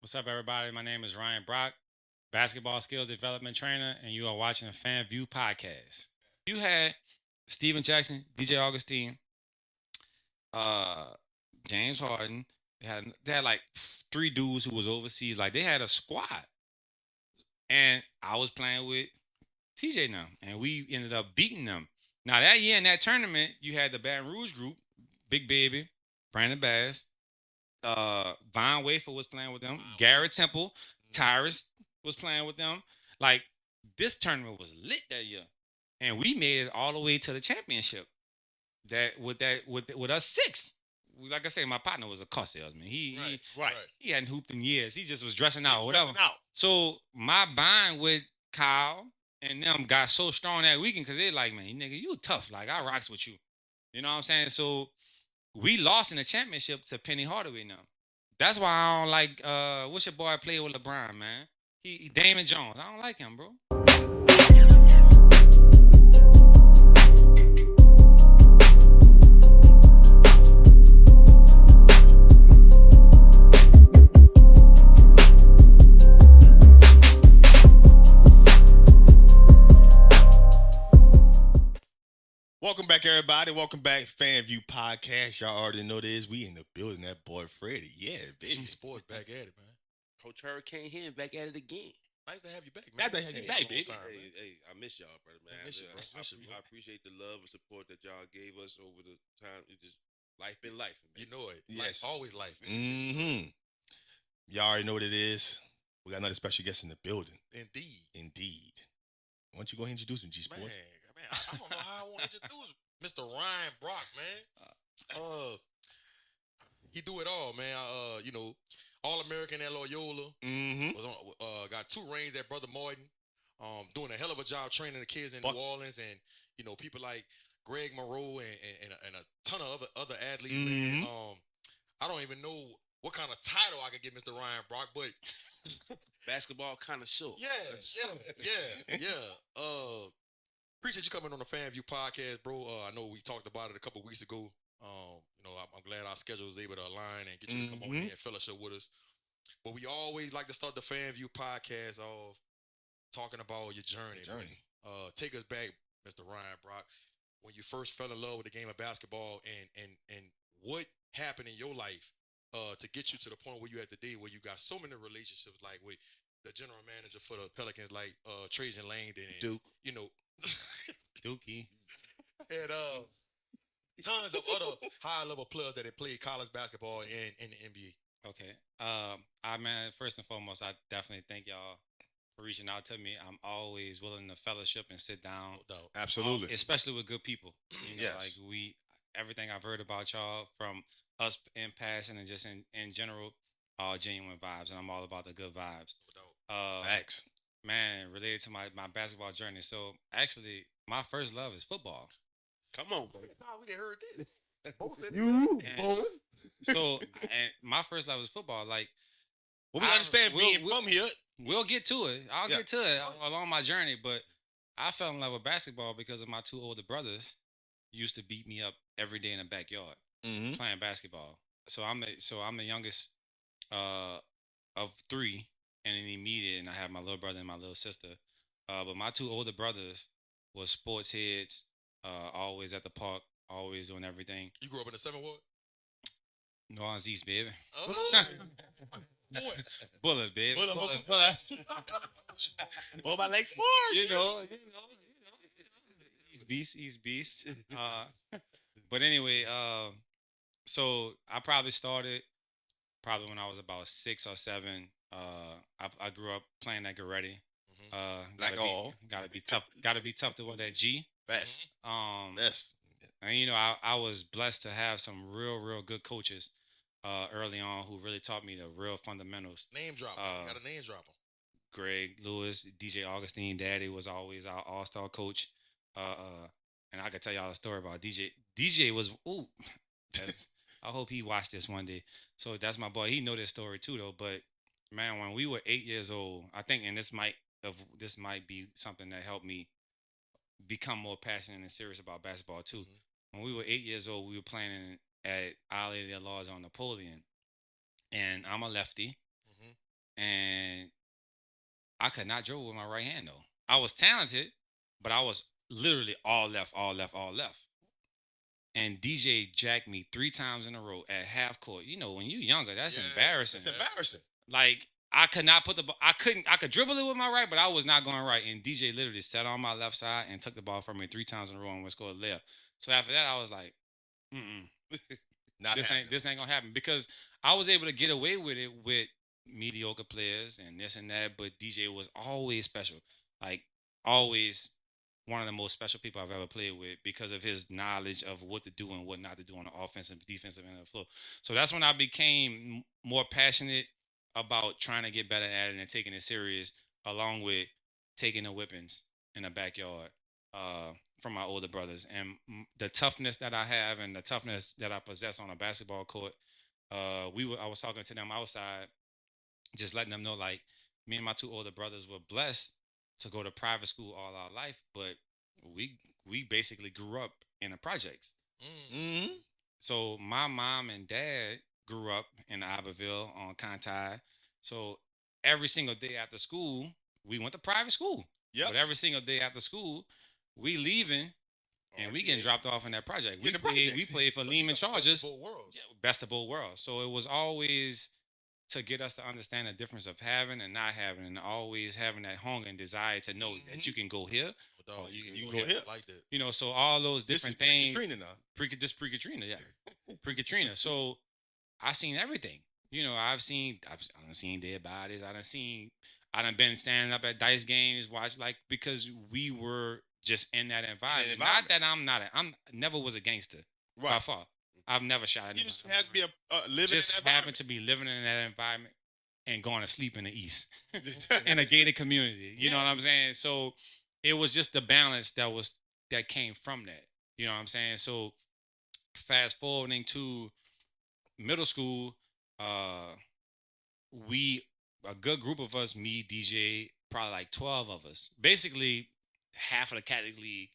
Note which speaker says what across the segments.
Speaker 1: What's up, everybody? My name is Ryan Brock, basketball skills development trainer, and you are watching the FanView podcast. You had Steven Jackson, DJ Augustine, uh, James Harden. They had like three dudes who was overseas. Like they had a squad, and I was playing with TJ now, and we ended up beating them. Now that year in that tournament, you had the Baton Rouge group, Big Baby, Brandon Bass, Von Wafer was playing with them. Garrett Temple, Tyrus was playing with them. Like this tournament was lit that year, and we made it all the way to the championship. With us six. Like I say, my partner was a car salesman.
Speaker 2: Right.
Speaker 1: He hadn't hooped in years. He just was dressing out, or whatever.
Speaker 2: Repping out.
Speaker 1: So my bond with Kyle and them got so strong that weekend because they're like, man, nigga, you tough. Like I rocks with you. You know what I'm saying? So we lost in the championship to Penny Hardaway now. That's why I don't like what's your boy play with LeBron, man? He Damon Jones. I don't like him, bro.
Speaker 2: Welcome back, everybody. Welcome back, FanView Podcast. Y'all already know this. We in the building. That boy Freddie. Yeah, baby.
Speaker 3: G Sports back at it, man.
Speaker 4: Coach Hurricane here back at it again.
Speaker 3: Nice to have you back, man.
Speaker 2: Nice to have you back, baby.
Speaker 4: I miss y'all, brother, man.
Speaker 3: Miss you, bro.
Speaker 4: I appreciate the love and support that y'all gave us over the time. It just life been life, man.
Speaker 3: You know it.
Speaker 2: Yes.
Speaker 3: Life, always life.
Speaker 2: Mm-hmm. Y'all already know what it is. We got another special guest in the building.
Speaker 3: Indeed.
Speaker 2: Why don't you go ahead and introduce him, G
Speaker 3: Man,
Speaker 2: Sports?
Speaker 3: I don't know how I want to introduce Mr. Ryan Brock, man. He do it all, man. All-American at Loyola.
Speaker 2: Mm-hmm.
Speaker 3: Was on, got 2 rings at Brother Martin. Doing a hell of a job training the kids in New Orleans, and people like Greg Monroe and a ton of other athletes, man. I don't even know what kind of title I could give Mr. Ryan Brock, but
Speaker 4: Basketball kind of show.
Speaker 3: yeah. Appreciate you coming on the FanView podcast, bro. I know we talked about it a couple weeks ago. I'm glad our schedule was able to align and get you to come on here and fellowship with us. But we always like to start the FanView podcast off talking about your journey. Take us back, Mr. Ryan Brock, when you first fell in love with the game of basketball, and what happened in your life to get you to the point where you at today, where you got so many relationships, like with the general manager for the Pelicans, like Trajan Langdon, and
Speaker 2: Duke.
Speaker 1: Dookie.
Speaker 3: and tons of other high level players that have played college basketball in the NBA.
Speaker 1: Okay. Man, first and foremost, I definitely thank y'all for reaching out to me. I'm always willing to fellowship and sit down.
Speaker 3: No doubt.
Speaker 2: Absolutely.
Speaker 1: Especially with good people.
Speaker 2: Yes.
Speaker 1: Like everything I've heard about y'all from us in passing and just in general, all genuine vibes, and I'm all about the good vibes.
Speaker 3: No doubt.
Speaker 2: Facts.
Speaker 1: Man, related to my basketball journey. So actually, my first love is football.
Speaker 4: Come on, bro.
Speaker 3: We didn't heard this. Both said
Speaker 1: And so, and my first love is football. Like,
Speaker 2: Well, we
Speaker 1: I-
Speaker 2: understand
Speaker 1: we'll-
Speaker 2: being from here.
Speaker 1: we'll get to it. I'll
Speaker 2: Yeah.
Speaker 1: get to it along my journey. But I fell in love with basketball because of my 2 older brothers used to beat me up every day in the backyard
Speaker 2: Mm-hmm.
Speaker 1: playing basketball. So I'm the youngest of 3 and an immediate, and I have my little brother and my little sister. But my 2 older brothers was sports heads, always at the park, always doing everything.
Speaker 3: You grew up in the 7th Ward?
Speaker 1: New Orleans East, baby.
Speaker 3: Oh.
Speaker 1: Bullets, baby.
Speaker 2: Well, my legs force.
Speaker 1: You know. He's beast. But anyway, so I probably started when I was about 6 or 7. I grew up playing at Goretti.
Speaker 2: Like all.
Speaker 1: Gotta be tough. Gotta be tough to win that G.
Speaker 2: Best.
Speaker 1: Um,
Speaker 2: Best.
Speaker 1: and I was blessed to have some real good coaches early on who really taught me the real fundamentals.
Speaker 3: Name drop. You got a name drop him.
Speaker 1: Greg Lewis, DJ Augustine, Daddy was always our all-star coach. And I could tell y'all a story about DJ. DJ was I hope he watched this one day. So that's my boy. He know this story too though. But man, when we were 8 years old, I think, and this might be something that helped me become more passionate and serious about basketball too. When we were 8 years old, we were playing at Alley de Laws on Napoleon, and I'm a lefty. and I could not dribble with my right hand though. I was talented, but I was literally all left, all left, all left. And DJ jacked me 3 times in a row at half court. You know, when you're younger, that's embarrassing.
Speaker 2: It's embarrassing.
Speaker 1: Like I could not put the ball. I could dribble it with my right, but I was not going right. And DJ literally sat on my left side and took the ball from me 3 times in a row and was scored left. So after that, I was like, this ain't gonna happen because I was able to get away with it with mediocre players and this and that. But DJ was always special, like always one of the most special people I've ever played with because of his knowledge of what to do and what not to do on the offensive, defensive end of the floor. So that's when I became more passionate about trying to get better at it and taking it serious, along with taking the whippings in the backyard from my older brothers. And the toughness that I have and the toughness that I possess on a basketball court, I was talking to them outside, just letting them know, like, me and my 2 older brothers were blessed to go to private school all our life, but we basically grew up in the projects.
Speaker 2: Mm-hmm.
Speaker 1: So my mom and dad grew up in Abbeville on Conti. So every single day after school, we went to private school.
Speaker 2: Yep.
Speaker 1: But every single day after school, we leaving and we getting dropped off in that project. We played for Lehman Chargers. Best of both worlds. So it was always to get us to understand the difference of having and not having, and always having that hunger and desire to know that you can go here.
Speaker 3: Dog,
Speaker 2: you can go here.
Speaker 3: Like that.
Speaker 1: You know, so all those different things.
Speaker 2: Pre-Katrina now.
Speaker 1: Pre-Katrina, yeah. Pre-Katrina. So I seen everything. You know, I've seen dead bodies. I done been standing up at dice games, because we were just in that environment. Not that I'm never was a gangster.
Speaker 2: Right.
Speaker 1: By far. I've never shot at
Speaker 2: You just had to be
Speaker 1: happened to be living in that environment and going to sleep in the East in a gated community. You know what I'm saying? So it was just the balance that came from that. You know what I'm saying? So fast forwarding to middle school, a good group of us, me, DJ, probably like 12 of us. Basically, half of the Catholic League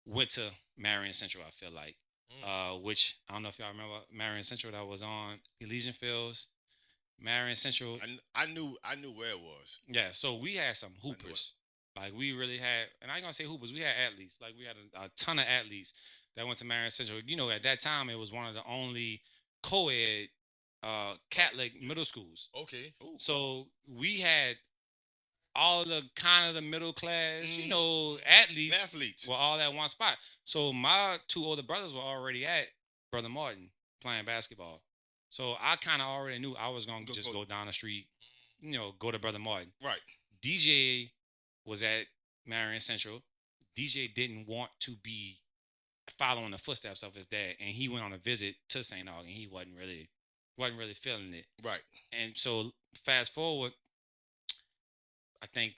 Speaker 1: went to Marion Central, I feel like. Which I don't know if y'all remember Marion Central that was on Elysian Fields. Marion Central.
Speaker 2: I knew where it was.
Speaker 1: Yeah, so we had some hoopers. Like we really had, and I ain't gonna say hoopers, we had athletes. Like we had a ton of athletes that went to Marion Central. You know, at that time it was one of the only co-ed Catholic middle schools.
Speaker 3: Okay.
Speaker 1: Ooh. So we had all the kind of the middle class, you know, athletes were all at one spot. So my 2 older brothers were already at Brother Martin playing basketball. So I kind of already knew I was going to just go down the street, you know, go to Brother Martin.
Speaker 2: Right.
Speaker 1: DJ was at Marion Central. DJ didn't want to be following the footsteps of his dad, and he went on a visit to St. Augustine. He wasn't really feeling it.
Speaker 2: Right.
Speaker 1: And so fast forward, I think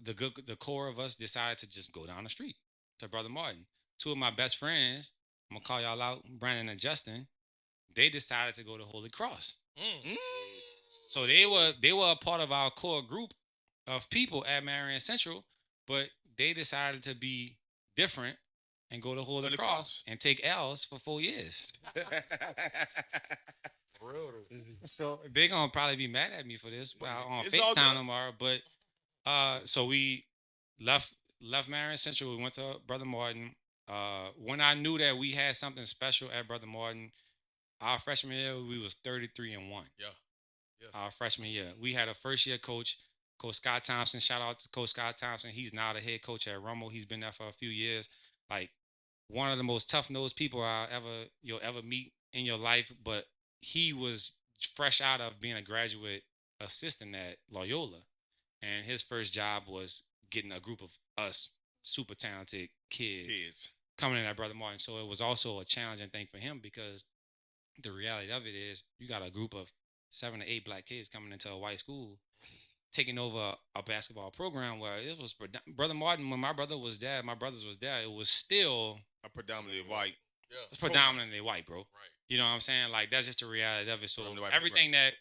Speaker 1: the core of us decided to just go down the street to Brother Martin. 2 of my best friends, I'm gonna call y'all out, Brandon and Justin, they decided to go to Holy Cross. So they were a part of our core group of people at Marion Central, but they decided to be different and go to Holy Cross and take L's for 4 years. So they're gonna probably be mad at me for this on FaceTime tomorrow. But so we left Marion Central. We went to Brother Martin. When I knew that we had something special at Brother Martin, our freshman year we was 33-1.
Speaker 3: Yeah.
Speaker 1: Our freshman year, we had a first year coach, Coach Scott Thompson. Shout out to Coach Scott Thompson. He's now the head coach at Rummel. He's been there for a few years. Like one of the most tough-nosed people you'll ever meet in your life. But he was fresh out of being a graduate assistant at Loyola. And his first job was getting a group of us super talented kids coming in at Brother Martin. So it was also a challenging thing for him because the reality of it is you got a group of 7 to 8 black kids coming into a white school, taking over a basketball program where it was Brother Martin. When my brothers was there, it was still
Speaker 2: a predominantly white.
Speaker 1: Yeah, predominantly white, bro.
Speaker 3: Right.
Speaker 1: You know what I'm saying? Like that's just the reality of it. So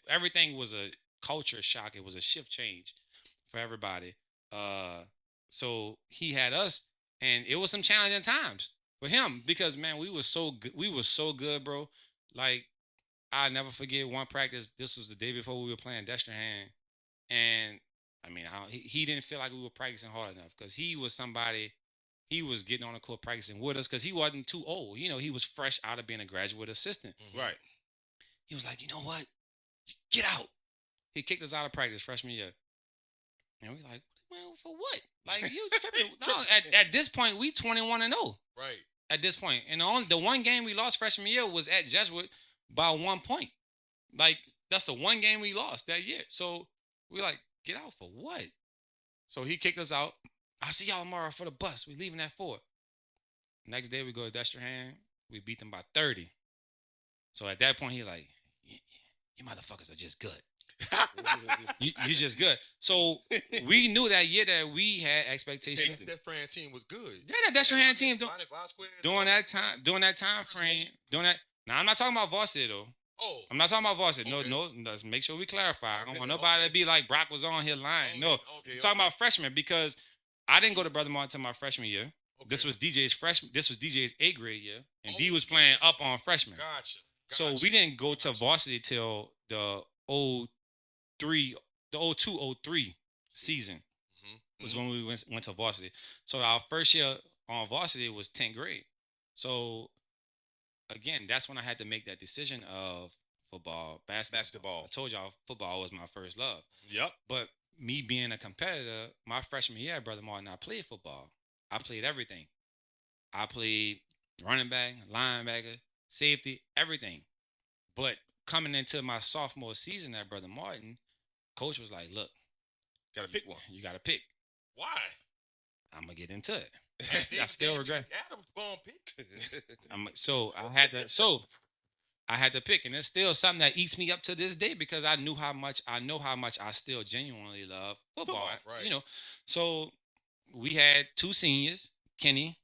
Speaker 1: everything was a culture shock. It was a shift change for everybody. So he had us, and it was some challenging times for him because man, we were so good. We were so good, bro. Like I never forget one practice. This was the day before we were playing Destrehan. And I mean, he didn't feel like we were practicing hard enough because he was somebody. He was getting on the court practicing with us because he wasn't too old. You know, he was fresh out of being a graduate assistant.
Speaker 2: Right.
Speaker 1: He was like, you know what? Get out. He kicked us out of practice freshman year. And we like, well, for what? Like, you no, at this point, we 21-0.
Speaker 3: Right.
Speaker 1: At this point. And the one game we lost freshman year was at Jesuit by 1 point. Like, that's the one game we lost that year. So we like, get out for what? So he kicked us out. I'll see y'all tomorrow for the bus. We leaving at 4. Next day we go to Destrehan. We beat them by 30. So at that point, he like, you motherfuckers are just good. you just good. So we knew that year that we had expectations.
Speaker 3: That Fran team was good.
Speaker 1: Yeah, that Destrehan team during that time frame, doing that. Now I'm not talking about varsity though.
Speaker 3: Oh,
Speaker 1: I'm not talking about varsity.
Speaker 3: Okay.
Speaker 1: No. Let's make sure we clarify. I don't want nobody to be like Brock was on here lying. No,
Speaker 3: Okay,
Speaker 1: I'm talking about freshmen because I didn't go to Brother Martin until my freshman year.
Speaker 3: Okay.
Speaker 1: This was DJ's freshman. This was DJ's 8th grade year, and D was playing up on freshman.
Speaker 3: Gotcha.
Speaker 1: So we didn't go to varsity till the 02-03 season was when we went to varsity. So our first year on varsity was 10th grade. So again, that's when I had to make that decision of football, basketball. I told y'all football was my first love.
Speaker 2: Yep.
Speaker 1: But me being a competitor, my freshman year at Brother Martin, I played football. I played everything. I played running back, linebacker, safety, everything. But coming into my sophomore season at Brother Martin, coach was like, look,
Speaker 2: gotta pick one.
Speaker 1: You gotta pick.
Speaker 3: Why?
Speaker 1: I'm gonna get into it. I still regret.
Speaker 3: Adam gonna pick.
Speaker 1: I had to pick, and it's still something that eats me up to this day because I know how much I still genuinely love football.
Speaker 3: Right.
Speaker 1: You know, so we had 2 seniors, Kenny,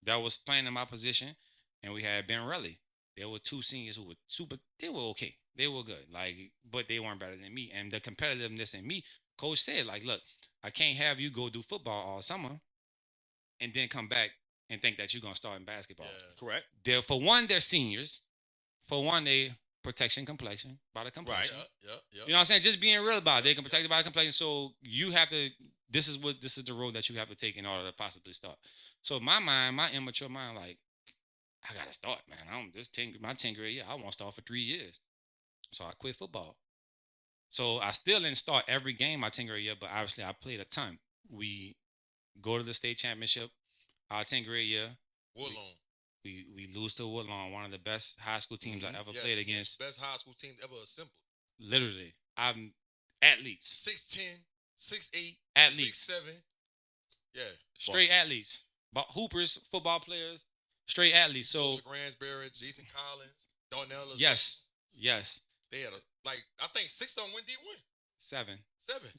Speaker 1: that was playing in my position, and we had Ben Relly. There were 2 seniors who were they were okay. They were good, but they weren't better than me. And the competitiveness in me, coach said, like, look, I can't have you go do football all summer and then come back and think that you're going to start in basketball.
Speaker 3: Yeah.
Speaker 2: Correct.
Speaker 1: For one, they're seniors. For one, they protection complexion by the complexion.
Speaker 3: Right. Yeah.
Speaker 1: You know what I'm saying? Just being real about it. They can protect it by the complexion. So you have to, this is the road that you have to take in order to possibly start. So my immature mind, like, I got to start, man. My 10th grade year, I want to start for 3 years. So I quit football. So I still didn't start every game my 10th grade year, but obviously I played a ton. We go to the state championship our 10th grade year.
Speaker 3: Woodlawn.
Speaker 1: We lose to Woodlawn, one of the best high school teams I ever played against.
Speaker 3: Best high school team ever assembled.
Speaker 1: Literally. I'm athletes.
Speaker 3: 6'10", 6'8",
Speaker 1: Athletes.
Speaker 3: 6'7". Yeah.
Speaker 1: Straight athletes. But hoopers, football players, straight athletes. So
Speaker 3: Gransberry, Jason Collins, Darnell.
Speaker 1: yes.
Speaker 3: They had I think 6 of them did win.
Speaker 1: 7.
Speaker 3: 7.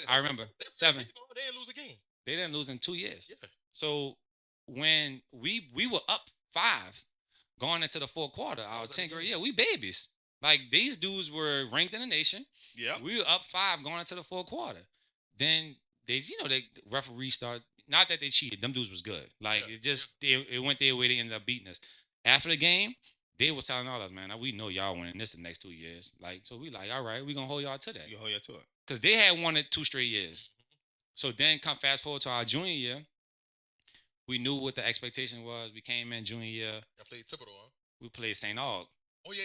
Speaker 1: I remember. 7.
Speaker 3: They didn't lose a game.
Speaker 1: They didn't lose in 2 years.
Speaker 3: Yeah.
Speaker 1: So when we were up 5 going into the 4th quarter, our 10th grade year, we babies. Like, these dudes were ranked in the nation.
Speaker 2: Yeah.
Speaker 1: We were up 5 going into the 4th quarter. Then they referee started, not that they cheated. Them dudes was good. Like, it went their way. They ended up beating us. After the game, they was telling all us, man, we know y'all winning this the next 2 years. Like, so we like, all right, we gonna hold y'all to that.
Speaker 2: You hold y'all to it.
Speaker 1: Because they had won it 2 straight years. So then come fast forward to our junior year. We knew what the expectation was. We came in junior year.
Speaker 3: I played Thibodeau, huh?
Speaker 1: We played St. Aug.
Speaker 3: Oh, yeah.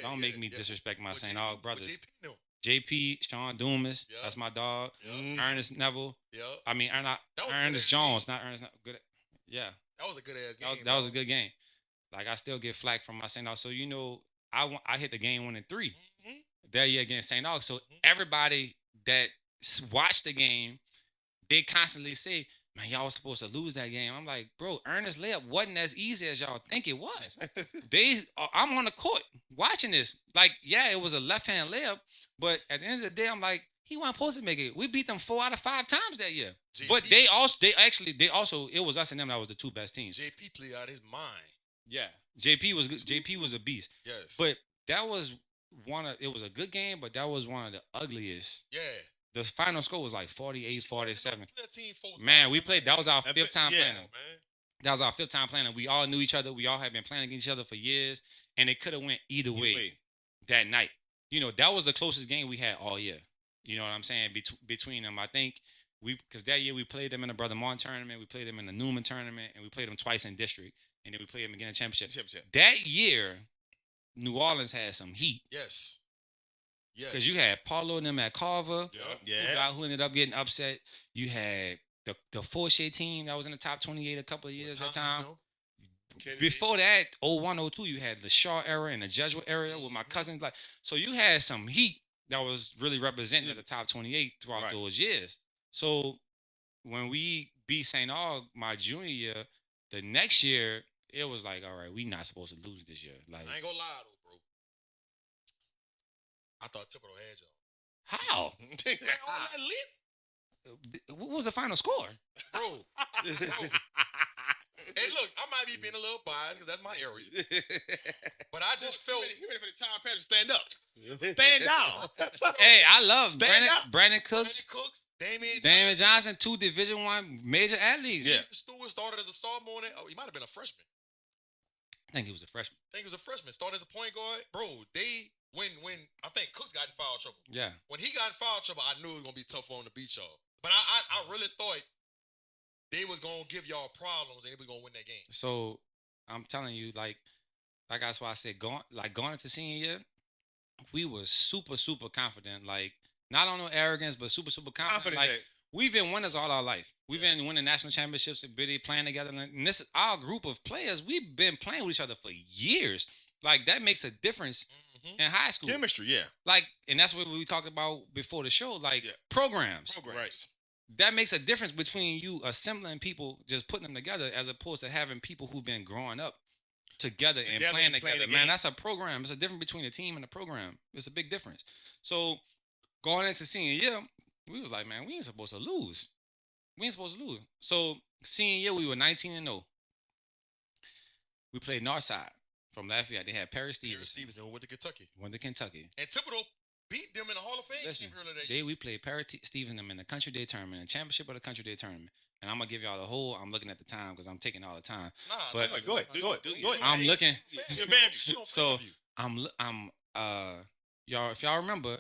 Speaker 1: Don't make me disrespect my St. Aug brothers.
Speaker 3: JP, no.
Speaker 1: JP, Sean Dumas,
Speaker 3: Yeah.
Speaker 1: that's my dog.
Speaker 3: Yeah.
Speaker 1: Ernest Neville.
Speaker 3: Yeah.
Speaker 1: I mean, Ernest Jones, not Ernest. Good. Yeah.
Speaker 3: That was a good ass game.
Speaker 1: That was a good game. Like, I still get flack from my St. Aug. So, I hit the game 1-3 that year against St. Aug. So everybody that watched the game, they constantly say, man, y'all was supposed to lose that game. I'm like, bro, Ernest layup wasn't as easy as y'all think it was. I'm on the court watching this. Like, yeah, it was a left-hand layup, but at the end of the day, I'm like, he wasn't supposed to make it. We beat them 4 out of 5 times that year. JP, but they also, it was us and them that was the 2 best teams.
Speaker 3: JP played out his mind.
Speaker 1: Yeah. JP was good. JP was a beast.
Speaker 3: Yes.
Speaker 1: But that was it was a good game, but that was one of the ugliest.
Speaker 3: Yeah.
Speaker 1: The final score was like 48-47.
Speaker 3: Man,
Speaker 1: man, we played. That was our 5th time playing.
Speaker 3: Man.
Speaker 1: That was our 5th time playing. We all knew each other. We all had been playing against each other for years, and it could have went either way that night. That was the closest game we had all year. You know what I'm saying? Between them, I think because that year we played them in the Brother Martin tournament, we played them in the Newman tournament, and we played them twice in district, and then we played them again in championship. That year, New Orleans had some heat.
Speaker 3: Yes.
Speaker 1: Because you had Paulo and them at Carver.
Speaker 2: Yeah.
Speaker 1: Who ended up getting upset. You had the Fortier team that was in the top 28 a couple of years at the time. Before that, 01, 02, you had the Shaw era and the Jesuit era with my cousins. Like, so you had some heat that was really representing the top 28 throughout those years. So when we beat St. Aug my junior year, the next year, it was like, all right, we not supposed to lose this year. Like,
Speaker 3: I ain't gonna lie though, bro. I thought Thibodeau had y'all.
Speaker 1: How?
Speaker 3: All that lit,
Speaker 1: What was the final score?
Speaker 3: bro. Hey, look, I might be being a little biased because that's my area, but I just felt.
Speaker 2: You ready for the Tom Petty to stand up? Stand down.
Speaker 1: Hey, I love
Speaker 2: Stand up.
Speaker 1: Brandon Cooks, Damian Johnson, 2 Division I major athletes.
Speaker 3: Yeah. Stewart started as a sophomore. He might have been a freshman.
Speaker 1: I think he was a freshman.
Speaker 3: Started as a point guard. Bro, when I think Cooks got in foul trouble.
Speaker 1: Yeah.
Speaker 3: When he got in foul trouble, I knew it was gonna be tough on the beat y'all. But I really thought they was gonna give y'all problems and they was gonna win that game.
Speaker 1: So I'm telling you, like that's why I said going into senior year, we were super, super confident. Like, not on no arrogance, but super, super confident. Like, we've been winners all our life. We've been winning national championships and really playing together. And this is our group of players. We've been playing with each other for years. Like, that makes a difference in high school.
Speaker 2: Chemistry, yeah.
Speaker 1: Like, and that's what we talked about before the show. Like, programs.
Speaker 2: Right.
Speaker 1: That makes a difference between you assembling people, just putting them together, as opposed to having people who've been growing up together and playing together. Man, that's a program. It's a difference between a team and a program. It's a big difference. So going into senior year, we was like, man, we ain't supposed to lose. So senior year, we were 19-0. We played Northside from Lafayette. They had Perry Stevenson.
Speaker 3: Went to Kentucky.
Speaker 1: And
Speaker 3: Thibodeau beat them in the Hall of Fame.
Speaker 1: Listen, we played Perry Stevenson in the Country Day tournament, in championship of the Country Day tournament. And I'm gonna give y'all the whole. I'm looking at the time because I'm taking all the time. But
Speaker 2: go ahead.
Speaker 1: I'm looking.
Speaker 3: So
Speaker 1: y'all, if y'all remember,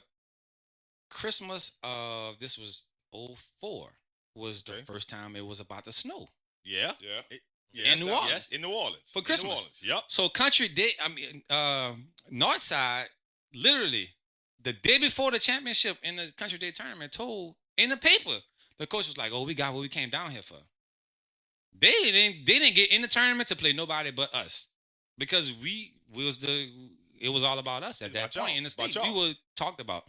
Speaker 1: Christmas of this was 04 was the first time it was about to snow.
Speaker 2: Yeah.
Speaker 1: In New Orleans.
Speaker 2: Yes, in New Orleans.
Speaker 1: For Christmas.
Speaker 2: Yep.
Speaker 1: So Country Day, Northside, literally, the day before the championship in the Country Day tournament, told in the paper, the coach was like, "Oh, we got what we came down here for." They didn't get in the tournament to play nobody but us, because it was all about us at that point in the state. We were talked about.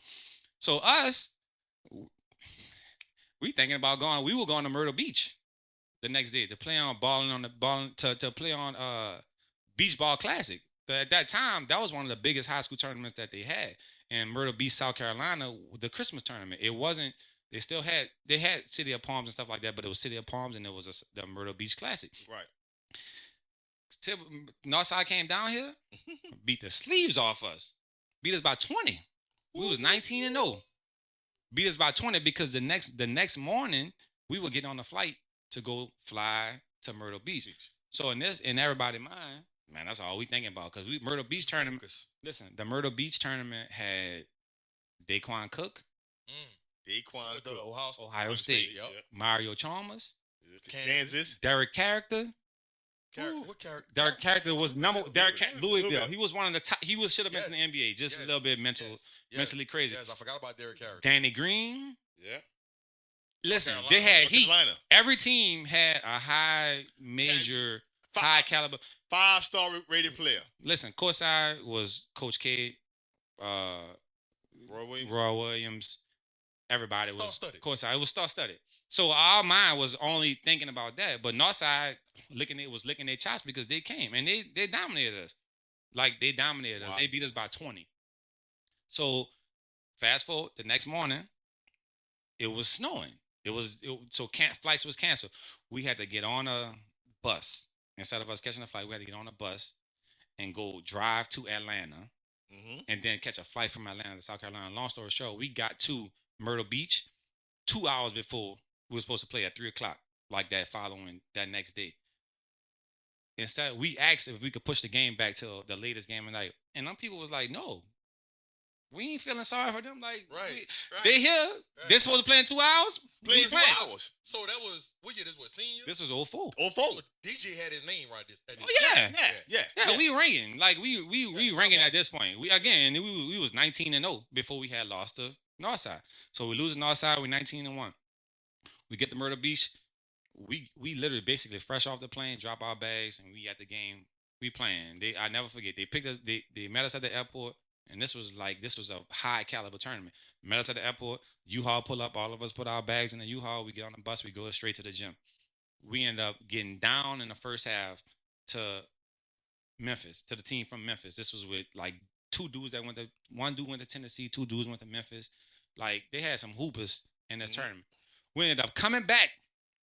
Speaker 1: So us, we thinking about going. We were going to Myrtle Beach the next day to play on to play on Beach Ball Classic. At that time, that was one of the biggest high school tournaments that they had in Myrtle Beach, South Carolina. The Christmas tournament. It wasn't. They still had City of Palms and stuff like that, but it was City of Palms and it was the Myrtle Beach Classic.
Speaker 2: Right.
Speaker 1: Northside came down here, beat the sleeves off us, beat us by 20. We was 19-0. Beat us by 20 because the next morning we would get on the flight to go fly to Myrtle Beach. So in everybody's mind, man, that's all we thinking about, because Myrtle Beach tournament. Listen, the Myrtle Beach tournament had Daquan Cook. Ohio State.
Speaker 3: Yep.
Speaker 1: Mario Chalmers.
Speaker 2: Kansas.
Speaker 1: Derek Character.
Speaker 3: What character?
Speaker 1: Derek Character was Louisville. He was one of the top. He should have been in the NBA. Just a little bit mentally crazy.
Speaker 3: Yes, I forgot about Derek Character.
Speaker 1: Danny Green.
Speaker 2: Yeah.
Speaker 1: Listen, they had heat. Every team had a high caliber,
Speaker 2: 5-star rated player.
Speaker 1: Listen, courtside was Coach K, Roy Williams. Everybody was courtside. It was star-studded. So our mind was only thinking about that. But Northside was licking their chops because they came and they dominated us. They dominated us. They beat us by 20. So fast forward, the next morning, it was snowing. Flights was canceled. We had to get on a bus. Instead of us catching a flight, we had to get on a bus and go drive to Atlanta, and then catch a flight from Atlanta to South Carolina. Long story short, we got to Myrtle Beach 2 hours before we were supposed to play at 3:00, like that next day. Instead, we asked if we could push the game back to the latest game of the night. And some people was like, no, we ain't feeling sorry for them. Like,
Speaker 3: Right.
Speaker 1: they here.
Speaker 3: Right.
Speaker 1: They supposed to play in 2 hours.
Speaker 2: Playing
Speaker 1: We
Speaker 2: 2
Speaker 1: playing.
Speaker 2: hours.
Speaker 3: So that was what year? This was senior.
Speaker 1: This was 04.
Speaker 2: Oh,
Speaker 3: So
Speaker 2: four.
Speaker 3: DJ had his name right. This.
Speaker 1: Yeah.
Speaker 2: Yeah.
Speaker 1: We ringing. Like, we ringing at this point. We was 19-0 before we had lost to Northside. So we lose to Northside. We 19-1. We get to Myrtle Beach. We literally basically fresh off the plane, drop our bags, and we at the game. We playing. I never forget. They picked us. They met us at the airport, and this was a high caliber tournament. Met us at the airport. U-Haul pull up. All of us put our bags in the U-Haul. We get on the bus. We go straight to the gym. We end up getting down in the first half to Memphis, to the team from Memphis. This was with like one dude went to Tennessee, 2 dudes went to Memphis. Like, they had some hoopers in this tournament. We ended up coming back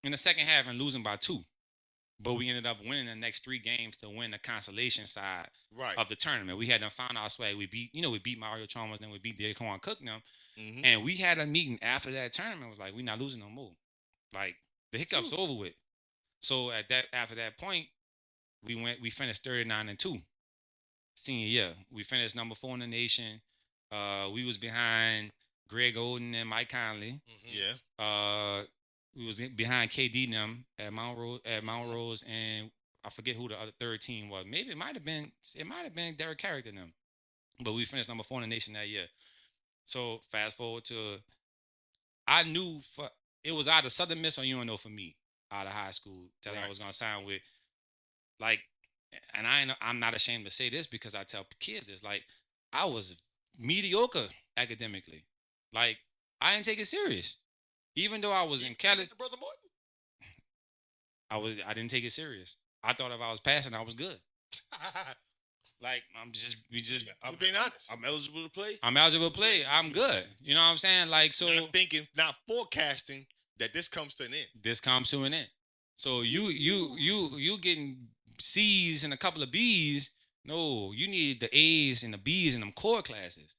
Speaker 1: in the second half and losing by 2. But we ended up winning the next 3 games to win the consolation side of the tournament. We had them found our swag. We beat Mario Chalmers, then we beat Daquan Cook them.
Speaker 2: Mm-hmm.
Speaker 1: And we had a meeting after that tournament. It was like, we're not losing no more. Like, the hiccup's over with. So after that point, we finished 39-2. Senior year. We finished number 4 in the nation. We was behind Greg Oden and Mike Conley.
Speaker 2: Yeah.
Speaker 1: We was behind KD and them at Mount Rose, and I forget who the other third team was. Maybe it might have been Derek Carrick and them. But we finished number 4 in the nation that year. So fast forward to, I knew it was either Southern Miss or UNO for me out of high school that I was gonna sign with. Like, and I'm not ashamed to say this because I tell kids this. Like, I was mediocre academically. Like, I didn't take it serious. Even though I was in Cali,
Speaker 3: Brother Morton.
Speaker 1: I didn't take it serious. I thought if I was passing, I was good. Like, I'm
Speaker 2: being honest.
Speaker 4: I'm eligible to play.
Speaker 1: I'm eligible to play. I'm good. You know what I'm saying? Like, so
Speaker 2: not forecasting that this comes to an end.
Speaker 1: This comes to an end. So you getting C's and a couple of B's. No, you need the A's and the B's in them core classes.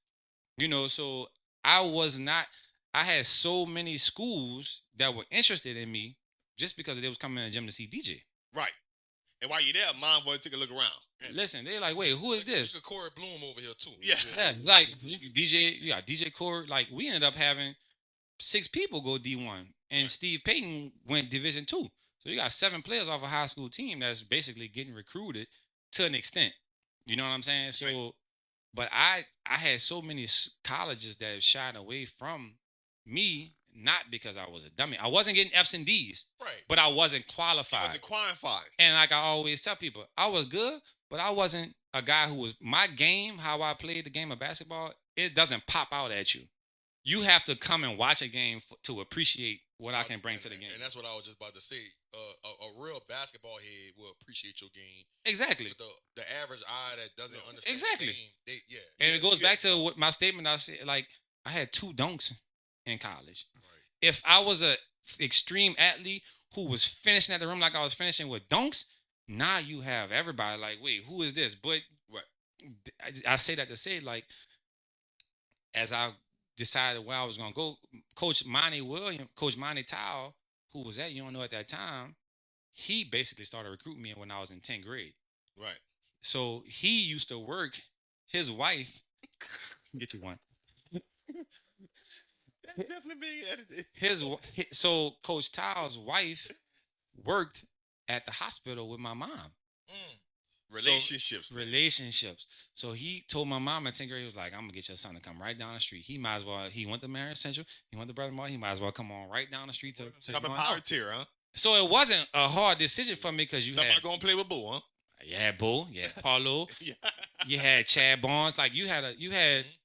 Speaker 1: You know, so I had so many schools that were interested in me just because they was coming in the gym to see DJ.
Speaker 2: Right. And while you're there, mom wanted to take a look around.
Speaker 1: Listen, they're like, wait, who is this?
Speaker 3: There's a Corey Bloom over here too.
Speaker 1: Yeah, like DJ Corey. Like, we ended up having 6 people go D1, and Steve Payton went Division 2. So you got 7 players off a high school team that's basically getting recruited to an extent. You know what I'm saying? So, but I had so many colleges that shied away from me, not because I was a dummy. I wasn't getting F's and D's, but I wasn't qualified. And like I always tell people, I was good, but I wasn't a guy who was, my game, how I played the game of basketball, it doesn't pop out at you. You have to come and watch a game to appreciate what I can bring to the game.
Speaker 3: And that's what I was just about to say. A real basketball head will appreciate your game.
Speaker 1: Exactly.
Speaker 3: But the average eye that doesn't understand the game,
Speaker 1: and it goes back to what my statement I said, like, I had 2 dunks in college. Right. If I was a extreme athlete who was finishing at the rim like I was finishing with dunks, now you have everybody like, wait, who is this? But I say that to say, like, as I decided where I was going to go, Coach Monty Towell, who was at UNO at that time, he basically started recruiting me when I was in 10th grade.
Speaker 2: Right.
Speaker 1: So he used to work, his wife, get you one.
Speaker 2: That's definitely being edited.
Speaker 1: So Coach Towell's wife worked at the hospital with my mom.
Speaker 2: Relationships.
Speaker 1: So he told my mom in 10th grade, he was like, I'm going to get your son to come right down the street. He might as well, he went to Marion Central, he went to Brother Martin, he might as well come on right down the street to
Speaker 2: come a power tier, huh?
Speaker 1: So it wasn't a hard decision for me because you
Speaker 2: had going to play with Boo, huh?
Speaker 1: You had Boo, you had Paulo, you had Chad Barnes. Like, you had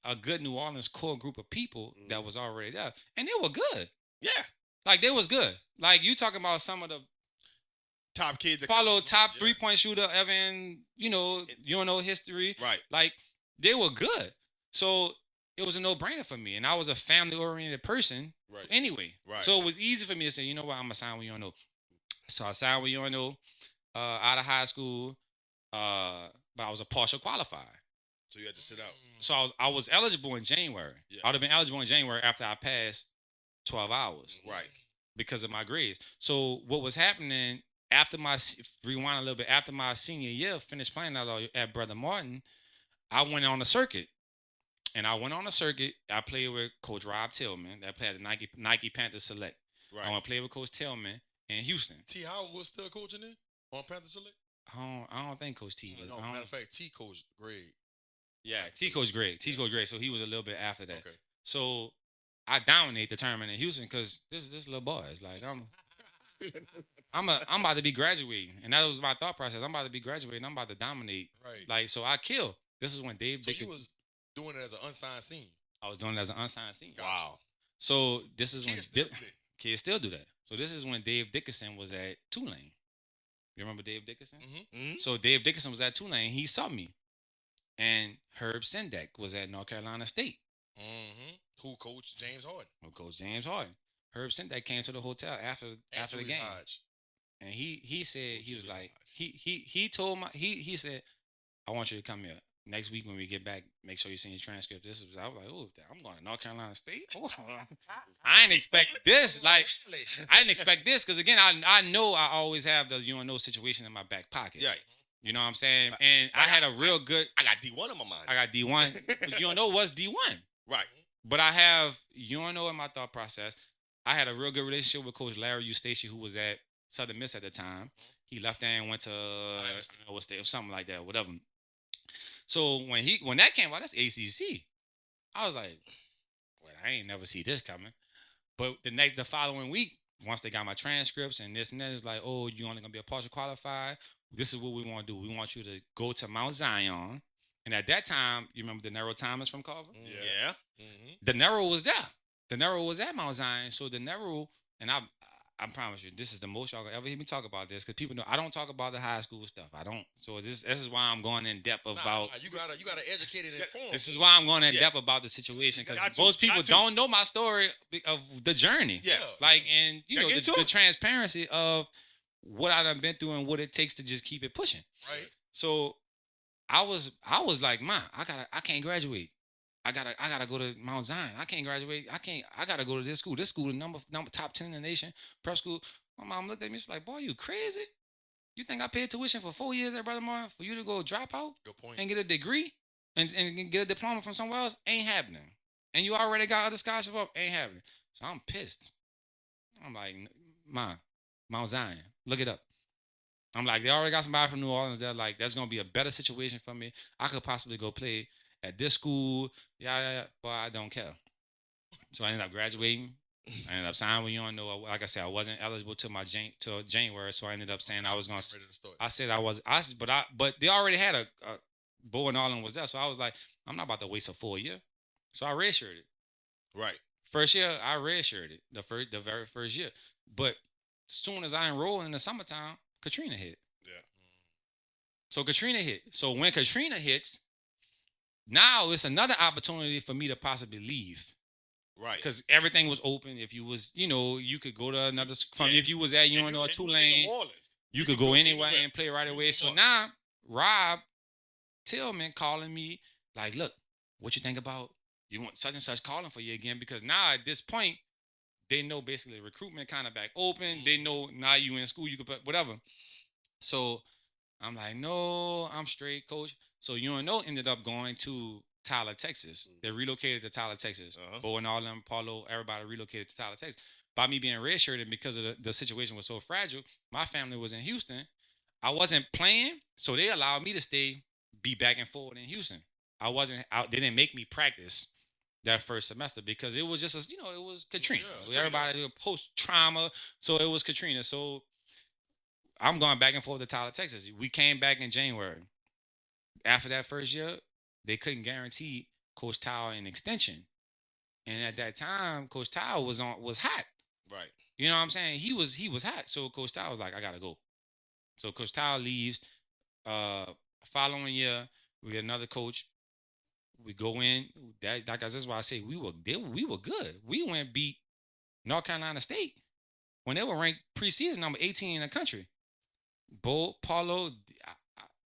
Speaker 1: a good New Orleans core group of people that was already there, and they were good.
Speaker 2: Yeah,
Speaker 1: like, they was good. Like, you talking about some of the
Speaker 2: top kids,
Speaker 1: Paulo, top 3-point shooter ever in history.
Speaker 2: Right.
Speaker 1: Like, they were good. So it was a no-brainer for me, and I was a family-oriented person.
Speaker 2: Right.
Speaker 1: Anyway.
Speaker 2: Right.
Speaker 1: So it was easy for me to say, you know what, I'm gonna sign with UNO. So I signed with UNO out of high school. But I was a partial qualifier.
Speaker 4: So you had to sit out.
Speaker 1: So I was eligible in January. Yeah. I would have been eligible in January after I passed 12 hours.
Speaker 2: Right.
Speaker 1: Because of my grades. So what was happening after rewind a little bit, after my senior year, finished playing at Brother Martin, I went on the circuit. And I went on a circuit. I played with Coach Rob Tillman. That played at the Nike Panthers Select.
Speaker 2: Right.
Speaker 1: I went to play with Coach Tillman in Houston.
Speaker 3: T. Howard was still coaching there on Panther Select?
Speaker 1: I don't think Coach T.
Speaker 3: No, matter of fact, T coach Greg.
Speaker 1: Yeah, T Coach Greg. T Coach Greg. So he was a little bit after that.
Speaker 3: Okay.
Speaker 1: So I dominate the tournament in Houston because this little boy is like I'm about to be graduating, and that was my thought process. I'm about to be graduating. I'm about to dominate.
Speaker 3: Right.
Speaker 1: Like so, I kill. This is when Dave.
Speaker 3: So you was doing it as an unsigned senior.
Speaker 1: I was doing it as an unsigned senior.
Speaker 2: Wow.
Speaker 1: So this is when
Speaker 3: Kids
Speaker 1: kids still do that. So this is when Dave Dickerson was at Tulane. You remember Dave Dickerson?
Speaker 3: Mm-hmm.
Speaker 1: So Dave Dickerson was at Tulane. He saw me, and Herb Sendek was at North Carolina State.
Speaker 3: Mm-hmm. Who coached James Harden?
Speaker 1: Who coached James Harden? Herb Sendek came to the hotel after the game, and he said he was like he told my he said I want you to come here next week when we get back. Make sure you send your transcript. I was like, oh, I'm going to North Carolina State. I didn't expect this. Like I didn't expect this because again, I know I always have the UNO situation in my back pocket.
Speaker 2: Yeah.
Speaker 1: You know what I'm saying? And I had a real good.
Speaker 2: I got D1 in my mind.
Speaker 1: I got D1. But UNO was D1.
Speaker 2: Right.
Speaker 1: But I have UNO in my thought process. I had a real good relationship with Coach Larry Eustace, who was at Southern Miss at the time. He left there and went to something like that, whatever. So when that came out, that's ACC. I was like, well, I ain't never see this coming. But the following week, once they got my transcripts and this and that, it's like, oh, you only gonna be a partial qualified. This is what we want to do. We want you to go to Mount Zion. And at that time, you remember De Niro Thomas from Carver?
Speaker 2: Yeah.
Speaker 3: Mm-hmm.
Speaker 1: De Niro was there. De Niro was at Mount Zion. So De Niro, and I promise you, this is the most y'all gonna ever hear me talk about this because people know I don't talk about the high school stuff. I don't. So this is why I'm going in depth about.
Speaker 3: You gotta educate and inform.
Speaker 1: This is why I'm going in depth about the situation because most people don't know my story of the journey.
Speaker 2: Yeah.
Speaker 1: Like and you know
Speaker 2: get
Speaker 1: the transparency of what I done been through and what it takes to just keep it pushing.
Speaker 3: Right.
Speaker 1: So I was like, man, I can't graduate. I gotta go to Mount Zion. I can't graduate. I gotta go to this school. This school, the number top 10 in the nation, prep school. My mom looked at me. She's like, boy, you crazy? You think I paid tuition for 4 years at Brother Martin for you to go drop out
Speaker 3: Good point.
Speaker 1: and get a degree and get a diploma from somewhere else? Ain't happening. And you already got other scholarship up. Ain't happening. So I'm pissed. I'm like, man, Mount Zion. Look it up. I'm like, they already got somebody from New Orleans there. Like, that's going to be a better situation for me. I could possibly go play at this school. Yeah, but I don't care. So I ended up graduating. I ended up signing with UNO. Like I said, I wasn't eligible till January. So I ended up saying I was going to. I said I was. But they already had a Bo and Arlen was there. So I was like, I'm not about to waste a full year. So I redshirted.
Speaker 2: Right.
Speaker 1: First year, I redshirted the very first year. But as soon as I enrolled in the summertime, Katrina hit.
Speaker 2: Yeah.
Speaker 1: So Katrina hit. So when Katrina hits, now it's another opportunity for me to possibly leave.
Speaker 2: Right.
Speaker 1: Because everything was open. If you was, you could go to another school. If you was at UNO or Tulane, you could go anywhere and play right away. So now Rob Tillman calling me like, look, what you think about you want such and such calling for you again? Because now at this point, they know basically recruitment kind of back open. They know now you in school, you could put whatever. So I'm like, no, I'm straight, coach. So UNO ended up going to Tyler, Texas. They relocated to Tyler, Texas. Bo and all them, Paulo, everybody relocated to Tyler, Texas. By me being redshirted because of the situation was so fragile, my family was in Houston. I wasn't playing, so they allowed me to be back and forth in Houston. I wasn't out. They didn't make me practice that first semester because it was just, it was Katrina. Yeah, everybody post-trauma, so it was Katrina. So I'm going back and forth to Tyler, Texas. We came back in January. After that first year, they couldn't guarantee Coach Tao an extension. And at that time, Coach Tao was hot.
Speaker 2: Right.
Speaker 1: You know what I'm saying? He was hot. So Coach Tao was like, I gotta go. So Coach Tao leaves. Following year, we had another coach. We go in. That's why I say we were good. We went beat North Carolina State when they were ranked preseason number 18 in the country. Bo, Paulo,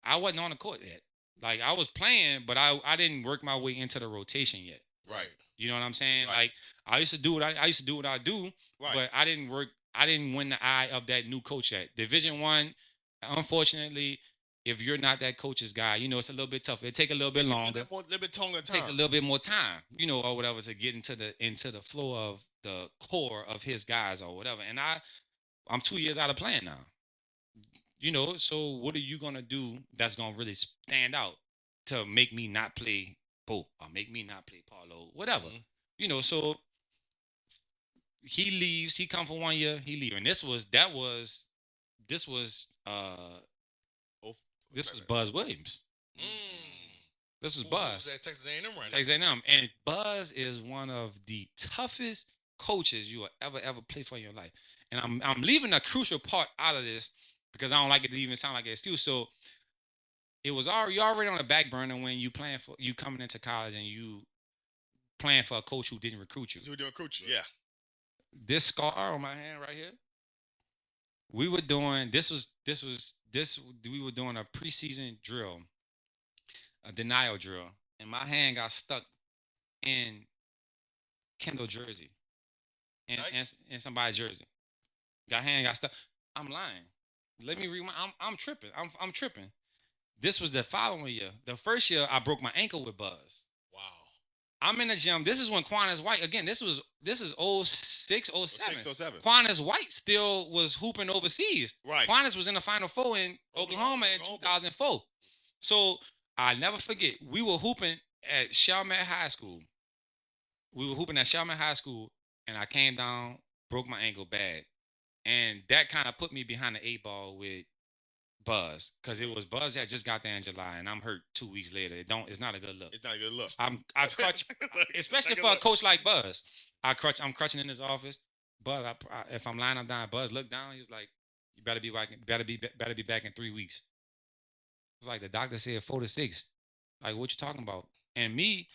Speaker 1: I wasn't on the court yet. Like I was playing, but I didn't work my way into the rotation yet.
Speaker 2: Right.
Speaker 1: You know what I'm saying?
Speaker 2: Right.
Speaker 1: Like I used to do what I do,
Speaker 2: right.
Speaker 1: But I didn't win the eye of that new coach yet. Division I, unfortunately, if you're not that coach's guy, you know, it's a little bit tougher. It take a little bit longer.
Speaker 2: A little bit longer
Speaker 1: Take a
Speaker 2: time.
Speaker 1: little bit more time, you know, or whatever, to get into the flow of the core of his guys or whatever. And I'm 2 years out of playing now. You know, so what are you gonna do that's gonna really stand out to make me not play Bo or make me not play Paulo, whatever. You know, so he leaves, he come for 1 year, he leave. And this was Buzz Williams. This was Buzz.
Speaker 3: At Texas A&M right now.
Speaker 1: Texas A&M. And Buzz is one of the toughest coaches you will ever play for in your life. And I'm leaving a crucial part out of this because I don't like it to even sound like an excuse. So it was you're already on the back burner when you coming into college and you playing for a coach who didn't recruit you.
Speaker 2: Who didn't recruit you? Yeah.
Speaker 1: This scar on my hand right here. We were doing we were doing a preseason drill, a denial drill, and my hand got stuck in Kendall jersey, in somebody's jersey. Hand got stuck. I'm lying. Let me rewind. I'm tripping. I'm tripping. This was the following year. The first year I broke my ankle with Buzz.
Speaker 3: Wow.
Speaker 1: I'm in the gym. This is when Quanez White, again, this is 06, 07.
Speaker 2: 07.
Speaker 1: Quanez White still was hooping overseas.
Speaker 2: Right.
Speaker 1: Quanez was in the Final Four in Oklahoma in 2004. So I never forget, we were hooping at Chalmette High School. And I came down, broke my ankle bad. And that kind of put me behind the 8 ball with Buzz, because it was Buzz that just got there in July, and I'm hurt 2 weeks later. It's not a good look.
Speaker 2: It's not a good look.
Speaker 1: I crutch, especially for a coach like Buzz. I'm crutching in his office. Buzz, if I'm lying, I'm down. Buzz looked down. He was like, "You better be back in 3 weeks." It's like the doctor said 4 to 6. Like, what you talking about? And me,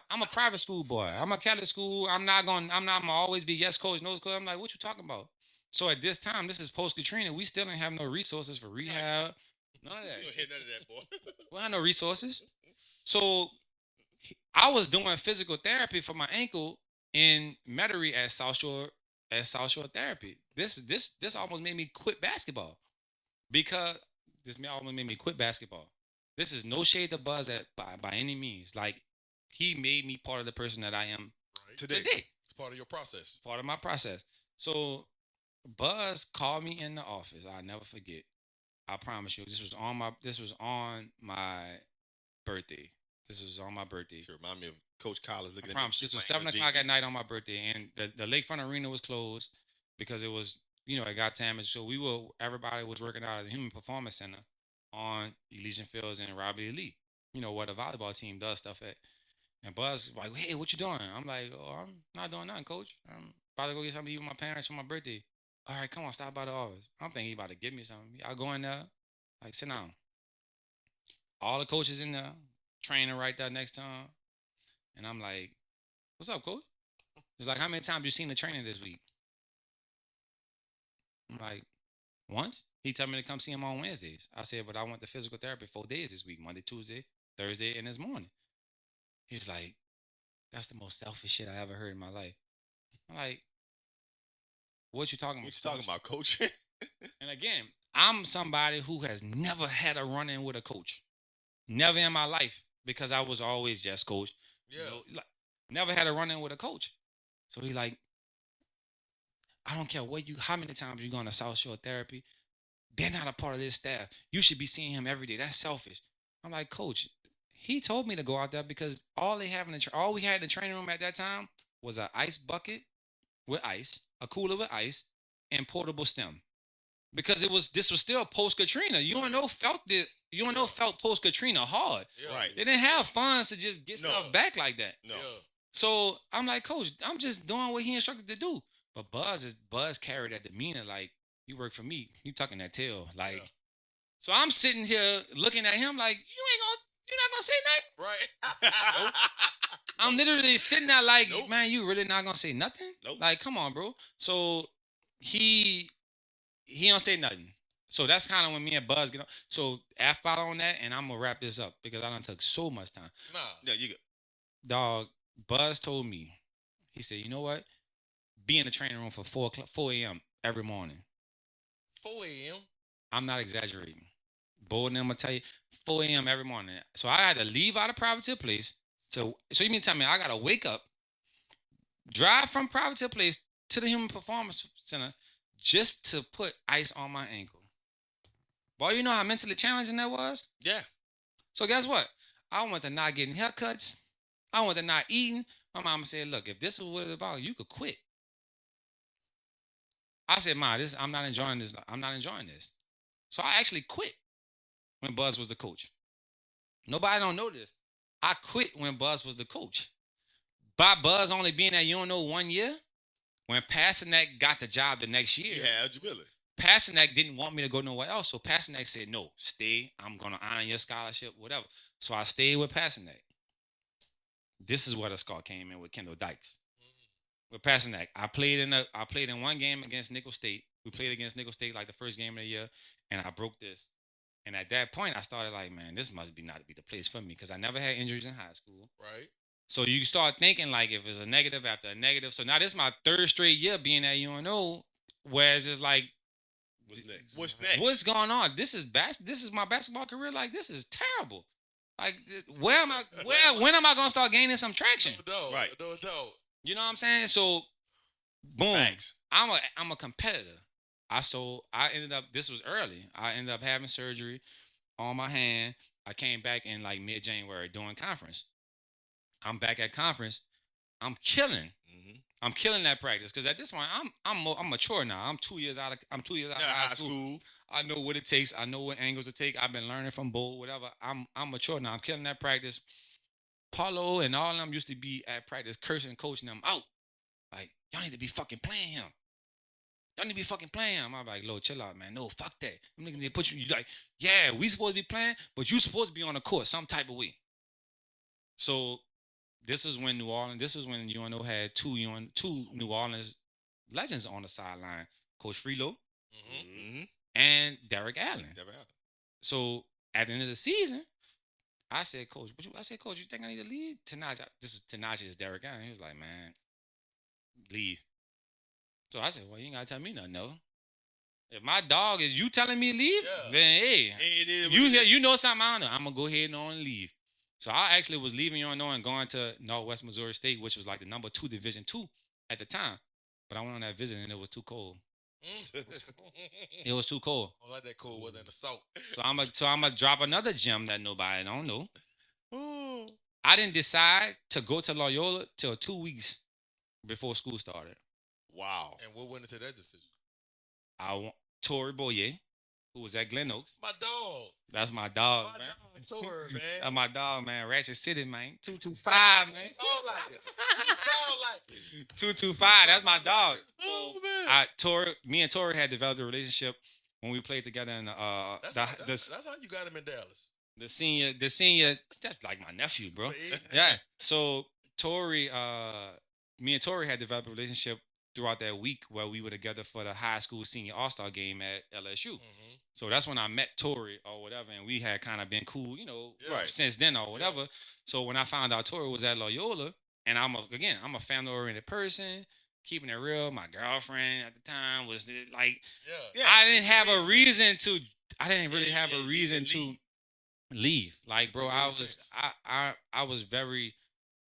Speaker 1: I'm a private school boy. I'm a Catholic school. I'm not gonna always be yes coach, no coach. I'm like, what you talking about? So at this time, this is post Katrina. We still didn't have no resources for rehab. None of that.
Speaker 2: You don't hit none of that, boy.
Speaker 1: We had no resources. So I was doing physical therapy for my ankle in Metairie at South Shore Therapy. This almost made me quit basketball. Because this almost made me quit basketball. This is no shade to Buzz by any means. Like, he made me part of the person that I am today.
Speaker 3: It's part of your process.
Speaker 1: Part of my process. So Buzz called me in the office. I'll never forget. I promise you. This was on my birthday.
Speaker 2: To remind me of Coach Collins looking
Speaker 1: I promise. This was 7 o'clock at night on my birthday, and the Lakefront Arena was closed because it was, it got damaged. So everybody was working out at the Human Performance Center on Elysian Fields and Robbie Elite. Where the volleyball team does stuff at. And Buzz was like, "Hey, what you doing?" I'm like, "Oh, I'm not doing nothing, Coach. I'm about to go get something to eat with my parents for my birthday." "All right, come on, stop by the office." I'm thinking he about to give me something. I'll go in there, like, sit down. All the coaches in there, training right there next to him. And I'm like, "What's up, Coach?" He's like, "How many times you seen the training this week?" I'm like, "Once." He told me to come see him on Wednesdays. I said, "But I went to physical therapy 4 days this week, Monday, Tuesday, Thursday, and this morning." He's like, "That's the most selfish shit I ever heard in my life." I'm like, "What you talking about?"
Speaker 2: What you talking about, Coach?
Speaker 1: And again, I'm somebody who has never had a run-in with a coach. Never in my life, because I was always just coach.
Speaker 3: Yeah.
Speaker 1: Never had a run-in with a coach. So he's like, "I don't care how many times you going to South Shore Therapy. They're not a part of this staff. You should be seeing him every day. That's selfish." I'm like, "Coach, he told me to go out there because all we had in the training room at that time was an ice bucket with ice, a cooler with ice, and portable stem. Because this was still post Katrina. Felt post Katrina hard.
Speaker 3: Yeah.
Speaker 2: Right.
Speaker 1: They didn't have funds to just get stuff back like that.
Speaker 2: No.
Speaker 3: Yeah.
Speaker 1: So I'm like, "Coach, I'm just doing what he instructed to do." But Buzz carried that demeanor like, "You work for me. You tucking that tail." Like, so I'm sitting here looking at him like, you're not gonna say nothing?
Speaker 3: Right.
Speaker 1: I'm literally sitting there like,
Speaker 3: Nope.
Speaker 1: "Man, you really not gonna say nothing?"
Speaker 2: Nope.
Speaker 1: Like, come on, bro. So he don't say nothing. So that's kind of when me and Buzz get on. So after on that, and I'm gonna wrap this up because I done took so much time.
Speaker 3: Nah.
Speaker 2: Yeah, you go.
Speaker 1: Dog, Buzz told me, he said, "You know what? Be in the training room for 4 a.m. every morning."
Speaker 3: 4 a.m.
Speaker 1: I'm not exaggerating. Bo and them will tell you 4 a.m. every morning. So I had to leave out of Privateer Place. So you mean tell me I gotta wake up, drive from Privateer Place to the Human Performance Center just to put ice on my ankle? Boy, you know how mentally challenging that was?
Speaker 2: Yeah.
Speaker 1: So guess what? I went to not getting haircuts. I went to not eating. My mama said, look, if this is what it's about, you could quit. I said, Ma, I'm not enjoying this. I'm not enjoying this. So I actually quit when Buzz was the coach. Nobody don't know this. I quit when Buzz was the coach. By Buzz only being at UNO 1 year, when Pasternak got the job the next year,
Speaker 2: Yeah, eligibility.
Speaker 1: Pasternak didn't want me to go nowhere else. So Pasternak said, no, stay. I'm going to honor your scholarship, whatever. So I stayed with Pasternak. This is where the scar came in with Kendall Dykes. With Pasternak, I played in one game against Nicholls State. We played against Nicholls State like the first game of the year, and I broke this. And at that point, I started like, man, this must be not be the place for me because I never had injuries in high school.
Speaker 3: Right.
Speaker 1: So you start thinking like if it's a negative after a negative. So now this is my 3rd straight year being at UNO, where it's just like,
Speaker 4: What's next?
Speaker 2: What's next?
Speaker 1: what's going on? This is my basketball career. Like this is terrible. Like when am I gonna start gaining some traction?
Speaker 3: No doubt.
Speaker 2: Right.
Speaker 3: No doubt.
Speaker 1: You know what I'm saying? So boom.
Speaker 2: Thanks.
Speaker 1: I'm a competitor. This was early. I ended up having surgery on my hand. I came back in like mid-January doing conference. I'm back at conference. I'm killing.
Speaker 2: Mm-hmm.
Speaker 1: I'm killing that practice because at this point I'm mature now. I'm 2 years out of high school. I know what it takes. I know what angles to take. I've been learning from Bo, whatever. I'm mature now. I'm killing that practice. Paulo and all of them used to be at practice cursing, coaching them out. Like, y'all need to be fucking playing him. Y'all need to be fucking playing him. I'm like, Lord, chill out, man. No, fuck that. Them niggas need to put you like, yeah, we supposed to be playing, but you supposed to be on the court some type of way. So this is when UNO had two New Orleans legends on the sideline. Coach Freelo
Speaker 2: Mm-hmm.
Speaker 1: and Derek Allen. So at the end of the season, I said, Coach, you think I need to leave? Tanaja is Derek Allen. He was like, man, leave. So I said, well, you ain't gotta tell me nothing, no. If my dog is you telling me leave, then hey, you know something I don't know. I'm gonna go ahead and leave. So I actually was leaving UNO and going to Northwest Missouri State, which was like the number 2 Division II at the time. But I went on that visit and it was too cold. It was too cold.
Speaker 3: I like that cold weather in the south.
Speaker 1: So I'm gonna drop another gem that nobody don't know. I didn't decide to go to Loyola till 2 weeks before school started.
Speaker 2: Wow.
Speaker 3: And what went into that decision?
Speaker 1: I want Tori Boyer, who was at Glen Oaks.
Speaker 3: My dog.
Speaker 1: That's my dog, man.
Speaker 3: Tori, man.
Speaker 1: That's my dog, man. Ratchet City, man. 225, man.
Speaker 3: You sound like it. You sound like it.
Speaker 1: 225. That's my dog.
Speaker 3: Oh, man.
Speaker 1: Me and Tori had developed a relationship when we played together in
Speaker 3: That's how you got him in Dallas.
Speaker 1: the senior. That's like my nephew, bro. Yeah. So me and Tori had developed a relationship throughout that week where we were together for the high school senior all-star game at LSU.
Speaker 3: Mm-hmm.
Speaker 1: So that's when I met Tori or whatever, and we had kind of been cool,
Speaker 2: Right.
Speaker 1: since then or whatever. Yeah. So when I found out Tori was at Loyola, and I'm a family-oriented person, keeping it real. My girlfriend at the time was like, I didn't have a reason to. I didn't really have a reason to leave. Like, bro, I was very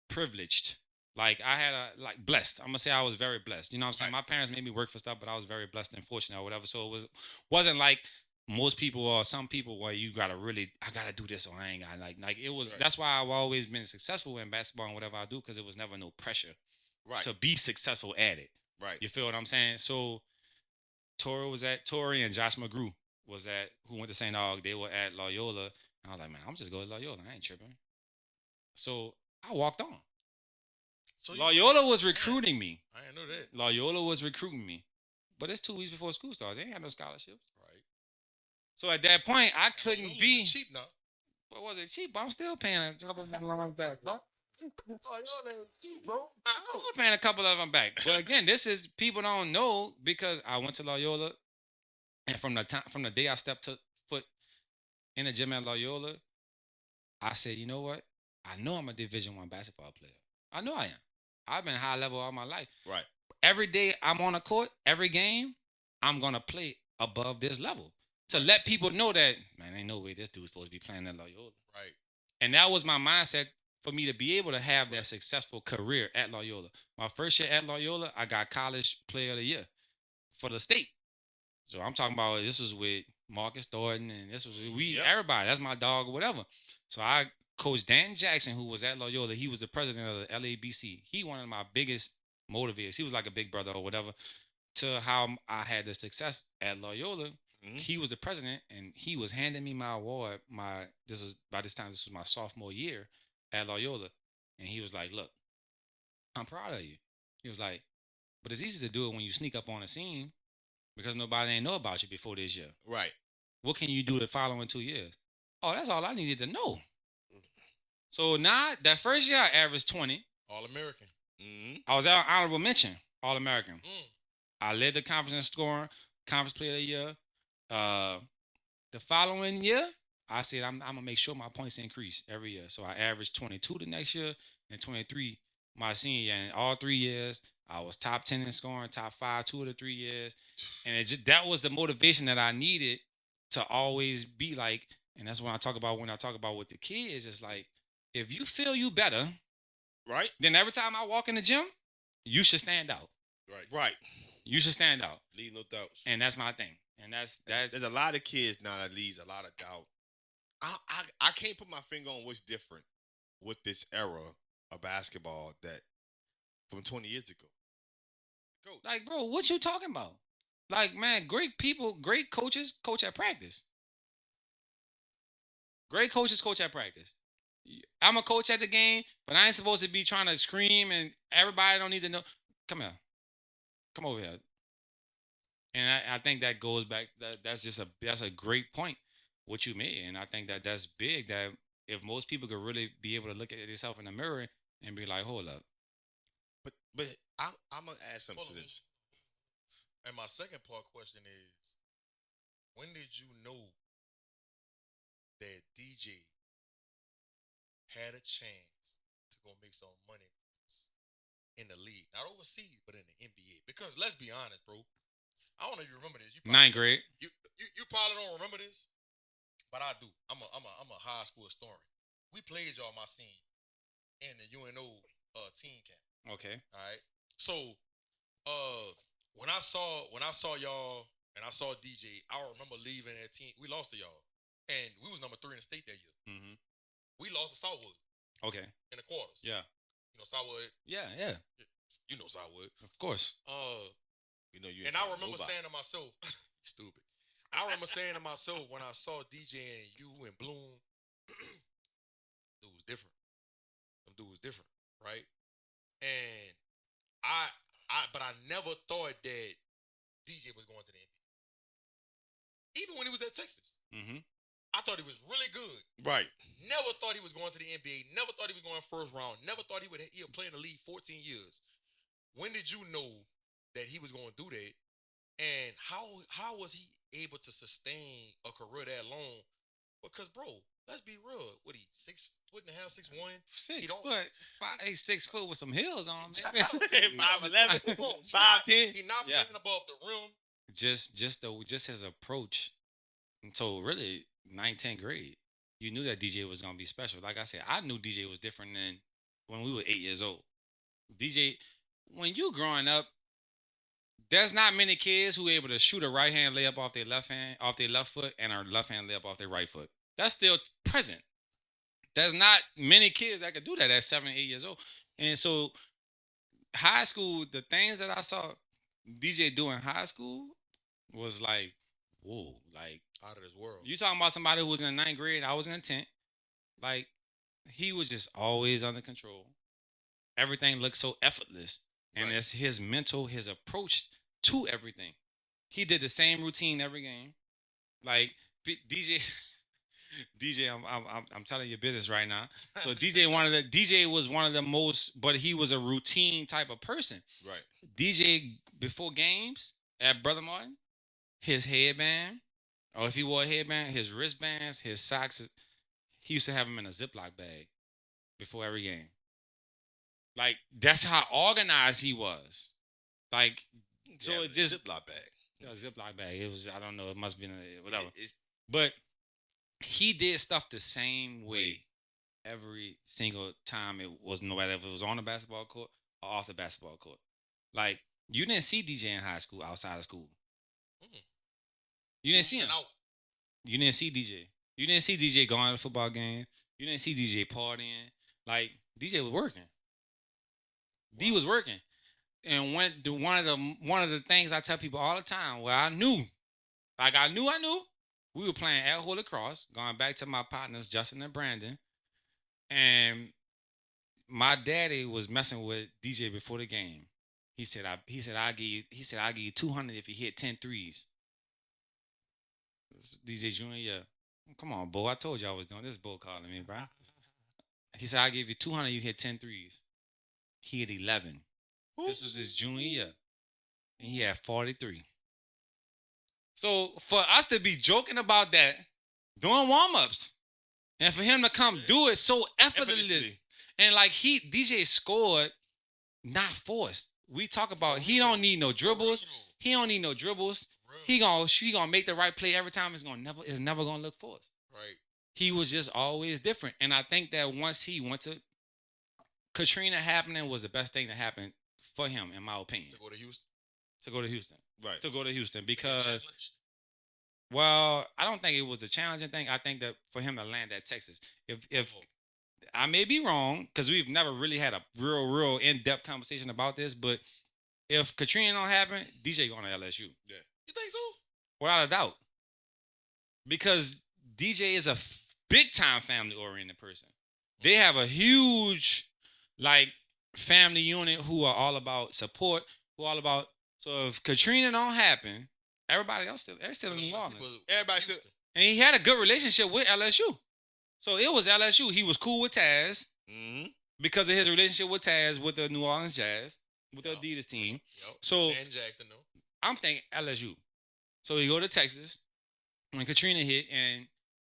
Speaker 1: privileged. Like I had blessed. I'm gonna say I was very blessed. You know what I'm saying? Right. My parents made me work for stuff, but I was very blessed and fortunate or whatever. So it wasn't like most people or some people where you gotta I gotta do this or I ain't got like it was. Right. That's why I've always been successful in basketball and whatever I do because it was never no pressure to be successful at it. Right. You feel what I'm saying? So Tori and Josh McGrew who went to St. Aug. They were at Loyola, and I was like, man, I'm just going to Loyola. I ain't tripping. So I walked on. So Loyola was recruiting me.
Speaker 3: I didn't know that.
Speaker 1: Loyola was recruiting me. But it's 2 weeks before school started. They ain't had no scholarships. Right. So at that point, I couldn't be
Speaker 3: cheap now.
Speaker 1: But was it cheap? But I'm still paying a couple of them back, bro. I'm still paying a couple of them back. But again, this is people don't know because I went to Loyola, and from the day I stepped foot in the gym at Loyola, I said, you know what? I know I'm a Division I basketball player. I know I am. I've been high level all my life.
Speaker 2: Right.
Speaker 1: Every day I'm on a court, every game, I'm going to play above this level. to let people know that, man, ain't no way this dude's supposed to be playing at Loyola.
Speaker 3: Right.
Speaker 1: And that was my mindset for me to be able to have that successful career at Loyola. My first year at Loyola, I got College Player of the Year for the state. So I'm talking about this was with Marcus Thornton, and this was everybody. That's my dog or whatever. So I coached Dan Jackson, who was at Loyola. He was the president of the LABC. He one of my biggest motivators. He was like a big brother or whatever to how I had the success at Loyola. Mm-hmm. He was the president, and he was handing me my award. This was my sophomore year at Loyola, and he was like, "Look, I'm proud of you." He was like, "But it's easy to do it when you sneak up on a scene because nobody ain't know about you before this year.
Speaker 2: Right.
Speaker 1: What can you do the following 2 years?" Oh, that's all I needed to know. So now that first year, I averaged 20.
Speaker 3: All-American.
Speaker 1: Mm-hmm. I was honorable mention, All-American. I led the conference in scoring, conference player of the year. The following year, I said I'm gonna make sure my points increase every year. So I averaged 22 the next year and 23 my senior year. And all 3 years, I was top 10 in scoring, top 5 2 of the 3 years. And that was the motivation that I needed to always be like, and that's when I talk about with the kids, it's like, if you feel you better,
Speaker 2: right,
Speaker 1: then every time I walk in the gym, you should stand out.
Speaker 2: Right.
Speaker 1: You should stand out.
Speaker 4: Leave no doubts.
Speaker 1: And that's my thing. And that's
Speaker 2: there's a lot of kids now that leaves a lot of doubt. I can't put my finger on what's different with this era of basketball that from 20 years ago.
Speaker 1: Coach. Like, bro, what you talking about? Like, man, great people, great coaches coach at practice. Great coaches coach at practice. I'm a coach at the game, but I ain't supposed to be trying to scream and everybody don't need to know. Come here. Come over here. And I think that goes back. That's a great point what you made, and I think that's big. That if most people could really be able to look at themselves in the mirror and be like, hold up.
Speaker 2: But I'm gonna add something to this.
Speaker 3: And my second part question is, when did you know that DJ had a chance to go make some money in the league, not overseas, but in the NBA? Because let's be honest, bro. I don't know if you remember this.
Speaker 1: Ninth grade.
Speaker 3: You probably don't remember this, but I do. I'm a high school historian. We played y'all my scene in the UNO team camp.
Speaker 1: Okay.
Speaker 3: All right. So when I saw y'all and I saw DJ, I remember leaving that team. We lost to y'all, and we was number 3 in the state that year. Mm-hmm. We lost to Southwood.
Speaker 1: Okay.
Speaker 3: In the quarters.
Speaker 1: Yeah.
Speaker 3: You know Southwood.
Speaker 1: Yeah.
Speaker 3: You know Southwood.
Speaker 1: Of course.
Speaker 3: And I remember saying to myself, stupid. I remember saying to myself when I saw DJ and you and Bloom, dude was different. Them dude was different, right? And but I never thought that DJ was going to the NBA. Even when he was at Texas. Mm-hmm. I thought he was really good.
Speaker 2: Right.
Speaker 3: Never thought he was going to the NBA. Never thought he was going first round. Never thought he would play in the league 14 years. When did you know that he was going to do that? And how was he able to sustain a career that long? Because, bro, let's be real. What, he 6'1", 6'1"?
Speaker 1: 6 foot. 6 foot with some heels on.
Speaker 2: 5'11", 5'10".
Speaker 3: He not playing above the rim.
Speaker 1: Just his approach. So really, 9th, 10th grade, you knew that DJ was gonna be special. Like I said, I knew DJ was different than when we were 8 years old. DJ, when you growing up, there's not many kids who are able to shoot a right hand layup off their left foot, and a left hand layup off their right foot. That's still present. There's not many kids that could do that at 7, 8 years old. And so high school, the things that I saw DJ do in high school was like, whoa, like
Speaker 3: out of this world.
Speaker 1: You talking about somebody who was in the 9th grade, I was in the 10th. Like, he was just always under control. Everything looked so effortless. And it's his approach to everything. He did the same routine every game. Like DJ, I'm telling you business right now. So DJ was one of the most, but he was a routine type of person.
Speaker 2: Right.
Speaker 1: DJ before games at Brother Martin, his headband, or if he wore a headband, his wristbands, his socks, he used to have them in a Ziploc bag before every game. Like, that's how organized he was. Like, so it just
Speaker 2: Ziploc bag.
Speaker 1: A Ziploc bag. It was, I don't know, it must be whatever.
Speaker 4: It's
Speaker 1: But he did stuff the same way every single time it was, no matter if it was on the basketball court or off the basketball court. Like, you didn't see DJ in high school outside of school. You didn't see him. You didn't see DJ. You didn't see DJ going to the football game. You didn't see DJ partying. Like, DJ was working. D was working. And one of the things I tell people all the time, where I knew, we were playing at Holy Cross, going back to my partners, Justin and Brandon. And my daddy was messing with DJ before the game. He said I'll give you 200 if you hit 10 threes. DJ Junior, yeah. Come on, Bo. I told you I was doing this. Bo calling me, bro. He said I'll give you 200 you hit 10 threes. He had 11. This was his junior year. And he had 43. So for us to be joking about that, doing warm-ups, and for him to come do it so effortlessly. And like DJ scored, not forced. We talk about he don't need no dribbles. He don't need no dribbles. He gonna make the right play every time. It's never gonna look forced.
Speaker 3: Right.
Speaker 1: He was just always different. And I think that once he went to Katrina happening was the best thing that happened for him, in my opinion.
Speaker 3: To go to Houston.
Speaker 2: Right.
Speaker 1: To go to Houston because, well, I don't think it was the challenging thing. I think that for him to land at Texas, if I may be wrong, because we've never really had a real in-depth conversation about this, but if Katrina don't happen, DJ going to LSU.
Speaker 3: Yeah. You think so?
Speaker 1: Without a doubt. Because DJ is a big-time family-oriented person. They have a huge, like, family unit who are all about support, who are all about, so if Katrina don't happen, everybody else they're still in New Orleans.
Speaker 2: Everybody still,
Speaker 1: and he had a good relationship with LSU. So it was LSU. He was cool with Taz because of his relationship with Taz with the New Orleans Jazz, with the Adidas team.
Speaker 3: Yep.
Speaker 1: So
Speaker 3: and Jackson, though.
Speaker 1: I'm thinking LSU. So he go to Texas when Katrina hit, and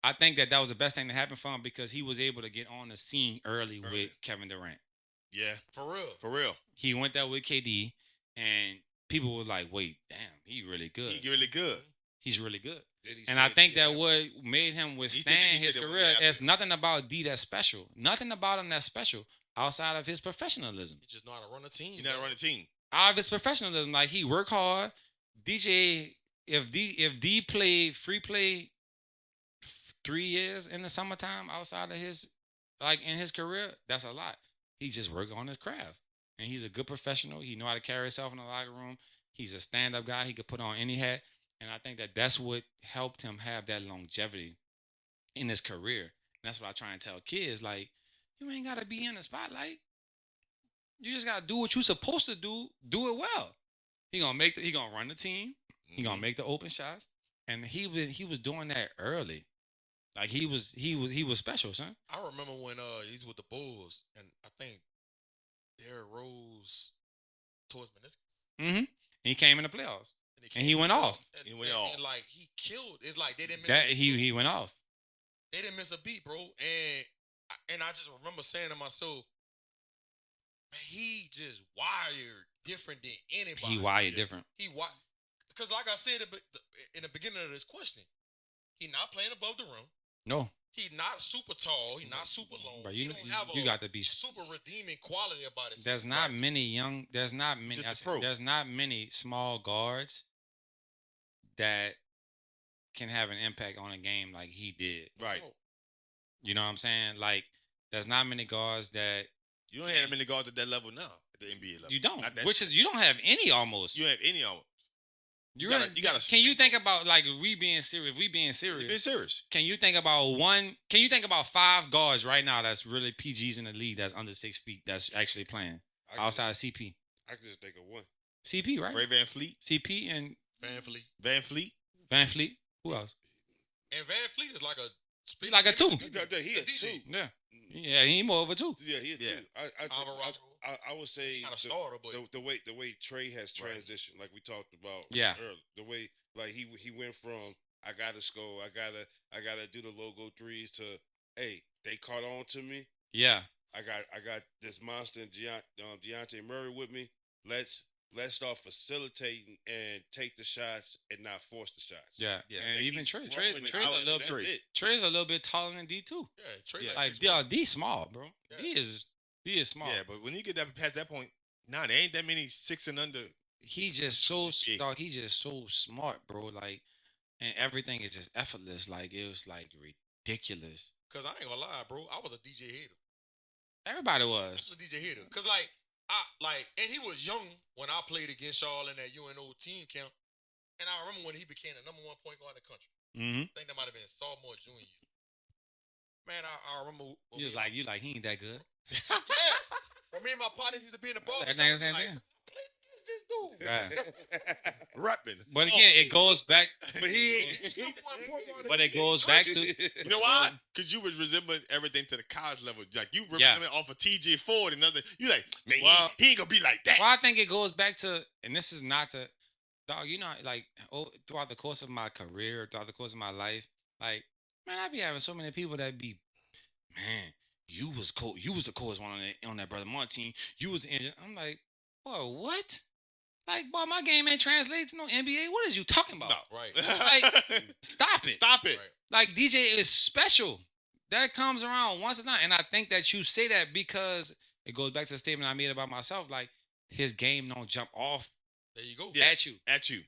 Speaker 1: I think that was the best thing to happen for him because he was able to get on the scene early with Kevin Durant.
Speaker 2: Yeah.
Speaker 3: For real.
Speaker 2: For real.
Speaker 1: He went there with KD, and people were like, wait, damn, he really good.
Speaker 2: He really good.
Speaker 1: He's really good. And I think that what made him withstand his career is nothing about D that's special. Nothing about him that's special outside of his professionalism.
Speaker 3: He just know how to run a team.
Speaker 2: He know how to run a team.
Speaker 1: Out of his professionalism, like he work hard. DJ, if D played free play 3 years in the summertime outside of his, like in his career, that's a lot. He just work on his craft. And he's a good professional. He know how to carry himself in the locker room. He's a stand-up guy. He could put on any hat. And I think that that's what helped him have that longevity in his career. And that's what I try and tell kids. Like, you ain't got to be in the spotlight. You just got to do what you're supposed to do. Do it well. He gonna run the team. He gonna make the open shots. And he was doing that early. Like he was special, son.
Speaker 3: I remember when he's with the Bulls, and I think Derrick Rose towards meniscus.
Speaker 1: Mm-hmm. And he came in the playoffs. And he went off.
Speaker 3: And like he killed. It's like they didn't miss
Speaker 1: that. He went off.
Speaker 3: They didn't miss a beat, bro. And I just remember saying to myself, man, he just wired different than anybody.
Speaker 1: He wired different.
Speaker 3: Because like I said in the beginning of this question, he not playing above the rim.
Speaker 1: No.
Speaker 3: He not super tall. He not super long.
Speaker 1: But
Speaker 3: he don't have
Speaker 1: you got to be
Speaker 3: super redeeming quality about it.
Speaker 1: There's not many small guards that can have an impact on a game like he did.
Speaker 2: Right.
Speaker 1: You know what I'm saying? Like, there's not many guards that
Speaker 2: you don't have many guards at that level now, at the NBA level.
Speaker 1: You don't. You don't have any almost.
Speaker 2: You don't have any almost.
Speaker 1: You gotta. Can you think about like if we being serious? Can you think about Can you think about 5 guards right now that's really PGs in the league that's under 6 feet that's actually playing outside of CP?
Speaker 4: I can just think of one.
Speaker 1: CP, right?
Speaker 2: Ray Van Fleet.
Speaker 1: CP and
Speaker 3: Van Fleet.
Speaker 1: Van Fleet. Who else?
Speaker 3: And Van Fleet is like a
Speaker 1: 2.
Speaker 4: He a 2.
Speaker 1: Yeah. Yeah, he more of a 2.
Speaker 4: Yeah, he a 2. I would say
Speaker 3: not a starter, but
Speaker 4: the way Trey has transitioned, like we talked about earlier. The way like he went from I gotta score, I gotta do the logo threes to hey, they caught on to me.
Speaker 1: Yeah.
Speaker 4: I got this monster and Deontay Murray with me. Let's let's start facilitating and take the shots and not force the shots.
Speaker 1: Yeah. And even Trey's a little bit taller than D too.
Speaker 3: Yeah, Trey
Speaker 1: like D small, bro. Yeah. D is small.
Speaker 2: Yeah, but when you get that past that point, there ain't that many 6 and under.
Speaker 1: He just so dog. He just so smart, bro. Like, and everything is just effortless. Like, it was like ridiculous.
Speaker 3: Cause I ain't gonna lie, bro. I was a DJ hater.
Speaker 1: Everybody
Speaker 3: I
Speaker 1: was.
Speaker 3: was a DJ hater. Cause and he was young when I played against y'all in that UNO team camp. And I remember when he became the #1 point guard in the country.
Speaker 1: Mm-hmm.
Speaker 3: I think that might have been sophomore, junior year. Man, I remember.
Speaker 1: You like, he ain't that good.
Speaker 3: Yeah. For me and my partner used to be in the ball.
Speaker 1: That nigga same thing.
Speaker 3: This dude.
Speaker 1: Right.
Speaker 2: Rapping.
Speaker 1: But again, it goes back.
Speaker 2: But
Speaker 1: But it goes back to.
Speaker 2: You know why? Because you was resembling everything to the college level. Like, you represented off of TJ Ford and other. You like, man, he ain't gonna be like that.
Speaker 1: Well, I think it goes back to, and this is not to, dog, you know, like, throughout the course of my career, throughout the course of my life, like, man, I be having so many people that be, man, you was the coolest one on that Brother Martin team. You was the engine. I'm like, boy, what? Like, boy, my game ain't translated to no NBA. What is you talking about?
Speaker 3: No, right.
Speaker 1: Like, stop it.
Speaker 2: Stop it.
Speaker 3: Right.
Speaker 1: Like, DJ is special. That comes around once a time. And I think that you say that because it goes back to the statement I made about myself. Like, his game don't jump off.
Speaker 3: There you go.
Speaker 1: At you.
Speaker 2: At you.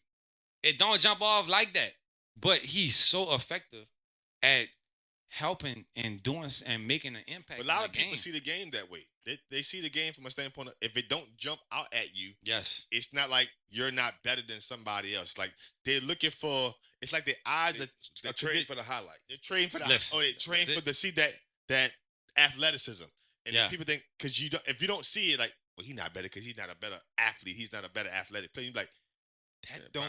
Speaker 1: It don't jump off like that. But he's so effective at helping and doing and making an impact.
Speaker 2: But a lot of people see the game that way. They see the game from a standpoint of, if it don't jump out at you,
Speaker 1: yes,
Speaker 2: it's not like you're not better than somebody else. Like, they're looking for, it's like their eyes
Speaker 4: they're trading for the highlight.
Speaker 2: They're trading for the
Speaker 1: Listen,
Speaker 2: they're trading for to see that athleticism. And people think, because if you don't see it, like, well, he's not better because he's not a better athlete. He's not a better athletic player. You're like,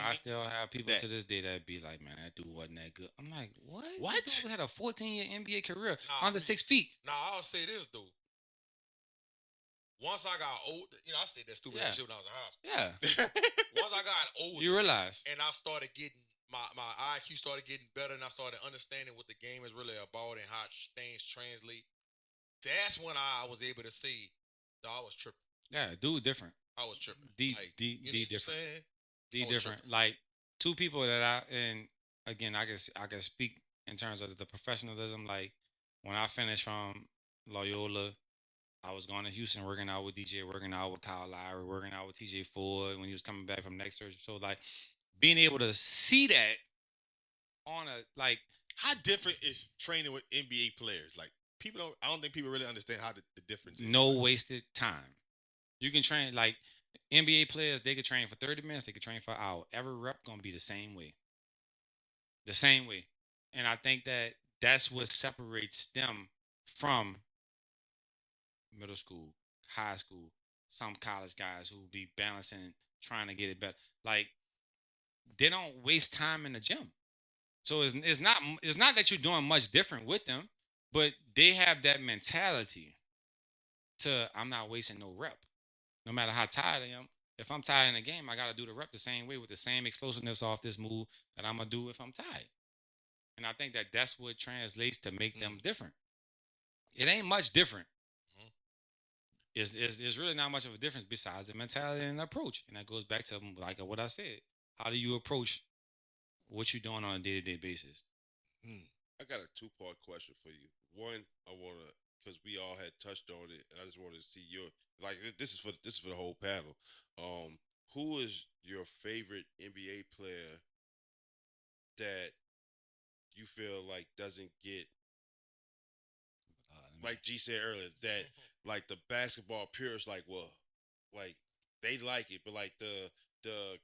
Speaker 1: I still have people to this day that be like, man, that dude wasn't that good. I'm like, what?
Speaker 2: What?
Speaker 1: That dude had a 14-year NBA career under 6 feet.
Speaker 3: Now, I'll say this, though. Once I got old, I said that stupid shit when I was in high school.
Speaker 1: Yeah.
Speaker 3: Once I got older,
Speaker 1: you realize,
Speaker 3: and I started getting my IQ started getting better, and I started understanding what the game is really about and how things translate. That's when I was able to say, I was tripping.
Speaker 1: Yeah, dude, different.
Speaker 3: I was tripping.
Speaker 1: D different. D different. Like, two people that and again, I can speak in terms of the professionalism. Like, when I finished from Loyola, I was going to Houston, working out with DJ, working out with Kyle Lowry, working out with TJ Ford when he was coming back from next surgery. So, like, being able to see that on like,
Speaker 2: how different is training with NBA players? Like, I don't think people really understand how the difference is.
Speaker 1: No wasted time. You can train, like, NBA players, they could train for 30 minutes, they could train for an hour. Every rep gonna be the same way. The same way. And I think that's what separates them from middle school, high school, some college guys who be balancing, trying to get it better. Like, they don't waste time in the gym. So it's not that you're doing much different with them, but they have that mentality to, I'm not wasting no rep. No matter how tired I am, if I'm tired in the game, I got to do the rep the same way with the same explosiveness off this move that I'm going to do if I'm tired. And I think that's what translates to make them different. It ain't much different. It's really not much of a difference besides the mentality and the approach. And that goes back to, like, what I said. How do you approach what you're doing on a day-to-day basis?
Speaker 4: I got a 2-part question for you. One, I want to, because we all had touched on it, and I just wanted to see your, like, this is for the whole panel. Who is your favorite NBA player that you feel like doesn't get, like G said earlier, that like the basketball purists, like, well, like, they like it, but like the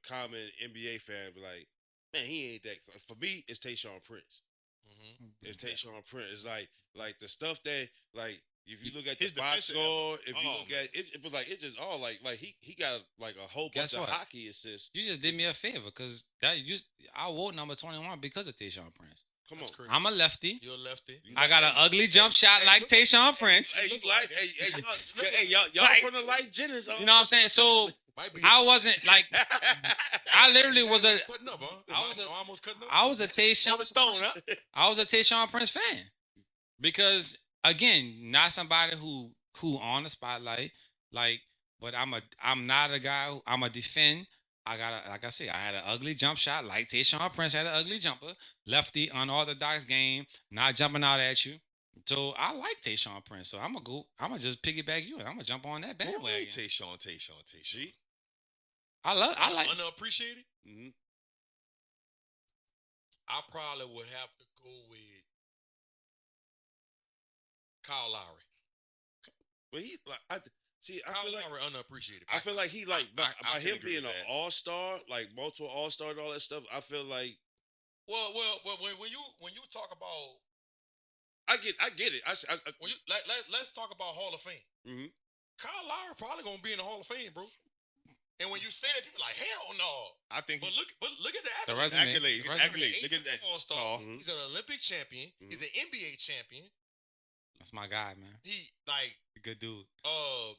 Speaker 4: common NBA fan be like, man, he ain't that. For me, it's Tayshaun Prince. It's Tayshaun Prince. It's like the stuff that, like, if you look at his box score, if you look at it, it was like, it's just all like he got like a whole bunch of hockey assists.
Speaker 1: You just did me a favor, because I wore number 21 because of Tayshaun Prince.
Speaker 4: Come on,
Speaker 3: crazy.
Speaker 1: I'm a lefty.
Speaker 3: You're a lefty.
Speaker 1: I got an ugly jump shot like Tayshaun Prince.
Speaker 4: Hey, you like? Hey, y'all from the light Jennings.
Speaker 1: You know what I'm saying? So I wasn't like, I literally was a.
Speaker 3: Cutting up, huh? Almost cutting up.
Speaker 1: I was a Tayshaun Prince fan, because again, not somebody who on the spotlight, like, but I'm not a guy who I'm a defend. Like I said, I had an ugly jump shot, like Tayshaun Prince had an ugly jumper, lefty, unorthodox game, not jumping out at you. So I like Tayshaun Prince. So I'm gonna just piggyback you and I'm gonna jump on that bandwagon.
Speaker 2: Tayshaun.
Speaker 1: I like
Speaker 3: Unappreciated.
Speaker 4: Mm-hmm.
Speaker 3: I probably would have to go with Kyle Lowry.
Speaker 4: But he like I feel
Speaker 3: Kyle
Speaker 4: like
Speaker 3: Lowry unappreciated.
Speaker 4: I feel like he like by
Speaker 3: I can
Speaker 4: him
Speaker 3: agree
Speaker 4: being
Speaker 3: with
Speaker 4: an
Speaker 3: that.
Speaker 4: all-star, like multiple all-star and all that stuff. I feel like
Speaker 3: Well, when you talk about
Speaker 4: I get it.
Speaker 3: when you let's talk about Hall of Fame.
Speaker 4: Mhm.
Speaker 3: Kyle Lowry probably gonna be in the Hall of Fame, bro. And when you say that, people like, hell no.
Speaker 2: I think
Speaker 3: But look at the
Speaker 1: the
Speaker 3: accolades.
Speaker 1: resume.
Speaker 2: accolades. Look at that.
Speaker 3: All-star.
Speaker 4: Mhm.
Speaker 3: He's an Olympic champion. He's an NBA champion.
Speaker 1: That's my guy, man.
Speaker 3: He like
Speaker 1: Good dude.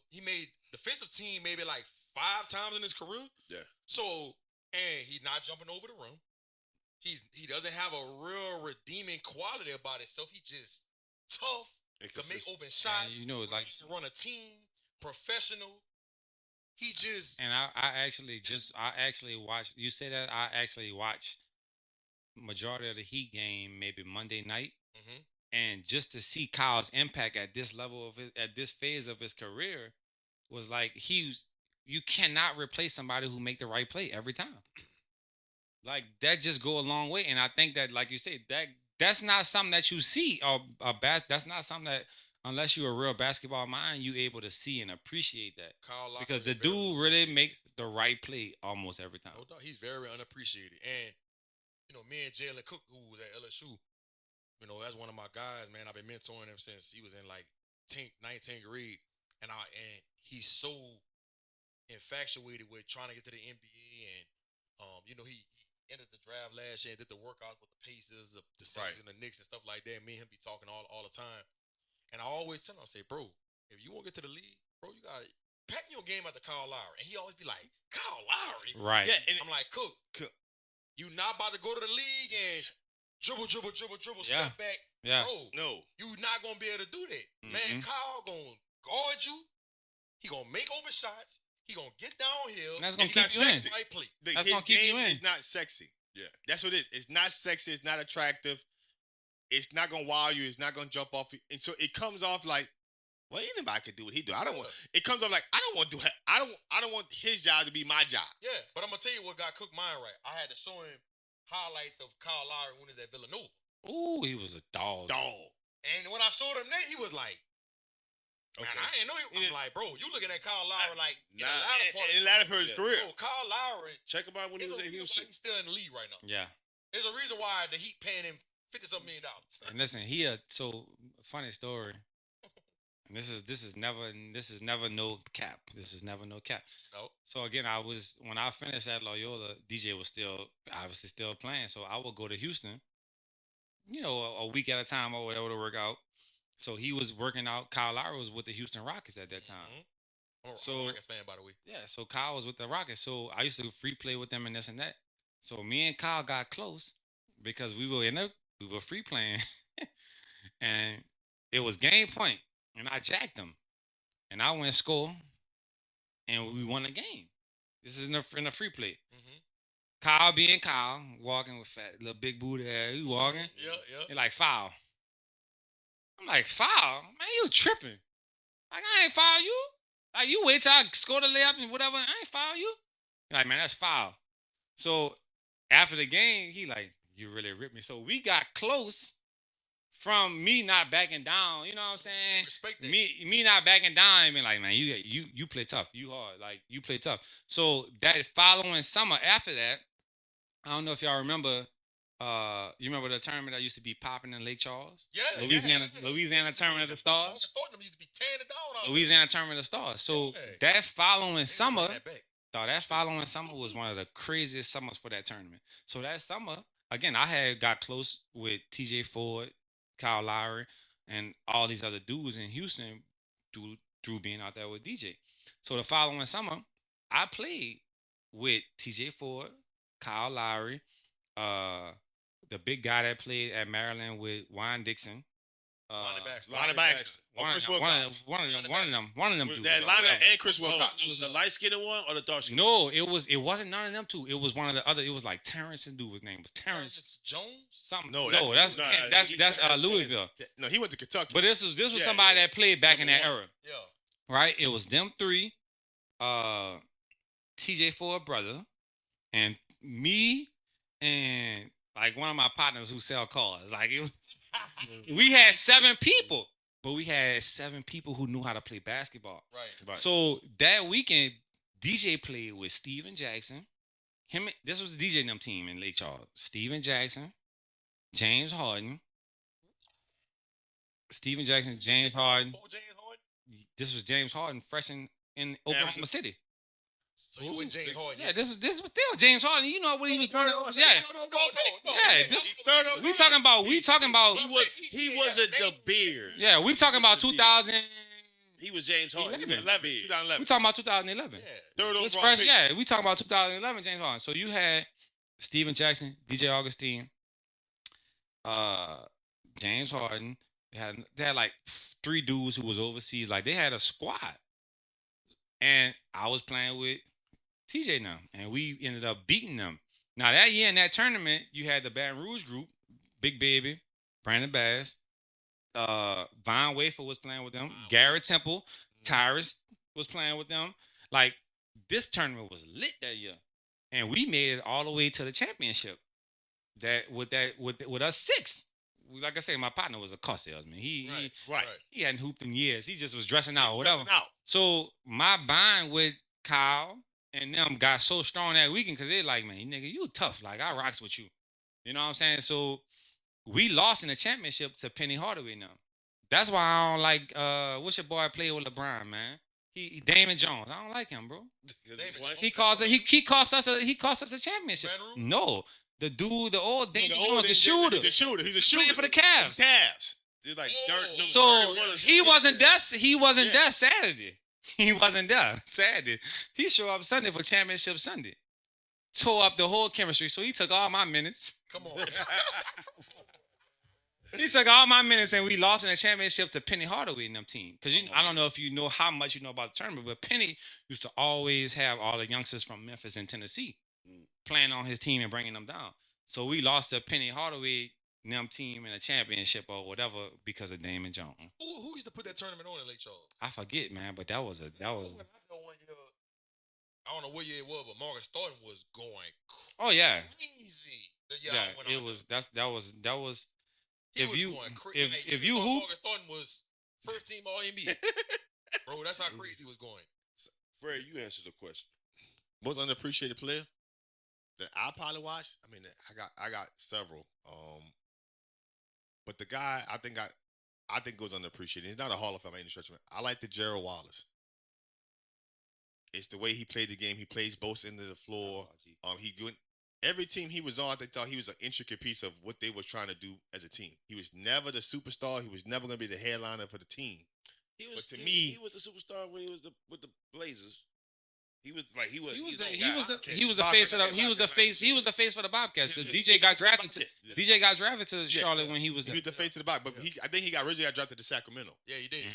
Speaker 3: he made defensive team maybe like 5 times in his career.
Speaker 4: Yeah.
Speaker 3: So and he's not jumping over the rim. He doesn't have a real redeeming quality about himself. He just tough, can make open shots.
Speaker 1: And, like
Speaker 3: run a team, professional. He just
Speaker 1: and I actually watched. You say that I actually watched majority of the Heat game, maybe Monday night,
Speaker 3: Mhm.
Speaker 1: and just to see Kyle's impact at this level of at this phase of his career was like you cannot replace somebody who make the right play every time. Like that just go a long way, and I think that, like you said, that's not something that you see that's not something that unless you're a real basketball mind, you able to see and appreciate that
Speaker 3: Kyle Lowry
Speaker 1: because
Speaker 3: is
Speaker 1: the
Speaker 3: very
Speaker 1: dude really
Speaker 3: unappreciated.
Speaker 1: makes the right play almost every time.
Speaker 3: No doubt, he's very unappreciated. And me and Jalen Cook, who was at LSU, that's one of my guys, man. I've been mentoring him since he was in like 19th grade, and he's so infatuated with trying to get to the NBA, and he entered the draft last year and did the workout with the Pacers, the Celtics, and the Knicks and stuff like that. Me and him be talking all the time, and I always tell him, I say, bro, if you want to get to the league, bro, you gotta pack your game out to Kyle Lowry, and he always be like, Kyle Lowry,
Speaker 1: Right.
Speaker 2: Yeah, and
Speaker 3: I'm like, Cook, you not about to go to the league and dribble,
Speaker 1: Yeah.
Speaker 3: step back.
Speaker 1: Yeah.
Speaker 3: Bro,
Speaker 2: no.
Speaker 3: you not going to be able to do that. Man,
Speaker 1: Mhm.
Speaker 3: Kyle going to guard you. He going to make open shots. He going to get downhill.
Speaker 1: And that's gonna
Speaker 2: It's
Speaker 1: keep
Speaker 2: not
Speaker 1: you in.
Speaker 2: sexy.
Speaker 3: Right play.
Speaker 2: The,
Speaker 1: That's
Speaker 2: his
Speaker 1: gonna keep you
Speaker 2: game
Speaker 1: in.
Speaker 2: is not sexy.
Speaker 4: Yeah.
Speaker 2: That's what it is. It's not sexy. It's not attractive. It's not gonna wow you. It's not gonna jump off you. And so it comes off like, well, anybody could do what he do. I don't want. It comes off like I don't want to do. I don't want his job to be my job.
Speaker 3: Yeah, but I'm going to tell you what got Cook mind right. I had to show him highlights of Kyle Lowry when he was at Villanova.
Speaker 1: Ooh, he was a dog.
Speaker 3: And when I showed him that, he was like, man, I didn't know he was like, bro, you looking at Kyle Lowry like in the latter part
Speaker 2: In the latter part of his
Speaker 4: Yeah.
Speaker 2: career.
Speaker 3: Bro, Kyle Lowry
Speaker 4: Check him out when he was
Speaker 3: is a
Speaker 4: in
Speaker 3: reason
Speaker 4: Houston.
Speaker 3: why he's still in the league right now.
Speaker 1: Yeah.
Speaker 3: There's a reason why the Heat paying him $50-something million.
Speaker 1: And listen, so funny story. And this is never no cap. This is never no cap.
Speaker 3: No.
Speaker 1: So again, when I finished at Loyola, DJ was obviously still playing. So I would go to Houston, a week at a time or whatever to work out. So he was working out. Kyle Lowry was with the Houston Rockets at that time.
Speaker 3: I'm
Speaker 1: So-
Speaker 3: a Rockets fan, by the way.
Speaker 1: Yeah, so Kyle was with the Rockets. So I used to free play with them and this and that. So me and Kyle got close because we were free playing. And it was game point. And I jacked him. And I went score. And we won the game. This is in the free play.
Speaker 3: Mm-hmm.
Speaker 1: Kyle being Kyle, walking with fat little big booty ass. He walking.
Speaker 3: Yeah.
Speaker 1: He like, foul. I'm like, foul? Man, you tripping. Like, I ain't foul you. Like, you wait till I score the layup and whatever. I ain't foul you. He like, man, that's foul. So after the game, he like, you really ripped me. So we got close from me not backing down. You know what I'm saying?
Speaker 3: Respect that.
Speaker 1: Me not backing down and being like, man, you play tough. You hard. Like, you play tough. So that following summer after that, I don't know if y'all remember, you remember the tournament that used to be popping in Lake Charles?
Speaker 3: Yeah.
Speaker 1: Louisiana Tournament of the Stars?
Speaker 3: Thornton used to be tearing it down out
Speaker 1: Louisiana Tournament of the Stars. So
Speaker 3: Yeah.
Speaker 1: that following summer,
Speaker 3: That back.
Speaker 1: was one of the craziest summers for that tournament. So that summer, again, I had got close with TJ Ford, Kyle Lowry, and all these other dudes in Houston through being out there with DJ. So the following summer, I played with TJ Ford, Kyle Lowry, the big guy that played at Maryland with Juan Dixon,
Speaker 3: Lonnie Baxter.
Speaker 2: Lonnie Baxter. Or Chris Wilcox.
Speaker 1: One of them dudes.
Speaker 2: That Lonnie and Chris Wilcox.
Speaker 4: Was the light skinned one or the dark skinned?
Speaker 1: No, it wasn't none of them two. It was one of the other. It was like Terrence and dude. His name was Terrence
Speaker 3: Jones.
Speaker 1: something.
Speaker 2: No,
Speaker 1: that's
Speaker 2: that's
Speaker 1: Louisville.
Speaker 2: No, he went to Kentucky.
Speaker 1: But this was somebody that played back in that era,
Speaker 3: Yeah.
Speaker 1: right? It was them three, TJ Ford brother, and me, and like one of my partners who sell cars. Like it was, we had 7 people, but we had 7 people who knew how to play basketball.
Speaker 3: Right.
Speaker 1: So that weekend, DJ played with Steven Jackson. This was the DJ and them team in Lake Charles. Steven Jackson, James Harden. Steven Jackson, James Harden. This was James Harden, fresh in Oklahoma City.
Speaker 3: So you with James Harden?
Speaker 1: Yeah, this was still James Harden. You know what he was doing? Yeah, we talking about.
Speaker 4: He wasn't the beard.
Speaker 1: Yeah, we talking about 2000.
Speaker 4: He was James Harden.
Speaker 2: 2011.
Speaker 1: We talking about 2011.
Speaker 2: Third overall
Speaker 1: Fresh,
Speaker 2: pick.
Speaker 1: yeah, we talking about 2011 James Harden. So you had Steven Jackson, DJ Augustine, James Harden. They had like 3 dudes who was overseas. Like they had a squad, and I was playing with TJ now, and we ended up beating them. Now that year in that tournament, you had the Baton Rouge group, Big Baby, Brandon Bass, Von Wafer was playing with them, Garrett Temple, Tyrus was playing with them. Like this tournament was lit that year, and we made it all the way to the championship. With us 6. Like I said, my partner was a car salesman. He hadn't hooped in years. He just was dressing out or whatever. So my bond with Kyle and them got so strong that weekend because they're like, man, nigga, you tough. Like, I rocks with you. You know what I'm saying? So we lost in the championship to Penny Hardaway now. That's why I don't like what's your boy play with LeBron, man? He Damon Jones. I don't like him, bro. He cost us a championship. No. The dude, the old Damon Jones, the shooter.
Speaker 2: He's a shooter.
Speaker 1: Playing for the Cavs.
Speaker 4: Dude, like dirt.
Speaker 1: So he wasn't there Saturday. He wasn't there Saturday. He showed up Sunday for championship Sunday. Tore up the whole chemistry. So he took all my minutes.
Speaker 3: Come on.
Speaker 1: He took all my minutes and we lost in the championship to Penny Hardaway and them team. Because I don't know if you know how much you know about the tournament, but Penny used to always have all the youngsters from Memphis and Tennessee playing on his team and bringing them down. So we lost to Penny Hardaway and them team in a championship or whatever because of Damon Jones.
Speaker 3: Who used to put that tournament on in Lake Charles?
Speaker 1: I forget, man, but that was.
Speaker 3: I don't know what year it was, but Marcus Thornton was going
Speaker 1: Oh yeah,
Speaker 3: crazy.
Speaker 1: It was. That was.
Speaker 3: He
Speaker 1: If
Speaker 3: was
Speaker 1: you
Speaker 3: going crazy.
Speaker 1: if you hooped,
Speaker 3: Marcus Thornton was first team All NBA. Bro, that's how crazy he was going.
Speaker 4: Fred, you answered the question.
Speaker 2: Most underappreciated player that I probably watched. I mean, I got several. But the guy I think goes underappreciated. He's not a Hall of Fame by any stretch of it. I like the Gerald Wallace. It's the way he played the game. He plays both ends of the floor. Every team he was on, they thought he was an intricate piece of what they was trying to do as a team. He was never the superstar. He was never going to be the headliner for the team.
Speaker 4: He was
Speaker 2: the
Speaker 4: superstar when he was with the Blazers. He was the
Speaker 1: face for the Bobcats. Because DJ got drafted to Charlotte when he was
Speaker 2: the face to the Bobcats. But I think he got originally drafted to Sacramento.
Speaker 3: Yeah, he did.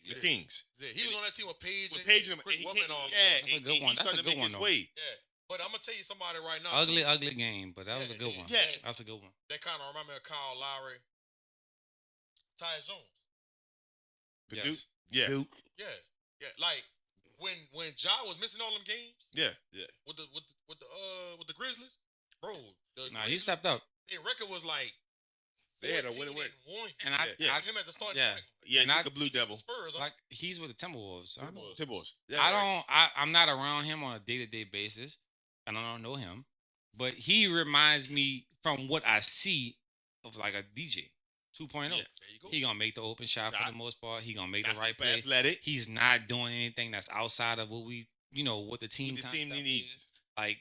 Speaker 2: The Kings.
Speaker 3: Yeah, he was on that team with Paige
Speaker 2: and
Speaker 3: Chris Webber and all.
Speaker 1: That's a good one. That's a good one, though.
Speaker 3: Yeah. But I'm gonna tell you somebody right now.
Speaker 1: Ugly game, but that was a good one.
Speaker 2: Yeah,
Speaker 1: that's a good one.
Speaker 3: That kind of remind me of Kyle Lowry, Tyus Jones.
Speaker 2: Duke.
Speaker 3: Yeah. Like when Ja was missing all them games.
Speaker 2: Yeah.
Speaker 3: With the Grizzlies, bro.
Speaker 1: He stepped up.
Speaker 3: Their record was like
Speaker 4: they had a win-win.
Speaker 1: And I
Speaker 3: him as a starting.
Speaker 2: Yeah.
Speaker 1: And
Speaker 2: took a Blue Devil.
Speaker 3: Spurs.
Speaker 1: Like he's with the Timberwolves.
Speaker 2: Timberwolves.
Speaker 1: Yeah, I'm not around him on a day-to-day basis, and I don't know him, but he reminds me from what I see of like a DJ 2.0.
Speaker 3: There you go.
Speaker 1: He gonna make the open shot for the most part. He gonna make the right play.
Speaker 2: Athletic.
Speaker 1: He's not doing anything that's outside of what what the team
Speaker 2: needs.
Speaker 1: Is. Like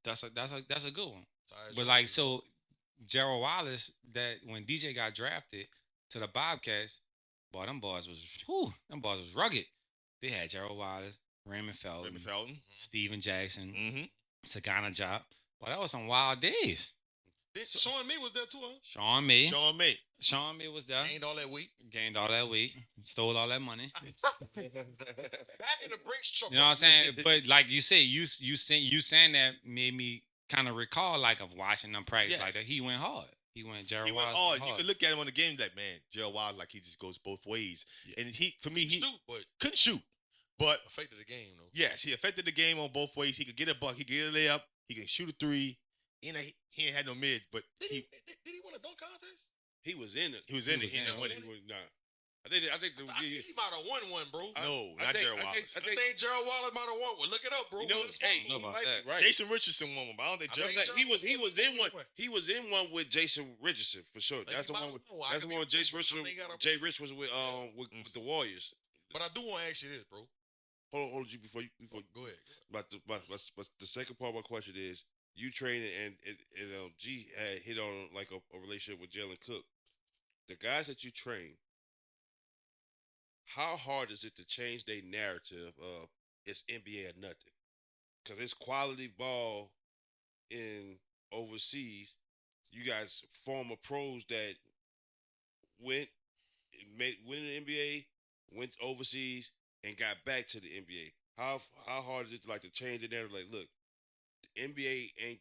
Speaker 1: that's a good one.
Speaker 3: Tyus
Speaker 1: But
Speaker 3: Jones.
Speaker 1: like so, Gerald Wallace, that when DJ got drafted to the Bobcats, boy, them boys was rugged. They had Gerald Wallace, Raymond Felton, Steven Jackson,
Speaker 2: Mm-hmm.
Speaker 1: Sagana Job. Boy, that was some wild days.
Speaker 3: Sean May was there too, huh?
Speaker 1: Sean May.
Speaker 2: Sean May.
Speaker 1: Was there.
Speaker 3: Gained all that weight.
Speaker 1: Gained all that weight. Stole all that money.
Speaker 3: Back in the Brinks truck.
Speaker 1: You know what I'm saying? But like you say, you saying that made me kind of recall like of watching them practice like that. He went hard. He went Gerald
Speaker 2: He went
Speaker 1: Wise
Speaker 2: hard.
Speaker 1: hard.
Speaker 2: You could look at him on the game like, man, Gerald Wise, like he just goes both ways.
Speaker 3: Yeah.
Speaker 2: And he
Speaker 3: but
Speaker 2: couldn't shoot. But
Speaker 3: affected the game though.
Speaker 2: yes, he affected the game on both ways. He could get a buck, he could get a layup, he could shoot a three. And he ain't had no mid, but
Speaker 3: Did he win a dunk contest?
Speaker 4: He was in it.
Speaker 2: he was in it. He
Speaker 1: in
Speaker 2: didn't
Speaker 1: it.
Speaker 2: win it.
Speaker 4: Nah. I think
Speaker 3: He might have won one, bro.
Speaker 2: No,
Speaker 4: I
Speaker 2: not
Speaker 4: think-
Speaker 2: Gerald
Speaker 4: I
Speaker 2: Wallace.
Speaker 3: I think Gerald Wallace might have won one. Look it up, bro.
Speaker 4: You know,
Speaker 3: Let's
Speaker 4: hey,
Speaker 1: know about
Speaker 4: might
Speaker 1: that.
Speaker 4: be right.
Speaker 2: Jason Richardson won one, but I don't think
Speaker 3: I
Speaker 2: Gerald.
Speaker 3: think
Speaker 4: He was in one. He was in one with Jason Richardson for sure.
Speaker 3: Like,
Speaker 4: That's
Speaker 3: he
Speaker 4: the
Speaker 3: might
Speaker 4: one with.
Speaker 3: have won. I
Speaker 4: That's the
Speaker 3: could
Speaker 4: one
Speaker 3: be
Speaker 4: with Jason
Speaker 3: wrong. I
Speaker 4: Richardson.
Speaker 3: think he got a-
Speaker 4: Jay Rich was with the Warriors.
Speaker 3: But I do want to ask you this, bro.
Speaker 4: Hold on, you before
Speaker 3: Go ahead.
Speaker 4: But the second part of my question is you training and G had hit on like a relationship with Jalen Cook. The guys that you train, how hard is it to change their narrative of it's NBA or nothing? Because it's quality ball in overseas. You guys former pros that went in the NBA, went overseas, and got back to the NBA. How hard is it to like to change the narrative? Like, look, the NBA ain't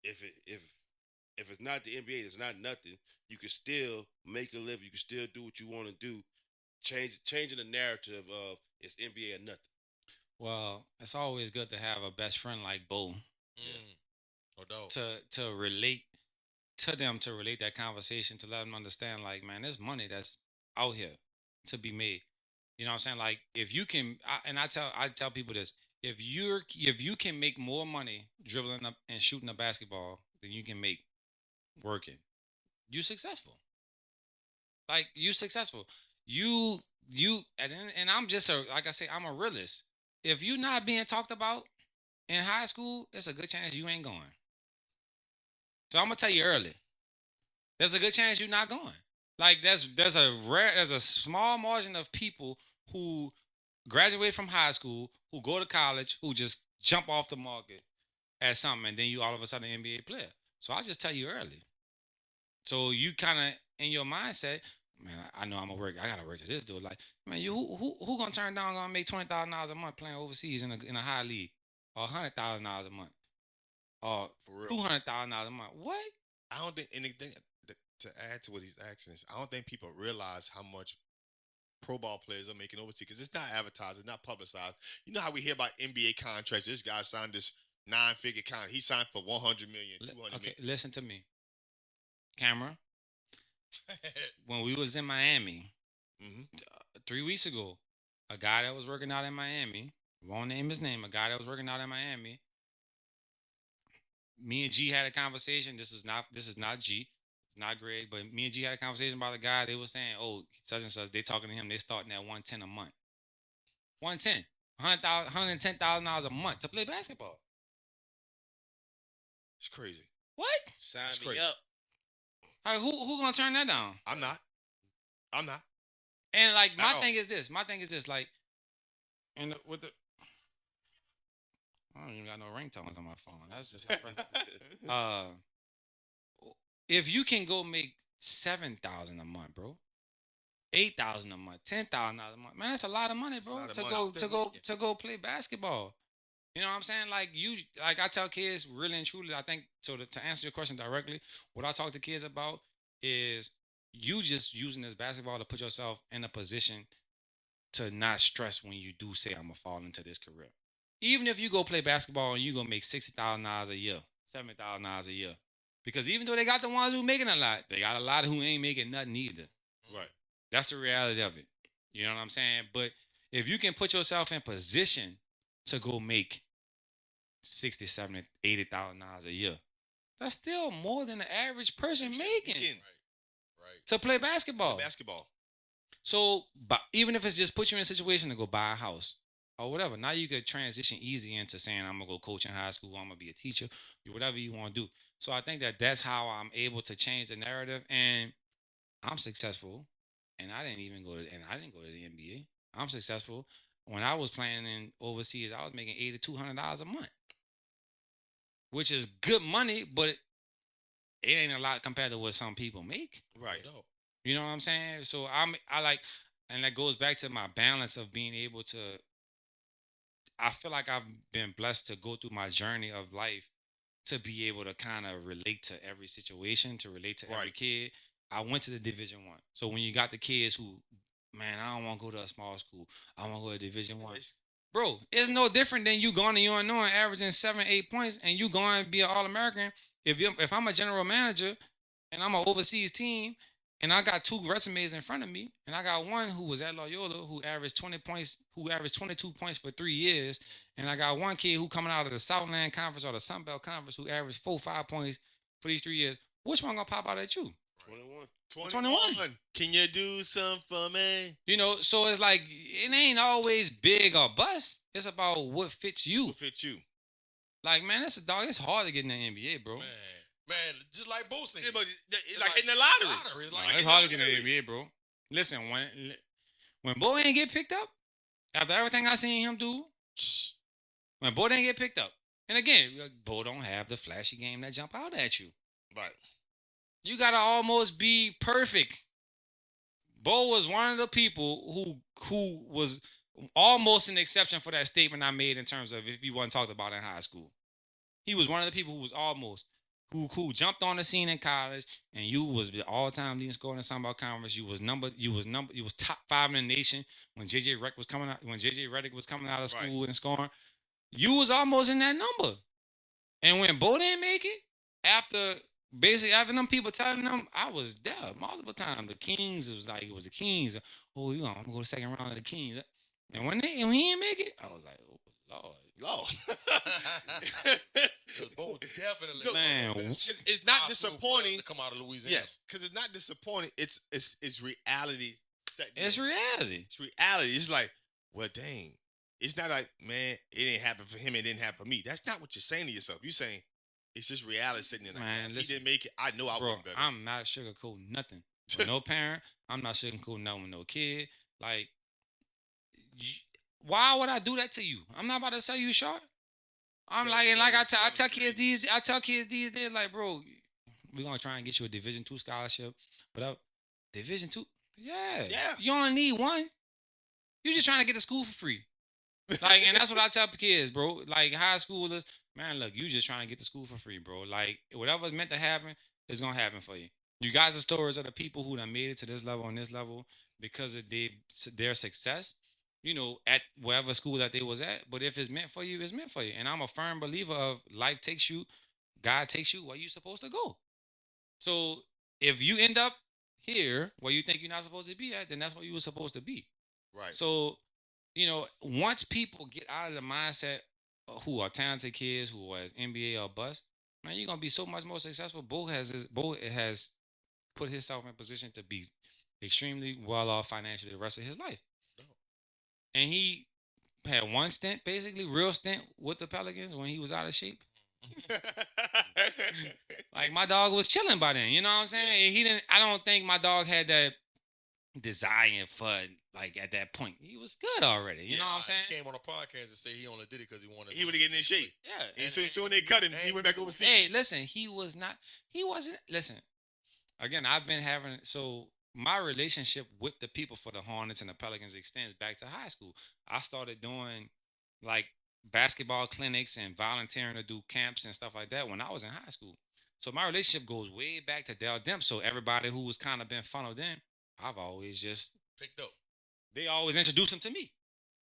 Speaker 4: if it's not the NBA, it's not nothing. You can still make a living. You can still do what you want to do. Changing the narrative of it's NBA or nothing.
Speaker 1: Well, it's always good to have a best friend like Bo
Speaker 3: No doubt.
Speaker 1: to relate to them, to relate that conversation, to let them understand, like, man, there's money that's out here to be made. You know what I'm saying? Like, if you can, I tell people this: if you can make more money dribbling up and shooting a basketball than you can make working, you successful. Like, you successful. You and I'm just like I say, I'm a realist. If you not being talked about in high school, it's a good chance you ain't going. So I'm gonna tell you early. There's a good chance you're not going. Like there's a small margin of people who graduate from high school, who go to college, who just jump off the market at something, and then you all of a sudden an NBA player. So I'll just tell you early. So you kind of in your mindset, man, I know I'm gonna work. I gotta work to this dude. Like, man, you who gonna turn down gonna make $20,000 a month playing overseas in a high league, or $100,000 a month, or
Speaker 2: For real.
Speaker 1: $200,000 a month? What?
Speaker 2: I don't think anything to add to what he's asking is I don't think people realize how much pro ball players are making overseas because it's not advertised, it's not publicized. You know how we hear about NBA contracts? This guy signed this 9-figure contract. He signed for 100 million, 200
Speaker 1: Okay, listen to me, camera. When we was in Miami
Speaker 2: million.
Speaker 1: 3 weeks ago, a guy that was working out in Miami, won't name his name, a guy that was working out in Miami. Me and G had a conversation. This is not G. It's not Greg, but me and G had a conversation about a guy. They were saying, oh, such and such. They talking to him. They starting at 110 a month. 110. $110,000 a month to play basketball.
Speaker 2: It's crazy.
Speaker 1: What?
Speaker 4: Sign
Speaker 2: That's
Speaker 4: me
Speaker 2: crazy.
Speaker 4: up.
Speaker 1: All right, who gonna turn that down?
Speaker 2: I'm not.
Speaker 1: And like my
Speaker 2: At all.
Speaker 1: thing is this. Like, and with the, I don't even got no ringtones on my phone. That's just if you can go make $7,000 a month, bro, $8,000 a month, $10,000 a month, man, that's a lot of money,
Speaker 2: It's a
Speaker 1: bro,
Speaker 2: lot of
Speaker 1: to
Speaker 2: money.
Speaker 1: to go play basketball. You know what I'm saying? Like I tell kids, really and truly, I think so. To answer your question directly, what I talk to kids about is you just using this basketball to put yourself in a position to not stress when you do say I'm gonna fall into this career. Even if you go play basketball and you gonna make $60,000 a year, $70,000 a year, because even though they got the ones who making a lot, they got a lot who ain't making nothing either.
Speaker 2: Right.
Speaker 1: That's the reality of it. You know what I'm saying? But if you can put yourself in position to go make $60,000, $70,000, $80,000 a year, that's still more than the average person making
Speaker 3: Right.
Speaker 1: to play basketball.
Speaker 2: Basketball.
Speaker 1: So, but even if it's just put you in a situation to go buy a house or whatever, now you could transition easy into saying, I'm going to go coach in high school, I'm going to be a teacher, whatever you want to do. So I think that's how I'm able to change the narrative, and I'm successful. And I didn't go to the NBA. I'm successful. When I was playing in overseas, I was making $80 to $200 a month, which is good money, but it ain't a lot compared to what some people make.
Speaker 2: Right.
Speaker 1: You know what I'm saying? So I like, and that goes back to my balance of being able to. I feel like I've been blessed to go through my journey of life to be able to kind of relate to every situation, to relate to every
Speaker 2: Right.
Speaker 1: kid. I went to the Division 1, so when you got the kids who, man, I don't want to go to a small school. I want to go to Division 1. Bro, it's no different than you going to UNO and averaging 7-8 points, and you going to be an All-American. If I'm a general manager and I'm an overseas team, and I got 2 resumes in front of me, and I got one who was at Loyola who averaged 20 points, who averaged 22 points for 3 years, and I got one kid who coming out of the Southland Conference or the Sun Belt Conference who averaged 4-5 points for these 3 years. Which one gonna pop out at you?
Speaker 4: 21.
Speaker 1: 21.
Speaker 2: Can you do something for me?
Speaker 1: You know, so it's like it ain't always big or bust. It's about what fits you.
Speaker 2: What fit you?
Speaker 1: Like, man, it's hard to get in the NBA, bro.
Speaker 3: Man, just like Bo said.
Speaker 2: Yeah, but it's like hitting the lottery.
Speaker 3: It's
Speaker 1: Nah,
Speaker 3: like
Speaker 1: it's
Speaker 3: hitting
Speaker 1: hard
Speaker 3: the
Speaker 1: to get in
Speaker 3: lottery.
Speaker 1: the NBA, bro. Listen, when Bo ain't get picked up, after everything I seen him do, when Bo didn't get picked up, and again, Bo don't have the flashy game that jump out at you.
Speaker 2: Right.
Speaker 1: You gotta almost be perfect. Bo was one of the people who was almost an exception for that statement I made in terms of if you wasn't talked about in high school. He was one of the people who was almost who jumped on the scene in college, and you was the all-time leading scorer in the Sun Belt Conference. You was top 5 in the nation when JJ Redick was coming out of school and scoring. You was almost in that number. And when Bo didn't make it, after them people telling them, I was there multiple times. The Kings, it was the Kings. Oh, I'm gonna go to the second round of the Kings. And when he didn't make it, I was like, oh Lord.
Speaker 3: Bo definitely.
Speaker 2: Look,
Speaker 1: man,
Speaker 2: it's not disappointing
Speaker 3: to come out of Louisiana.
Speaker 2: Yes, because it's not disappointing. It's reality.
Speaker 1: It's reality.
Speaker 2: It's reality. It's like, well, dang. It's not like, man, it didn't happen for him. It didn't happen for me. That's not what you're saying to yourself. You're saying it's just reality sitting there. Like,
Speaker 1: Man,
Speaker 2: if
Speaker 1: listen,
Speaker 2: he didn't make it, I know I
Speaker 1: bro,
Speaker 2: wasn't better.
Speaker 1: I'm not sugarcoating nothing. With no parent, I'm not sugarcoating nothing with no kid. Like, why would I do that to you? I'm not about to sell you short. I'm like, and like I tell kids these days, like, bro, we're gonna try and get you a Division 2 scholarship, but Division 2, yeah, you only need one. You just trying to get to school for free. Like, and that's what I tell kids, bro. Like, high schoolers, man, look, you just trying to get to school for free, bro. Like, whatever's meant to happen is gonna happen for you. You got the stories of the people who done made it to this level and this level because of their success, you know, at wherever school that they was at. But if it's meant for you, it's meant for you. And I'm a firm believer of life takes you, God takes you where you supposed to go. So if you end up here where you think you're not supposed to be at, then that's where you were supposed to be.
Speaker 2: Right.
Speaker 1: So, you know, once people get out of the mindset who are talented kids, who was NBA or bust, man, you're gonna be so much more successful. Bo has put himself in position to be extremely well off financially the rest of his life. And he had one stint, basically, real stint with the Pelicans when he was out of shape. Like, my dog was chilling by then, you know what I'm saying? I don't think my dog had that desire for, like, at that point. He was good already, you know what I'm saying?
Speaker 3: He came on a podcast and said he only did it because he wanted.
Speaker 2: He would have get in shape.
Speaker 1: Yeah.
Speaker 2: And soon they cut him, he went back overseas.
Speaker 1: Hey, listen, listen, again, my relationship with the people for the Hornets and the Pelicans extends back to high school. I started doing, like, basketball clinics and volunteering to do camps and stuff like that when I was in high school. So my relationship goes way back to Dell Demp. So everybody who was kind of been funneled in, I've always just
Speaker 3: picked up.
Speaker 1: They always introduced him to me.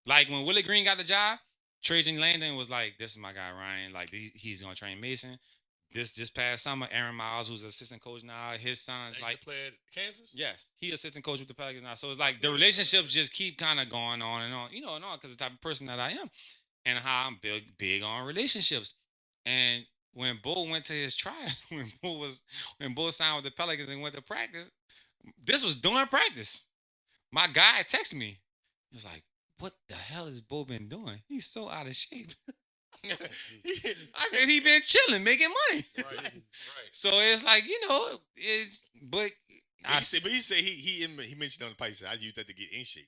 Speaker 1: Like, when Willie Green got the job, Trajan Langdon was like, this is my guy, Ryan. Like, he's going to train Mason. This past summer, Aaron Miles, who's assistant coach now, his son's like,
Speaker 3: played Kansas?
Speaker 1: Yes, he assistant coach with the Pelicans now. So it's like the relationships just keep kind of going on and on, because the type of person that I am and how I'm big on relationships. And when Bo went to his trial, when Bo signed with the Pelicans and went to practice, this was during practice. My guy texted me. He was like, what the hell has Bo been doing? He's so out of shape. I said he been chilling, making money.
Speaker 3: Right.
Speaker 1: So it's like,
Speaker 2: he said he mentioned on the pipe. He said I used that to get in shape.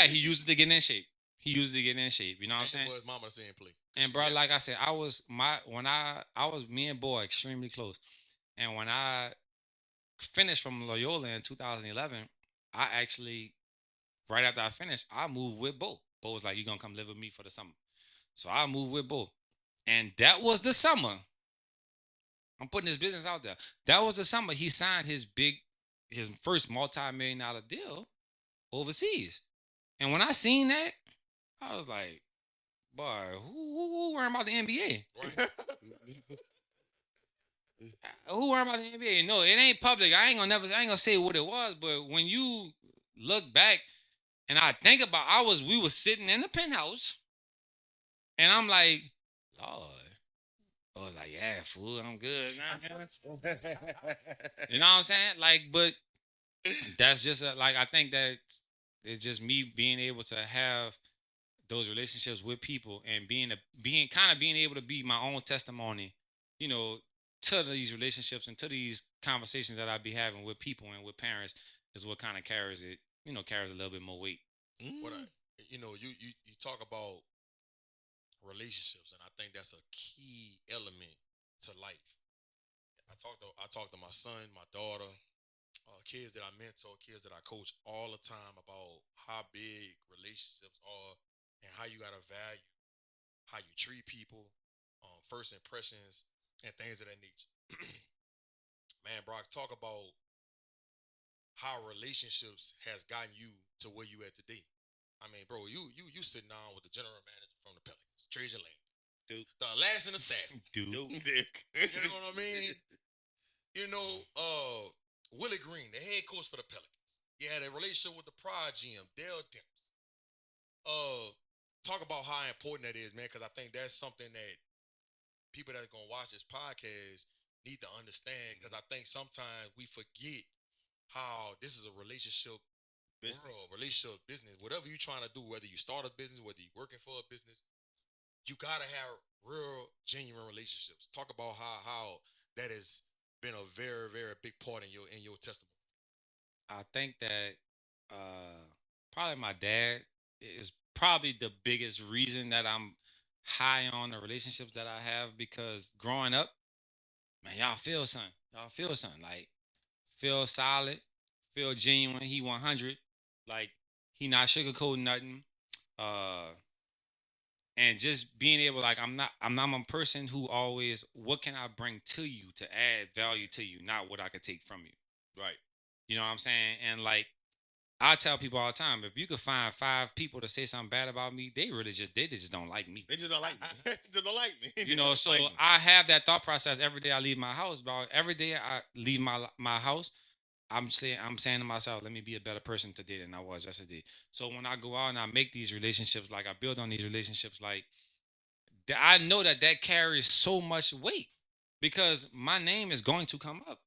Speaker 1: He used it to get in shape. You know what I'm saying?
Speaker 3: His mama saying play.
Speaker 1: And bro, like I said, me and Bo are extremely close. And when I finished from Loyola in 2011, I actually, right after I finished, I moved with Bo. Bo was like, "You gonna come live with me for the summer?" So I moved with Bo, and that was the summer. I'm putting his business out there. That was the summer he signed his first multi-million-dollar deal overseas. And when I seen that, I was like, "Boy, who worrying about the NBA?
Speaker 3: Right.
Speaker 1: Who worrying about the NBA? No, it ain't public. I ain't gonna say what it was, but when you look back and I think about, we were sitting in the penthouse, and I'm like, Lord. I was like, yeah, fool, I'm good. You know what I'm saying? Like, but that's just like, I think that it's just me being able to have those relationships with people and being able to be my own testimony, you know, to these relationships and to these conversations that I be having with people and with parents is what kind of carries it, carries a little bit more weight.
Speaker 3: What I, you talk about relationships, and I think that's a key element to life. I talk to my son, my daughter, kids that I mentor, kids that I coach all the time about how big relationships are and how you gotta value how you treat people, first impressions, and things of that nature. Man, Brock, talk about how relationships has gotten you to where you at today. I mean, bro, you sitting down with the general manager from the Pelicans, Trajan Lane,
Speaker 4: Dude.
Speaker 3: the last assassin.
Speaker 1: Dude.
Speaker 2: Dick.
Speaker 3: You know what I mean? You know, Willie Green, the head coach for the Pelicans. He had a relationship with the Pride GM, Dale Demps. Talk about how important that is, man, because I think that's something that people that are gonna watch this podcast need to understand. Because I think sometimes we forget how this is a relationship world, relationship business. Whatever you're trying to do, whether you start a business, whether you're working for a business, you gotta have real, genuine relationships. Talk about how that has been a very, very big part in your testimony.
Speaker 1: I think that probably my dad is probably the biggest reason that I'm high on the relationships that I have, because growing up, man, y'all feel something. Y'all feel something. Like, feel solid, feel genuine. He 100. Like, he not sugarcoating nothing. Uh and just being able, like, I'm a person who always, what can I bring to you to add value to you, not what I could take from you.
Speaker 2: Right.
Speaker 1: You know what I'm saying? And like, I tell people all the time, if you could find 5 people to say something bad about me, they just don't like me.
Speaker 2: They just don't like me. They just don't like me.
Speaker 1: You know, so I have that thought process every day I leave my house. About every day I leave my house, I'm saying to myself, let me be a better person today than I was yesterday. So when I go out and I make these relationships, like I build on these relationships, like I know that carries so much weight, because my name is going to come up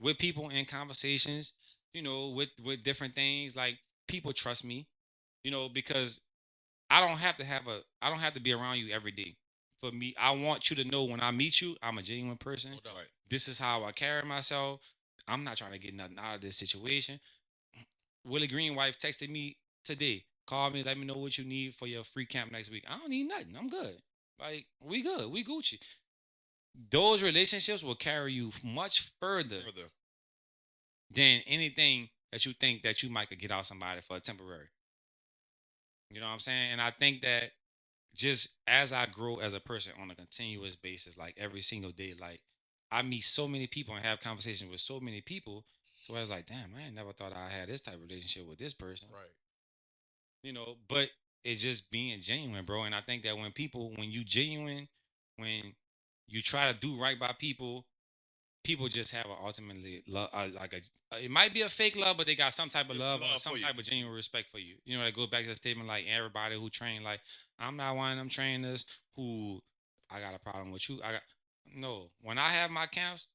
Speaker 1: with people in conversations, with different things. Like, people trust me, because I don't have to be around you every day. For me, I want you to know when I meet you, I'm a genuine person.
Speaker 3: No doubt.
Speaker 1: This is how I carry myself. I'm not trying to get nothing out of this situation. Willie Green wife texted me today. Called me, let me know what you need for your free camp next week. I don't need nothing. I'm good. Like, we good. We Gucci. Those relationships will carry you much further than anything that you think that you might could get out somebody for a temporary. You know what I'm saying? And I think that just as I grow as a person on a continuous basis, like every single day, like, I meet so many people and have conversations with so many people. So I was like, damn, I ain't never thought I had this type of relationship with this person.
Speaker 3: Right.
Speaker 1: But it's just being genuine, bro. And I think that when you genuine, when you try to do right by people, people just have ultimately love, it might be a fake love, but they got some type of love or some type of genuine respect for you. That goes back to the statement, like, everybody who train, like, I'm not one of them trainers who, I got a problem with you. No. When I have my camps,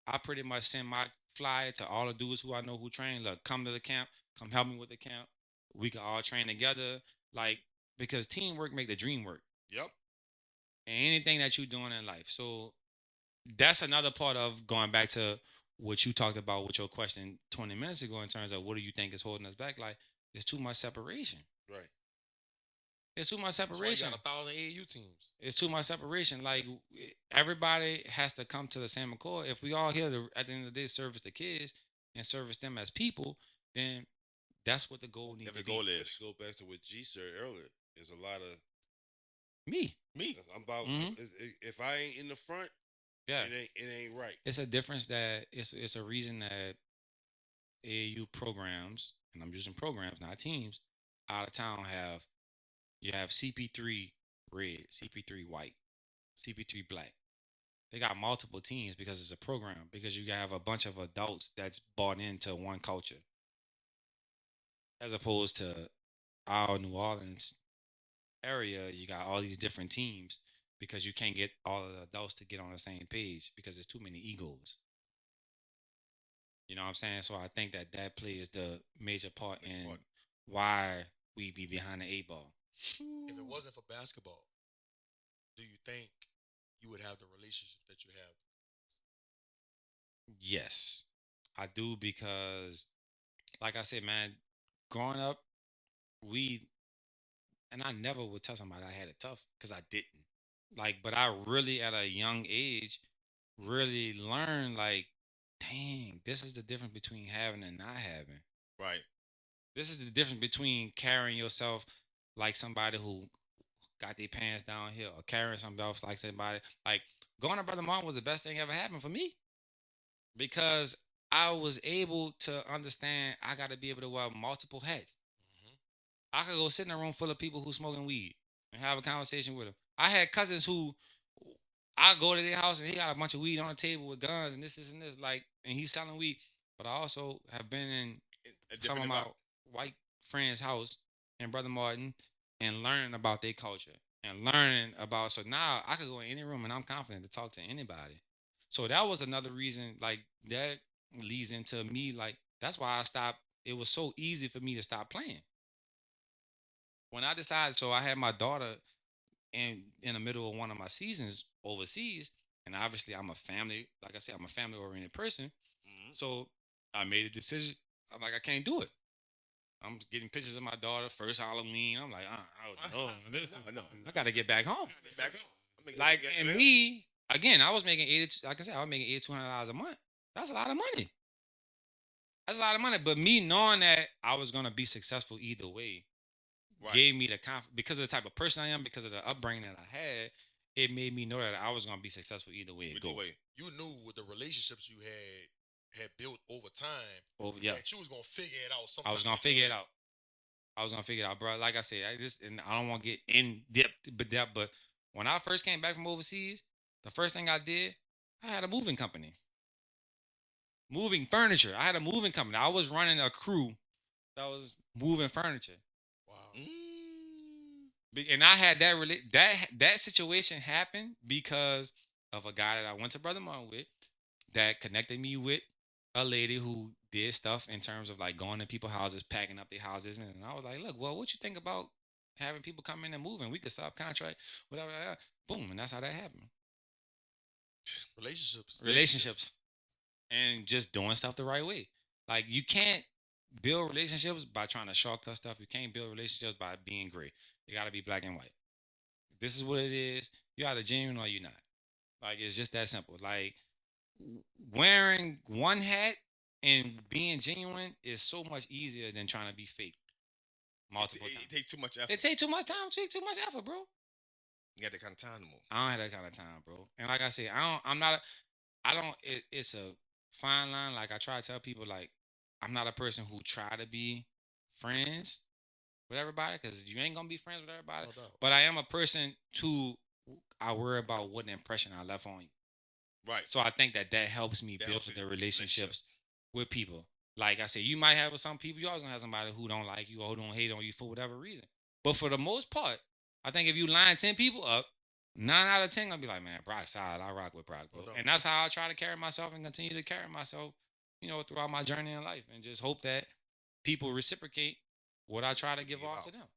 Speaker 1: I pretty much send my flyer to all the dudes who I know who train. Look, come to the camp, come help me with the camp. We can all train together, like, because teamwork make the dream work.
Speaker 2: Yep.
Speaker 1: And anything that you're doing in life. So that's another part of going back to what you talked about with your question 20 minutes ago, in terms of what do you think is holding us back? Like, there's too much separation.
Speaker 4: Right.
Speaker 1: It's too much
Speaker 3: That's why you
Speaker 1: separation.
Speaker 3: got 1,000 AAU teams.
Speaker 1: It's too much separation. Like everybody has to come to the same accord. If we all here to, at the end of the day, service the kids and service them as people, then that's what the goal needs
Speaker 2: If
Speaker 1: to
Speaker 2: the goal
Speaker 1: be.
Speaker 2: is
Speaker 4: Go back to what G said earlier. There's a lot of
Speaker 1: Me.
Speaker 4: I'm about
Speaker 1: Mhm.
Speaker 4: if I ain't in the front,
Speaker 1: Yeah.
Speaker 4: it ain't right.
Speaker 1: It's a difference that it's a reason that AAU programs, and I'm using programs, not teams, out of town you have CP3 red, CP3 white, CP3 black. They got multiple teams because it's a program, because you have a bunch of adults that's bought into one culture. As opposed to our New Orleans area, you got all these different teams because you can't get all of the adults to get on the same page because there's too many egos. You know what I'm saying? So I think that that plays the major part in why we be behind the eight ball.
Speaker 3: If it wasn't for basketball, do you think you would have the relationship that you have?
Speaker 1: Yes, I do because, like I said, man, growing up, we and I never would tell somebody I had it tough because I didn't. Like, but I really at a young age really learned like, dang, this is the difference between having and not having.
Speaker 2: right.
Speaker 1: This is the difference between carrying yourself like somebody who got their pants down here or carrying something else like somebody. Like going to Brother Martin was the best thing ever happened for me because I was able to understand I got to be able to wear multiple hats. I could go sit in a room full of people who smoking weed and have a conversation with them. I had cousins who I go to their house and he got a bunch of weed on the table with guns and this, and this, like, and he's selling weed. But I also have been in some of my white friends' house in Brother Martin and learning about their culture and learning about. So now I could go in any room and I'm confident to talk to anybody. So that was another reason, like that leads into me, like that's why I stopped. It was so easy for me to stop playing. When I decided, so I had my daughter in the middle of one of my seasons overseas, and obviously I'm a family, like I said, I'm a family oriented person. So I made a decision. I'm like, I can't do it. I'm getting pictures of my daughter first Halloween. I'm like, I gotta get back home. Like, and me again, I was making 80. Like I said, I was making $8,200 a month. That's a lot of money. That's a lot of money. But me knowing that I was gonna be successful either way, gave me the confidence because of the type of person I am, because of the upbringing that I had. It made me know that I was gonna be successful either way it go.
Speaker 3: You knew with the relationships you had built over time that you was gonna figure it out.
Speaker 1: I was gonna figure it out. I was gonna figure it out, bro. Like I said, and I don't want to get in depth, but when I first came back from overseas, the first thing I did, I had a moving company, moving furniture. I had a moving company. I was running a crew that was moving furniture.
Speaker 3: Wow.
Speaker 1: And I had that situation happen because of a guy that I went to Brother Martin with that connected me with a lady who did stuff in terms of like going to people's houses, packing up their houses. And I was like, look, well, what you think about having people come in and move and we could subcontract, whatever. Boom. And that's how that happened. Relationships. And just doing stuff the right way. Like you can't build relationships by trying to shortcut stuff. You can't build relationships by being gray. You got to be black and white. This is what it is. You either genuine or you're not. Like it's just that simple. Like wearing one hat and being genuine is so much easier than trying to be fake multiple times.
Speaker 2: It takes too much effort.
Speaker 1: It takes too much time. It takes too much effort, bro.
Speaker 2: You got that kind of time to move.
Speaker 1: I don't have that kind of time, bro. And like I said, it's a fine line. Like I try to tell people, like, I'm not a person who try to be friends with everybody because you ain't gonna be friends with everybody.
Speaker 3: No doubt.
Speaker 1: But I am a person I worry about what impression I left on you.
Speaker 2: Right.
Speaker 1: So I think that helps me build the relationships with people. Like I said, you might have with some people, you always gonna have somebody who don't like you or who don't hate on you for whatever reason. But for the most part, I think if you line 10 people up, 9 out of 10 gonna be like, man, Brock solid. I rock with Brock, bro. And that's how I try to carry myself and continue to carry myself, throughout my journey in life, and just hope that people reciprocate what I try to give off to them.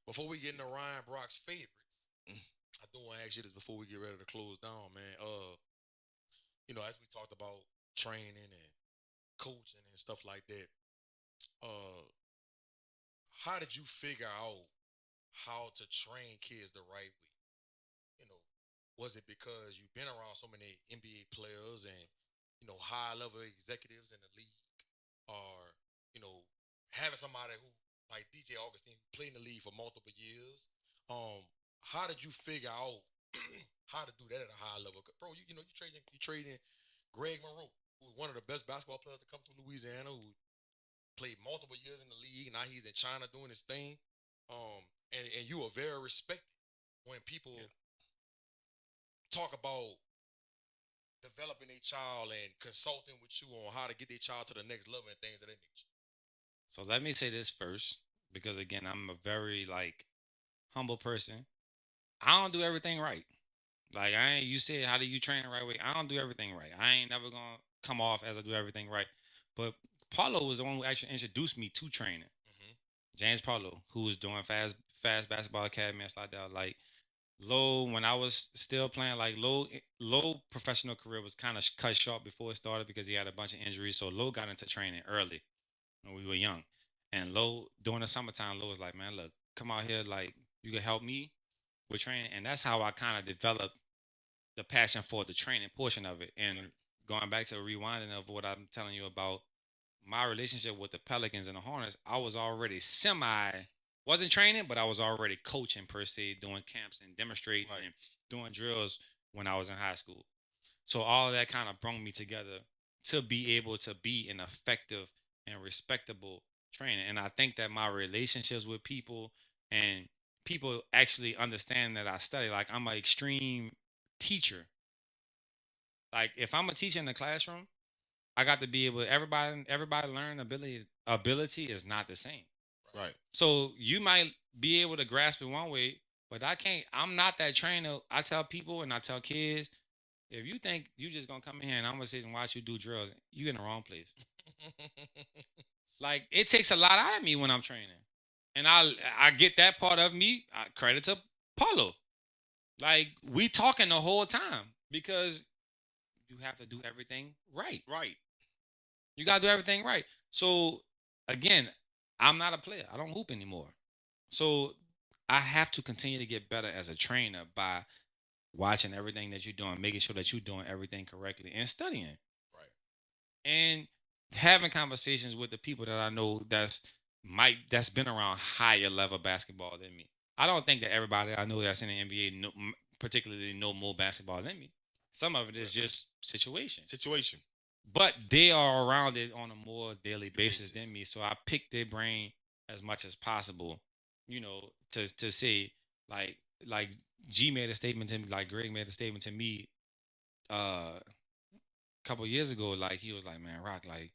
Speaker 3: Before we get into Ryan Brock's favorites, I do want to ask you this before we get ready to close down, man. As we talked about training and coaching and stuff like that, how did you figure out how to train kids the right way? You know, was it because you've been around so many NBA players and high level executives in the league, or having somebody who like DJ Augustine who played in the league for multiple years? How did you figure out how to do that at a high level? 'Cause, bro, you trading Greg Monroe, who's one of the best basketball players to come through Louisiana, who played multiple years in the league. Now he's in China doing his thing. And you are very respected when people talk about developing a child and consulting with you on how to get their child to the next level and things of that nature.
Speaker 1: So let me say this first, because again, I'm a very humble person. I don't do everything right. Like I ain't. You said, how do you train the right way? I don't do everything right. I ain't never gonna come off as I do everything right. But Paulo was the one who actually introduced me to training. James Paulo, who was doing fast basketball academy and stuff like that. Like low when I was still playing, like low professional career was kind of cut short before it started because he had a bunch of injuries. So low got into training early when we were young, and low during the summertime, low was like, man, look, come out here, like you can help me with training, and that's how I kind of developed the passion for the training portion of it. And going back to the rewinding of what I'm telling you about my relationship with the Pelicans and the Hornets, I was already wasn't training, but I was already coaching per se, doing camps and demonstrating and doing drills when I was in high school. So all of that kind of brought me together to be able to be an effective and respectable trainer. And I think that my relationships with people and people actually understand that I study. Like I'm an extreme teacher. Like if I'm a teacher in the classroom, I got to be able. Everybody learn ability is not the same.
Speaker 2: Right.
Speaker 1: So you might be able to grasp it one way, but I can't. I'm not that trainer. I tell people and I tell kids, if you think you just gonna come in here and I'm gonna sit and watch you do drills, you in the wrong place. Like it takes a lot out of me when I'm training, and I get that part of me. I credit to Paulo. Like we talking the whole time because you have to do everything right.
Speaker 2: Right.
Speaker 1: You gotta do everything right. So again, I'm not a player. I don't hoop anymore. So I have to continue to get better as a trainer by watching everything that you're doing, making sure that you're doing everything correctly and studying.
Speaker 3: Right.
Speaker 1: And having conversations with the people that I know that's been around higher level basketball than me. I don't think that everybody I know that's in the NBA particularly know more basketball than me. Some of it is just situation. But they are around it on a more daily basis than me. So I pick their brain as much as possible, to say like G made a statement to me, like Greg made a statement to me a couple years ago. Like he was like, man, Rock, like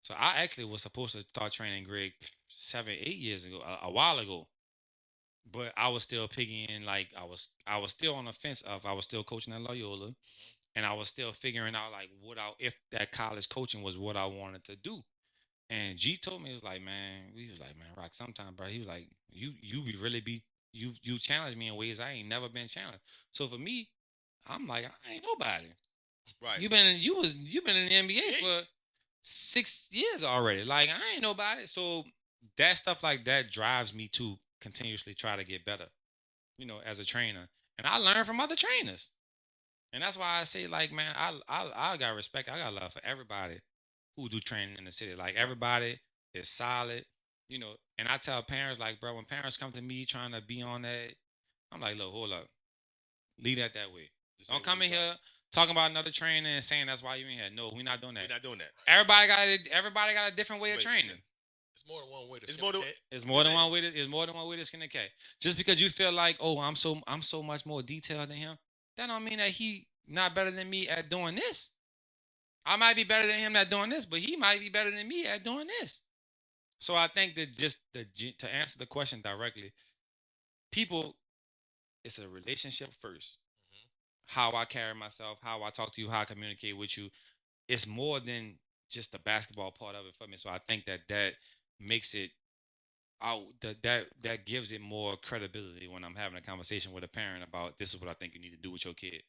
Speaker 1: so I actually was supposed to start training Greg 7, 8 years ago, a while ago. But I was still picking like I was still on the fence of I was still coaching at Loyola and I was still figuring out like if that college coaching was what I wanted to do. And G told me, he was like, man, Rock, sometime, bro. He was like, you be really be you challenge me in ways I ain't never been challenged. So for me, I'm like, I ain't nobody.
Speaker 2: Right.
Speaker 1: You been in the NBA for 6 years already. Like I ain't nobody. So that stuff like that drives me to continuously try to get better, as a trainer. And I learn from other trainers. And that's why I say, like, man, I got respect. I got love for everybody who do training in the city. Like everybody is solid, And I tell parents, like, bro, when parents come to me trying to be on that, I'm like, look, hold up, leave that way. Don't come in here talking about another trainer and saying that's why you in here. No, we're not doing that.
Speaker 2: We're not doing that.
Speaker 1: Everybody got a different way of training.
Speaker 3: It's more than one way to
Speaker 2: It's
Speaker 3: skin a cat.
Speaker 1: It's more than one way to. It's more than one way to skin a cat. Just because you feel like, oh, I'm so much more detailed than him, that don't mean that he not better than me at doing this. I might be better than him at doing this, but he might be better than me at doing this. So I think that to answer the question directly, people, it's a relationship 1st. How I carry myself, how I talk to you, how I communicate with you. It's more than just the basketball part of it for me. So I think that makes it out that gives it more credibility when I'm having a conversation with a parent about this is what I think you need to do with your kid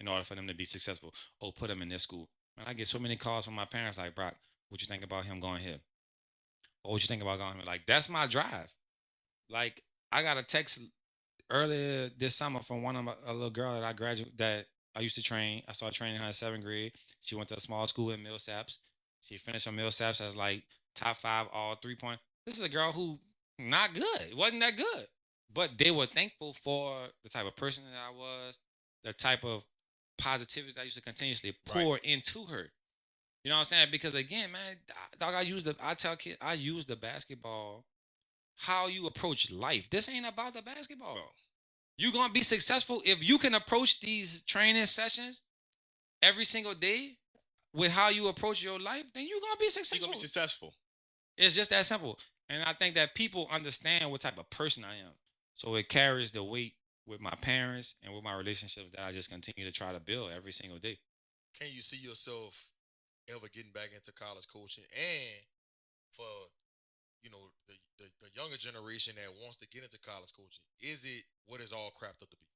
Speaker 1: in order for them to be successful. Oh, put them in this school. Man, I get so many calls from my parents like, Brock, what you think about him going here? Or what you think about going here? Like, that's my drive. Like, I got a text earlier this summer from a little girl that I graduated that I used to train. I started training her in 7th grade. She went to a small school in Millsaps. She finished her Millsaps as like top 5 all 3-point. This is a girl who not good. Wasn't that good. But they were thankful for the type of person that I was, the type of positivity that I used to continuously pour into her. You know what I'm saying? Because again, man, dog, I tell kids, I use the basketball, how you approach life. This ain't about the basketball.
Speaker 2: No.
Speaker 1: You're gonna be successful if you can approach these training sessions every single day with how you approach your life, then you're gonna be
Speaker 2: You're
Speaker 1: successful.
Speaker 2: gonna be successful.
Speaker 1: It's just that simple. And I think that people understand what type of person I am. So it carries the weight with my parents and with my relationships that I just continue to try to build every single day.
Speaker 3: Can you see yourself ever getting back into college coaching? And for the younger generation that wants to get into college coaching, is it what it's all crapped up to be?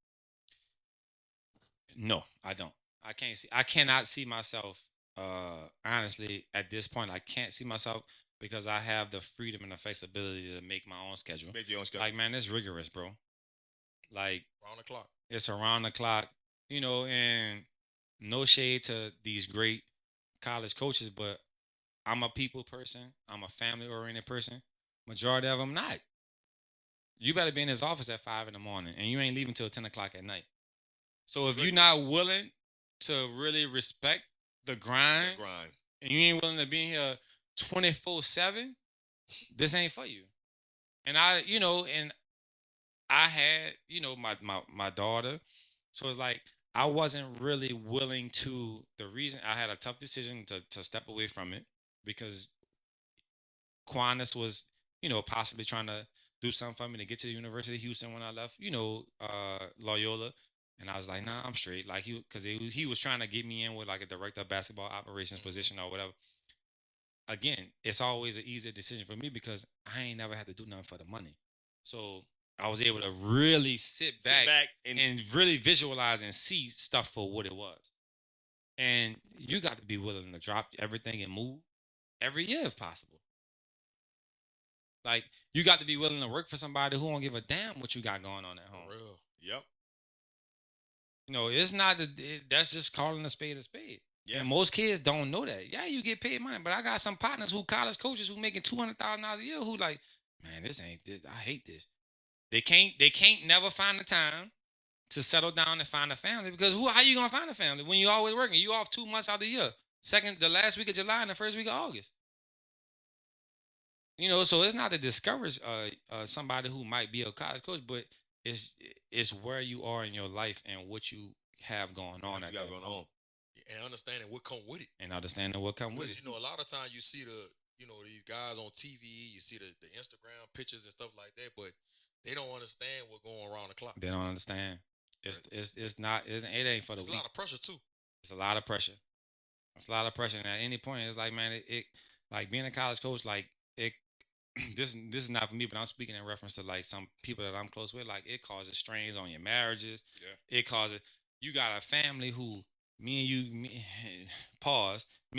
Speaker 1: No, I don't. I cannot see myself honestly at this point. I can't see myself because I have the freedom and the flexibility to make my own schedule.
Speaker 2: Make your own schedule.
Speaker 1: Like, man, it's rigorous, bro. Like,
Speaker 3: Round the clock.
Speaker 1: it's around the clock, and no shade to these great college coaches, but I'm a people person. I'm a family oriented person. Majority of them not. You better be in his office at 5 in the morning and you ain't leaving till 10 o'clock at night. So if you're not willing to really respect the grind, and you ain't willing to be in here 24/7, this ain't for you. And I had, my daughter. So it's like I wasn't really willing to. The reason I had a tough decision to step away from it because Quanis was, possibly trying to do something for me to get to the University of Houston when I left, Loyola. And I was like, nah, I'm straight. Like because he was trying to get me in with like a director of basketball operations position or whatever. Again, it's always an easier decision for me because I ain't never had to do nothing for the money. So I was able to really sit back and really visualize and see stuff for what it was. And you got to be willing to drop everything and move every year if possible. Like, you got to be willing to work for somebody who won't give a damn what you got going on at home.
Speaker 3: For real.
Speaker 2: Yep.
Speaker 1: It's not that's just calling a spade a spade. Yeah. And most kids don't know that. Yeah, you get paid money, but I got some partners who college coaches who making $200,000 a year who like, man, this ain't this. I hate this. They can't never find the time to settle down and find a family because how you gonna find a family when you always working? You off 2 months out of the year. The last week of July and the first week of August. So it's not to discourage somebody who might be a college coach, but it's where you are in your life and what you have going on.
Speaker 3: And understanding what come with it.
Speaker 1: And understanding what come with it.
Speaker 3: A lot of times you see these guys on TV, you see the Instagram pictures and stuff like that, but they don't understand what's going around the clock.
Speaker 1: They don't understand. It ain't for the weak.
Speaker 3: It's a lot of pressure too.
Speaker 1: It's a lot of pressure. It's a lot of pressure. And at any point, it's like, man, it like being a college coach, like it. This is not for me, but I'm speaking in reference to like some people that I'm close with. Like it causes strains on your marriages. Yeah. It causes you got a family who me and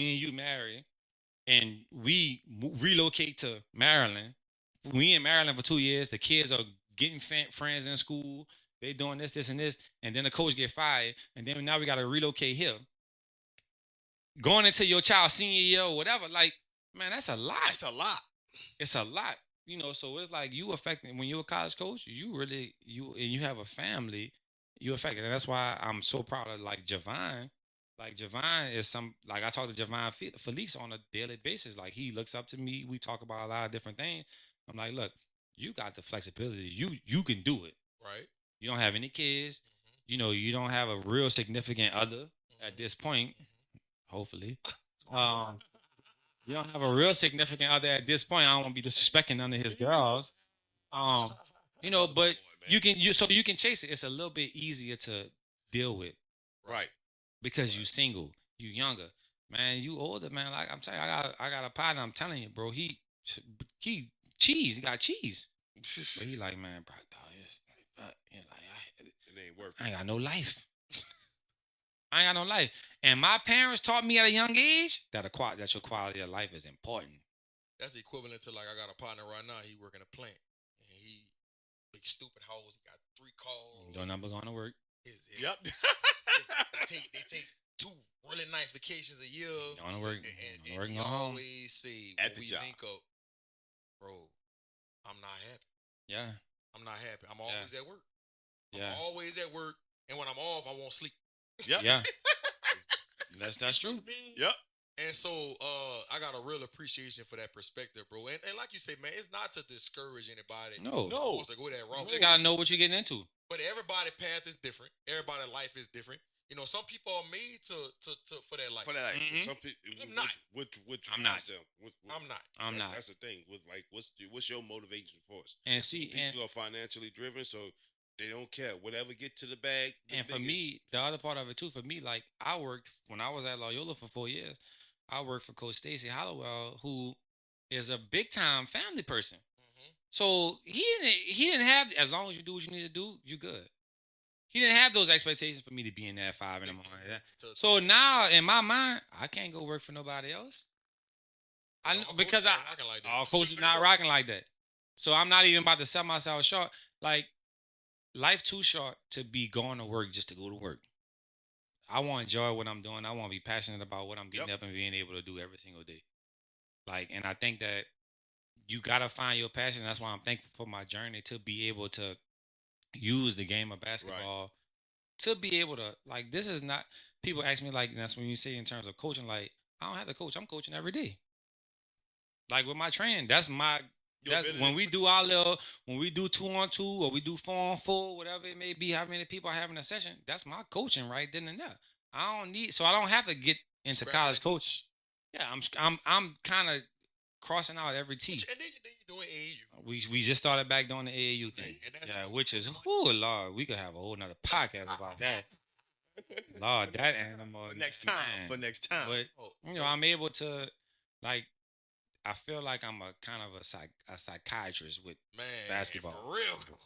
Speaker 1: you marry, and we relocate to Maryland. We in Maryland for 2 years. The kids are getting friends in school. They doing this, and this, and then the coach get fired, and then now we got to relocate here. Going into your child's senior year or whatever, like, man, that's a lot.
Speaker 2: That's a lot.
Speaker 1: It's a lot, so it's like you affecting when you're a college coach, and you have a family, you affected. And that's why I'm so proud of like Javon. Like Javon is I talk to Javon Felice on a daily basis. Like he looks up to me. We talk about a lot of different things. I'm like, look, you got the flexibility. You can do it.
Speaker 3: Right.
Speaker 1: You don't have any kids. Mm-hmm. You don't have a real significant other at this point. Hopefully. You don't have a real significant other at this point. I don't want to be disrespecting none of his girls. But you can chase it. It's a little bit easier to deal with.
Speaker 2: Right.
Speaker 1: Because you single, you younger. Man, you older, man. Like I'm telling you, I got a partner, I'm telling you, bro. He got cheese. But he like, man, bro, dog,
Speaker 4: it ain't working.
Speaker 1: I ain't got no life. I ain't got no life. And my parents taught me at a young age that your quality of life is important.
Speaker 3: That's equivalent to like I got a partner right now. He working a plant, and he big stupid house. He got 3 cars.
Speaker 1: Your number going to work.
Speaker 2: Yep.
Speaker 3: They take 2 really nice vacations a year.
Speaker 1: Going to work.
Speaker 3: And
Speaker 1: Working
Speaker 3: he
Speaker 1: on home.
Speaker 3: always say
Speaker 2: At
Speaker 3: when
Speaker 2: the
Speaker 3: we
Speaker 2: job.
Speaker 3: link up, bro, I'm not happy.
Speaker 1: Yeah.
Speaker 3: I'm not happy. I'm always at work.
Speaker 1: Yeah.
Speaker 3: I'm always at work. And when I'm off, I won't sleep.
Speaker 2: Yep.
Speaker 1: Yeah. That's true.
Speaker 2: Yep.
Speaker 3: And so I got a real appreciation for that perspective, bro. And like you say, man, it's not to discourage anybody.
Speaker 1: No.
Speaker 3: who wants to go that route.
Speaker 1: You just got to know what you're getting into.
Speaker 3: But everybody's path is different. Everybody's life is different. You know, some people are made to for that life.
Speaker 2: For that life.
Speaker 1: Mhm.
Speaker 4: Some people,
Speaker 3: I'm not.
Speaker 1: I'm not.
Speaker 3: I'm not.
Speaker 1: I'm not.
Speaker 4: That's the thing. With like, what's your motivation force?
Speaker 1: And see, and
Speaker 4: People are financially driven, so they don't care. Whatever get to the bag. the
Speaker 1: And for
Speaker 4: biggest.
Speaker 1: me, the other part of it too, for me, like I worked when I was at Loyola for 4 years. I worked for Coach Stacy Hollowell, who is a big time family person.
Speaker 3: Mm-hmm.
Speaker 1: So he didn't have, as long as you do what you need to do, you good. He didn't have those expectations for me to be in there at 5 in the morning. Yeah. So now in my mind, I can't go work for nobody else. I
Speaker 3: All
Speaker 1: because
Speaker 3: coaches ain't rocking like that.
Speaker 1: all coaches not rocking like that. So I'm not even about to sell myself short. Like life too short to be going to work just to go to work. I want to enjoy what I'm doing. I want to be passionate about what I'm getting
Speaker 2: Yep.
Speaker 1: up and being able to do every single day. Like, and I think that you gotta find your passion. That's why I'm thankful for my journey to be able to use the game of basketball to be able to, like, this is not, people ask me, like, and that's when you say in terms of coaching, like, I don't have to coach. I'm coaching every day. Like with my training, that's my,
Speaker 2: Your
Speaker 1: that's
Speaker 2: ability
Speaker 1: when
Speaker 2: to
Speaker 1: we do our little, when we do 2-on-2 or we do 4-on-4, whatever it may be, how many people I have in a session, that's my coaching right then and there. I don't need, so I don't have to get into
Speaker 3: Scratch
Speaker 1: college
Speaker 3: that.
Speaker 1: coach. Yeah, I'm kind of crossing out every T.
Speaker 3: And then you're doing AAU.
Speaker 1: We just started back doing the AAU thing.
Speaker 3: And that's
Speaker 1: Yeah, which is, oh Lord, we could have a whole nother podcast about that. Lord, that animal.
Speaker 2: Next time.
Speaker 1: man.
Speaker 2: For next time.
Speaker 1: But you know, I'm able to, like, I feel like I'm a kind of a psychiatrist with,
Speaker 3: man,
Speaker 1: basketball.
Speaker 3: For real.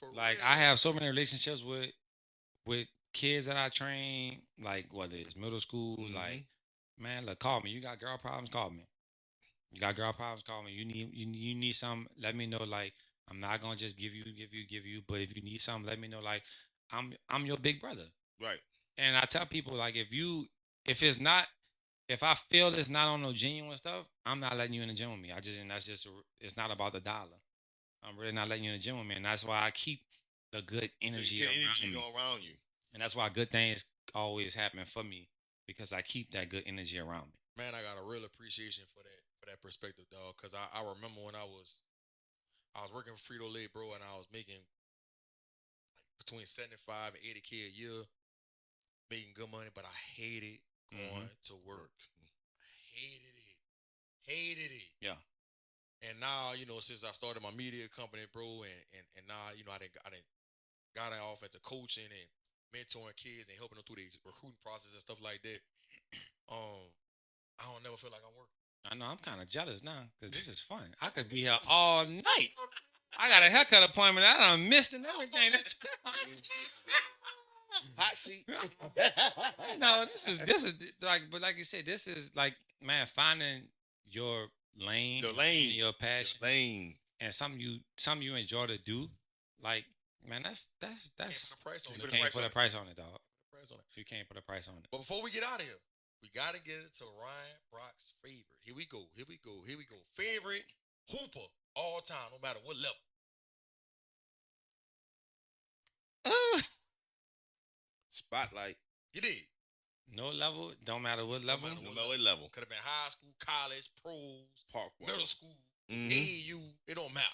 Speaker 3: For
Speaker 1: like,
Speaker 3: real.
Speaker 1: I have so many relationships with kids that I train, like whether it's middle school,
Speaker 2: Mhm.
Speaker 1: like, man, look, call me. You got girl problems, call me. You got girl problems, call me. You need something, let me know. Like, I'm not gonna just give you, but if you need something, let me know. Like, I'm your big brother.
Speaker 2: Right.
Speaker 1: And I tell people, like, if I feel it's not on no genuine stuff, I'm not letting you in the gym with me. It's not about the dollar. I'm really not letting you in the gym with me. And that's why I keep the good energy
Speaker 2: Your
Speaker 1: around
Speaker 2: energy
Speaker 1: me.
Speaker 2: go around you.
Speaker 1: And that's why good things always happen for me, because I keep that good energy around me.
Speaker 3: Man, I got a real appreciation for that perspective, dog. Cause I remember when I was working for Frito Lay, bro, and I was making like between 75 and 80K a year, making good money, but I hated going to work. Hated it.
Speaker 1: Yeah.
Speaker 3: And now, you know, since I started my media company, bro, and now, you know, I done got off into coaching and mentoring kids and helping them through the recruiting process and stuff like that. I don't never feel like I'm working.
Speaker 1: I know, I'm kind of jealous now because this is fun. I could be here all night. I got a haircut appointment that I done missed and everything.
Speaker 2: Hot seat.
Speaker 1: No, this is like, but like you said, this is like, man, finding your lane,
Speaker 2: Your lane.
Speaker 1: and your passion,
Speaker 2: Lane.
Speaker 1: and something you enjoy to do. Like, man, that's
Speaker 3: Can't put a price on
Speaker 1: you
Speaker 3: it.
Speaker 1: can't put a price on it, dog.
Speaker 3: Price on it.
Speaker 1: You can't put a price on it.
Speaker 3: But before we get out of here, we gotta get it to Ryan Brock's favorite. Here we go. Favorite hooper all time, no matter what level.
Speaker 4: Spotlight.
Speaker 3: You did.
Speaker 1: No level, don't matter what level.
Speaker 3: matter
Speaker 2: No matter what level.
Speaker 3: Could have been high school, college, pros,
Speaker 4: Parkway.
Speaker 3: middle school,
Speaker 2: Mhm.
Speaker 3: AAU. It don't matter.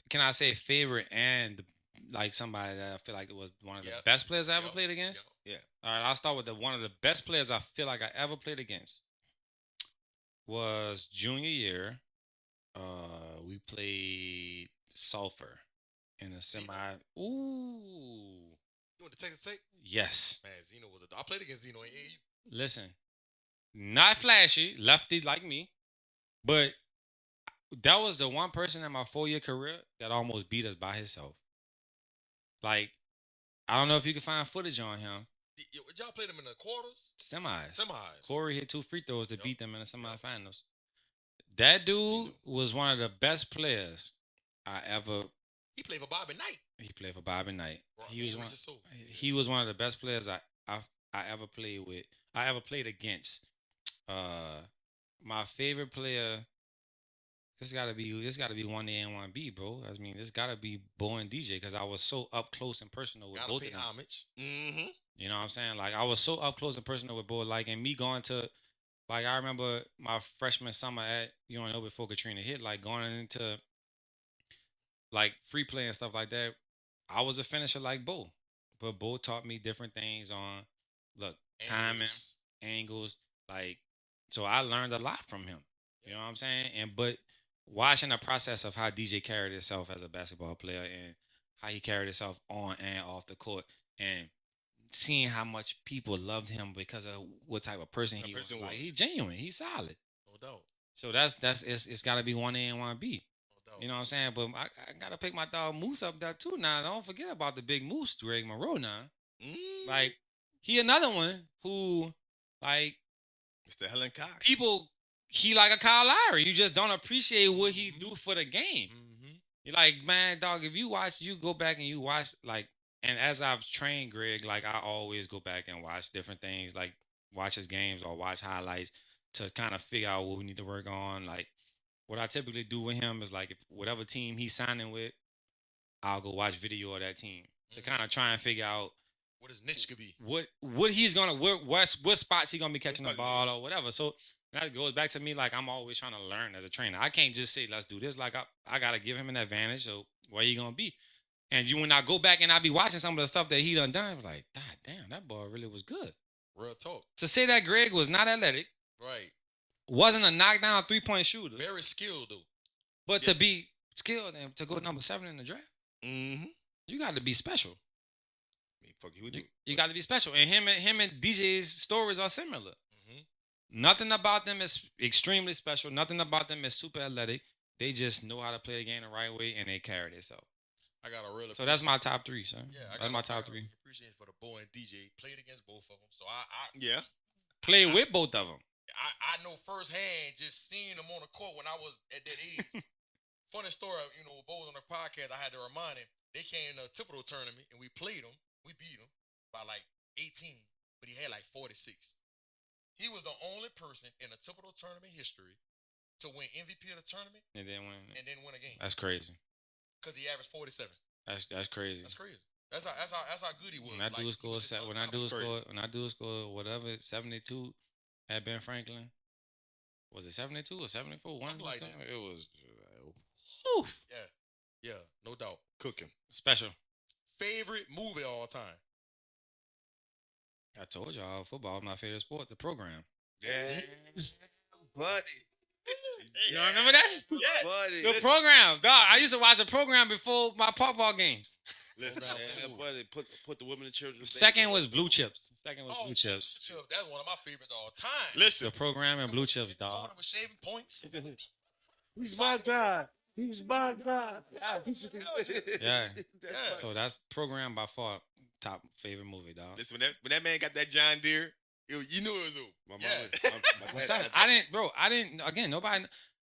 Speaker 1: Can I say favorite and like somebody that I feel like it was one of the
Speaker 3: Yep.
Speaker 1: best players I ever
Speaker 3: Yep.
Speaker 1: played against?
Speaker 3: Yep.
Speaker 1: All right, I'll start with one of the best players I feel like I ever played against. Was junior year. We played Sulphur in a semi. Ooh,
Speaker 3: You went to Texas Tech?
Speaker 1: yes.
Speaker 3: Man, Zeno was I played against Zeno in AAU.
Speaker 1: Listen, not flashy, lefty like me, but that was the one person in my 4-year career that almost beat us by himself. Like, I don't know if you can find footage on him.
Speaker 3: Y'all played him in the quarters?
Speaker 1: Semis.
Speaker 3: Semis.
Speaker 1: Corey hit 2 free throws to
Speaker 3: Yep.
Speaker 1: beat them in the semifinals. That dude was one of the best players I ever.
Speaker 3: He played for Bobby Knight.
Speaker 1: He played for Bobby Knight. He was one.
Speaker 3: Rest his soul.
Speaker 1: He was one of the best players I ever played with. I ever played against. My favorite player. This gotta be 1A and 1B, bro. I mean, this gotta be Bo and DJ because I was so up close and personal with
Speaker 3: Gotta
Speaker 1: both
Speaker 3: pay
Speaker 1: of them.
Speaker 3: homage.
Speaker 2: Mm-hmm.
Speaker 1: You know what I'm saying? Like I was so up close and personal with Bo. Like and me going to, like I remember my freshman summer at UNO before Katrina hit. Like going into like free play and stuff like that. I was a finisher like Bo, but Bo taught me different things on, look, timing, angles, like. So I learned a lot from him. You know what I'm saying? And but watching the process of how DJ carried himself as a basketball player and how he carried himself on and off the court and seeing how much people loved him because of what type of person he was. Like he's genuine, he's solid.
Speaker 3: No doubt.
Speaker 1: So it's got to be 1A and 1B. You know what I'm saying? But I gotta pick my dog Moose up there too. Now don't forget about the big Moose, Greg Monroe. Now, like he another one who like
Speaker 2: Mr. Helen Cox.
Speaker 1: People, he like a Kyle Lowry. You just don't appreciate what he do for the game.
Speaker 3: Mm-hmm.
Speaker 1: You're like, man, dog, if you go back and you watch, like, and as I've trained Greg, like, I always go back and watch different things, like, watch his games or watch highlights to kind of figure out what we need to work on. Like, what I typically do with him is, like, if whatever team he's signing with, I'll go watch video of that team to kind of try and figure out
Speaker 3: what his niche could be.
Speaker 1: What he's gonna what spots he gonna be catching the ball or whatever. So that goes back to me like I'm always trying to learn as a trainer. I can't just say let's do this. Like I gotta give him an advantage of where he gonna be. And when I go back and I be watching some of the stuff that he done, I was like, God damn, that ball really was good.
Speaker 3: Real talk.
Speaker 1: To say that Greg was not athletic,
Speaker 3: right?
Speaker 1: Wasn't a knockdown 3-point shooter.
Speaker 3: Very skilled though.
Speaker 1: But to be skilled and to go number 7 in the draft, you got to be special. You got to be special, and him and DJ's stories are similar. Nothing about them is extremely special. Nothing about them is super athletic. They just know how to play the game the right way, and they carry themselves.
Speaker 3: I got a real.
Speaker 1: So that's my top 3, son.
Speaker 3: Yeah,
Speaker 1: that's my top 3.
Speaker 3: Appreciate for the Bo and DJ. Played against both of them, so
Speaker 1: Played with both of them.
Speaker 3: I know firsthand just seeing them on the court when I was at that age. Funny story, Bo was on the podcast. I had to remind him they came in a typical tournament and we played them. We beat him by like 18, but he had like 46. He was the only person in a typical tournament history to win MVP of the tournament
Speaker 1: and then win
Speaker 3: a game.
Speaker 1: That's crazy.
Speaker 3: Because he averaged 47.
Speaker 1: That's crazy.
Speaker 3: That's crazy. That's how good he was.
Speaker 1: When I do score whatever 72 at Ben Franklin. Was it 72 or 74? One like that. It was. Oof.
Speaker 3: Yeah, no doubt.
Speaker 2: Cooking.
Speaker 1: Special.
Speaker 3: Favorite movie all time?
Speaker 1: I told y'all, football is my favorite sport. The Program.
Speaker 4: Yeah, buddy.
Speaker 1: You don't remember that?
Speaker 4: Yeah, buddy.
Speaker 1: The Program, dog. I used to watch the Program before my pop-ball games.
Speaker 4: Listen, buddy, put the women and children.
Speaker 1: Second was Blue Chips. Blue Chips.
Speaker 3: That's one of my favorites all time.
Speaker 1: Listen, the Program and Blue Chips, dog.
Speaker 3: With shaving points.
Speaker 4: He's my guy.
Speaker 1: Yeah. So that's Program by far top favorite movie, dog.
Speaker 2: Listen, when that man got that John Deere, you knew it was over.
Speaker 1: I didn't. Again, nobody.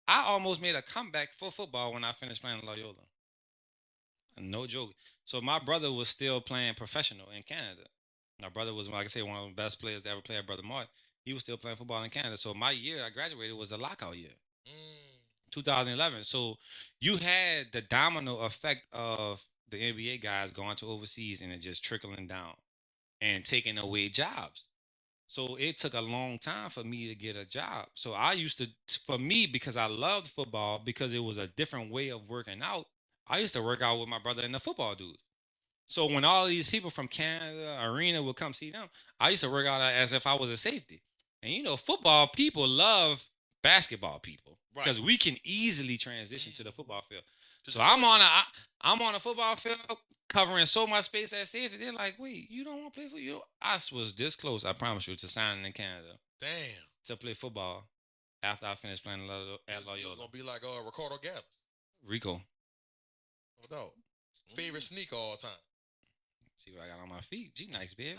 Speaker 1: I almost made a comeback for football when I finished playing Loyola. No joke. So my brother was still playing professional in Canada. My brother was, like I say, one of the best players to ever play at Brother Mart. He was still playing football in Canada. So my year I graduated was a lockout year. 2011. So you had the domino effect of the NBA guys going to overseas and it just trickling down and taking away jobs. So it took a long time for me to get a job. So for me, because I loved football, because it was a different way of working out, I used to work out with my brother and the football dudes. So when all these people from Canada, Arena would come see them, I used to work out as if I was a safety. And football people love basketball people. Because we can easily transition to the football field. So I'm on a football field covering so much space at safety. They're like, wait, you don't want to play football? I was this close, I promise you, to signing in Canada.
Speaker 3: Damn.
Speaker 1: To play football after I finished playing at Loyola.
Speaker 3: It's going to be like Ricardo Gallas.
Speaker 1: Rico.
Speaker 3: No doubt. Favorite sneaker all time?
Speaker 1: See what I got on my feet. G-Nikes, baby.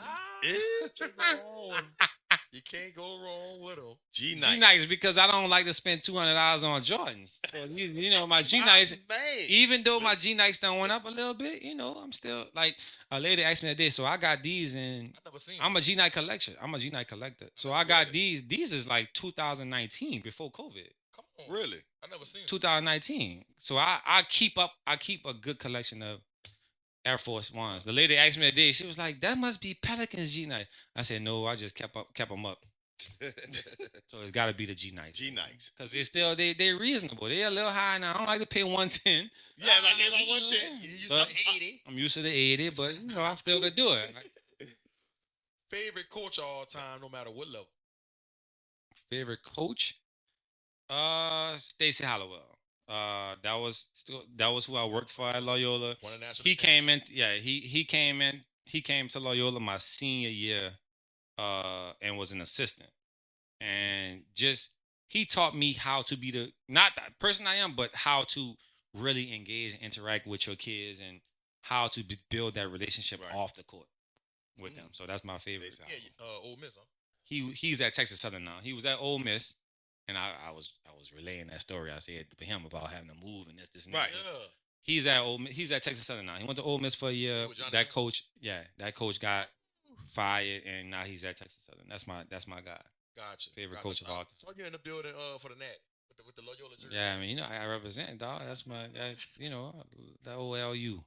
Speaker 3: You can't go wrong with them.
Speaker 2: G
Speaker 1: G Nikes because I don't like to spend $200 on Jordans. So you know my G Nikes.
Speaker 4: Man.
Speaker 1: Even though my G Nikes done went up a little bit, you know, I'm still like a lady asked me that day. So I got these and
Speaker 3: I never seen
Speaker 1: I'm
Speaker 3: them.
Speaker 1: a G Nike collection. I'm a G Nike collector. So I got these. These is like 2019 before COVID.
Speaker 3: Come on.
Speaker 2: Really?
Speaker 3: I never seen them.
Speaker 1: 2019. So I keep a good collection of Air Force Ones. The lady asked me that day, she was like, "That must be Pelicans G Nike." I said, "No, I just kept them up." So it's got to be the G Nikes.
Speaker 2: G Nikes.
Speaker 1: Because they're reasonable. They're a little high now. I don't like to pay 110.
Speaker 2: Yeah, like they like 110.
Speaker 3: You used
Speaker 1: But
Speaker 3: to 80.
Speaker 1: I'm used to the 80, but you know I still could do it.
Speaker 3: Favorite coach of all time, no matter what level.
Speaker 1: Favorite coach? Stacey Hollowell. That was who I worked for at Loyola.
Speaker 3: Won a national
Speaker 1: He
Speaker 3: championship.
Speaker 1: came in. Yeah, he came to Loyola my senior year, and was an assistant, and just he taught me how to be not the person I am, but how to really engage and interact with your kids and how to build that relationship
Speaker 2: Right.
Speaker 1: off the court with them. So that's my favorite.
Speaker 2: Stacey
Speaker 3: Yeah, Ole Miss, huh?
Speaker 1: He's at Texas Southern now. He was at Ole Miss, and I was relaying that story I said to him about having to move and this and that.
Speaker 2: Right.
Speaker 3: Yeah.
Speaker 1: He's at Texas Southern now. He went to Ole Miss for a year.
Speaker 3: With Johnny
Speaker 1: That
Speaker 3: Johnson?
Speaker 1: coach got fired, and now he's at Texas Southern. That's my guy.
Speaker 3: Gotcha.
Speaker 1: Favorite
Speaker 3: Gotcha.
Speaker 1: coach of all time.
Speaker 3: So you're in the building for the Nat with the Loyola jersey.
Speaker 1: Yeah, I mean, you know, I represent, dog. That's you know, the OLU.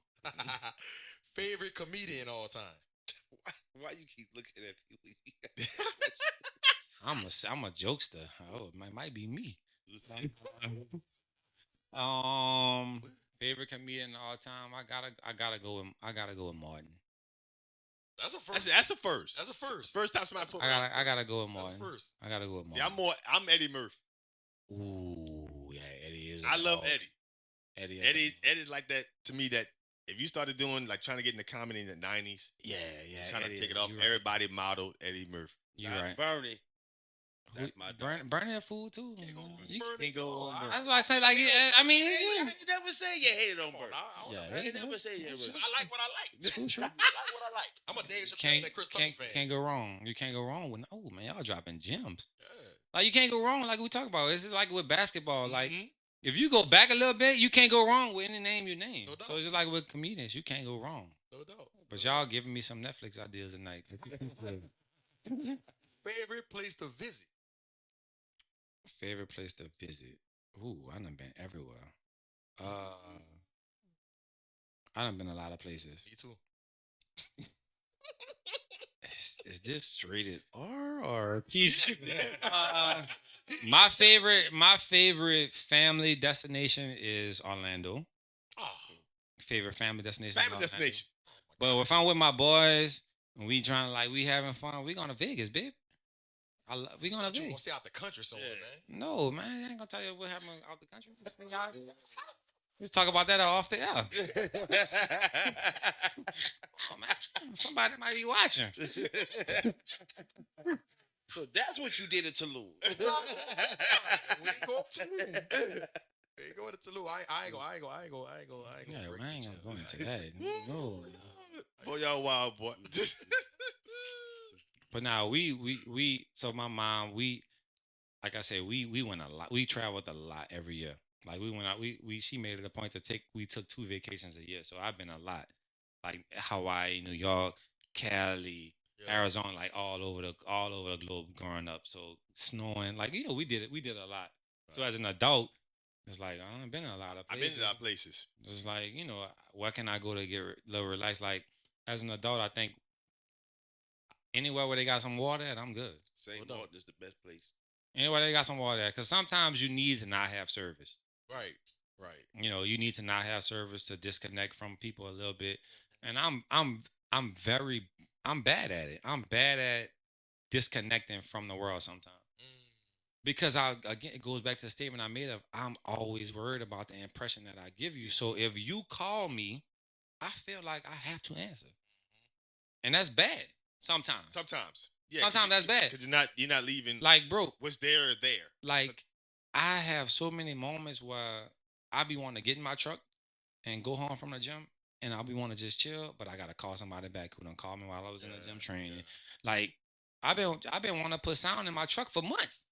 Speaker 3: Favorite comedian all time.
Speaker 4: Why you keep looking at me?
Speaker 1: I'm a jokester. Oh, it might be me. Favorite comedian of all time. I gotta go with Martin.
Speaker 3: That's a first.
Speaker 2: That's the first.
Speaker 3: That's a first.
Speaker 2: First time somebody put
Speaker 1: I gotta go with
Speaker 3: That's
Speaker 1: Martin.
Speaker 3: a first.
Speaker 1: I gotta go with
Speaker 2: See,
Speaker 1: Martin.
Speaker 2: I'm Eddie Murphy.
Speaker 1: Ooh, yeah, Eddie is.
Speaker 2: I love Eddie.
Speaker 1: Eddie's
Speaker 2: like that to me. That if you started doing like trying to get into comedy in the '90s,
Speaker 1: yeah.
Speaker 2: trying
Speaker 1: Eddie
Speaker 2: to take
Speaker 1: is.
Speaker 2: it off,
Speaker 1: You right.
Speaker 2: everybody modeled Eddie Murphy.
Speaker 1: You
Speaker 4: Not
Speaker 1: right.
Speaker 4: Bernie. That's my dog.
Speaker 1: Bernie that fool too.
Speaker 3: Can't go wrong with
Speaker 1: You
Speaker 3: Bernie.
Speaker 1: can't go wrong with
Speaker 3: I-
Speaker 1: Bernie. That's why I say like I mean
Speaker 4: I
Speaker 1: it's
Speaker 4: ain't never say you hated on Bernie.
Speaker 1: Yeah,
Speaker 4: I ain't never say you hated on
Speaker 3: I like what I like.
Speaker 1: True.
Speaker 3: I like what I like. I'm a Dave Chappelle and Chris Tucker fan.
Speaker 1: Can't go wrong. You can't go wrong with man. Y'all dropping gems.
Speaker 3: Yeah.
Speaker 1: Like you can't go wrong. Like we talk about. It's like with basketball. Like
Speaker 2: Mhm.
Speaker 1: if you go back a little bit, you can't go wrong with any name you name.
Speaker 3: No doubt.
Speaker 1: So it's just like with comedians, you can't go wrong.
Speaker 3: No doubt.
Speaker 1: But y'all giving me some Netflix ideas tonight.
Speaker 3: Favorite place to visit.
Speaker 1: Favorite place to visit? Ooh, I done been everywhere. I done been a lot of places.
Speaker 3: Me too.
Speaker 1: Is this rated R or PG? My favorite family destination is Orlando.
Speaker 3: Oh,
Speaker 1: Favorite family destination.
Speaker 2: Family destination.
Speaker 1: But if I'm with my boys and we trying to we having fun, we going to Vegas, babe. We going to
Speaker 3: you want
Speaker 1: Vegas.
Speaker 3: to see out the country somewhere,
Speaker 4: Yeah.
Speaker 3: man.
Speaker 1: No, man, I ain't gonna tell you what happened out the country. Let's talk about that off the air. Oh, man, somebody might be watching.
Speaker 4: So that's what you did in Tulum.
Speaker 3: We ain't going to Tulum. We ain't going to Tulum. I ain't go.
Speaker 1: Yeah,
Speaker 3: break
Speaker 1: man, I ain't
Speaker 3: it,
Speaker 1: gonna go into that. No.
Speaker 2: Boy, y'all wild boy.
Speaker 1: But now so my mom, like I said, we went a lot. We traveled a lot every year. Like we went out, she made it a point to we took 2 vacations a year. So I've been a lot. Like Hawaii, New York, Cali,
Speaker 3: Yeah.
Speaker 1: Arizona, like all over the globe growing up. So snowing, like, you know, we did a lot. So as an adult, it's like I've been in a lot of
Speaker 2: I've
Speaker 1: places.
Speaker 2: been to a lot of places.
Speaker 1: It's like, you know, where can I go to get a little relaxed? Like as an adult, I think anywhere where they got some water at, I'm good.
Speaker 4: St.
Speaker 3: Well,
Speaker 4: Martin is the best place.
Speaker 1: Anywhere they got some water at, because sometimes you need to not have service.
Speaker 3: Right.
Speaker 1: You know, you need to not have service to disconnect from people a little bit. And I'm bad at it. I'm bad at disconnecting from the world sometimes. Because again, it goes back to the statement I made of I'm always worried about the impression that I give you. So if you call me, I feel like I have to answer. And that's bad sometimes.
Speaker 2: Sometimes. Yeah,
Speaker 1: Sometimes that's bad.
Speaker 2: Because you're not leaving
Speaker 1: Like, bro,
Speaker 2: what's there or there.
Speaker 1: like I have so many moments where I be wanting to get in my truck and go home from the gym, and I'll be wanting to just chill, but I gotta call somebody back who done called me while I was in the gym training. Like I've been wanting to put sound in my truck for months.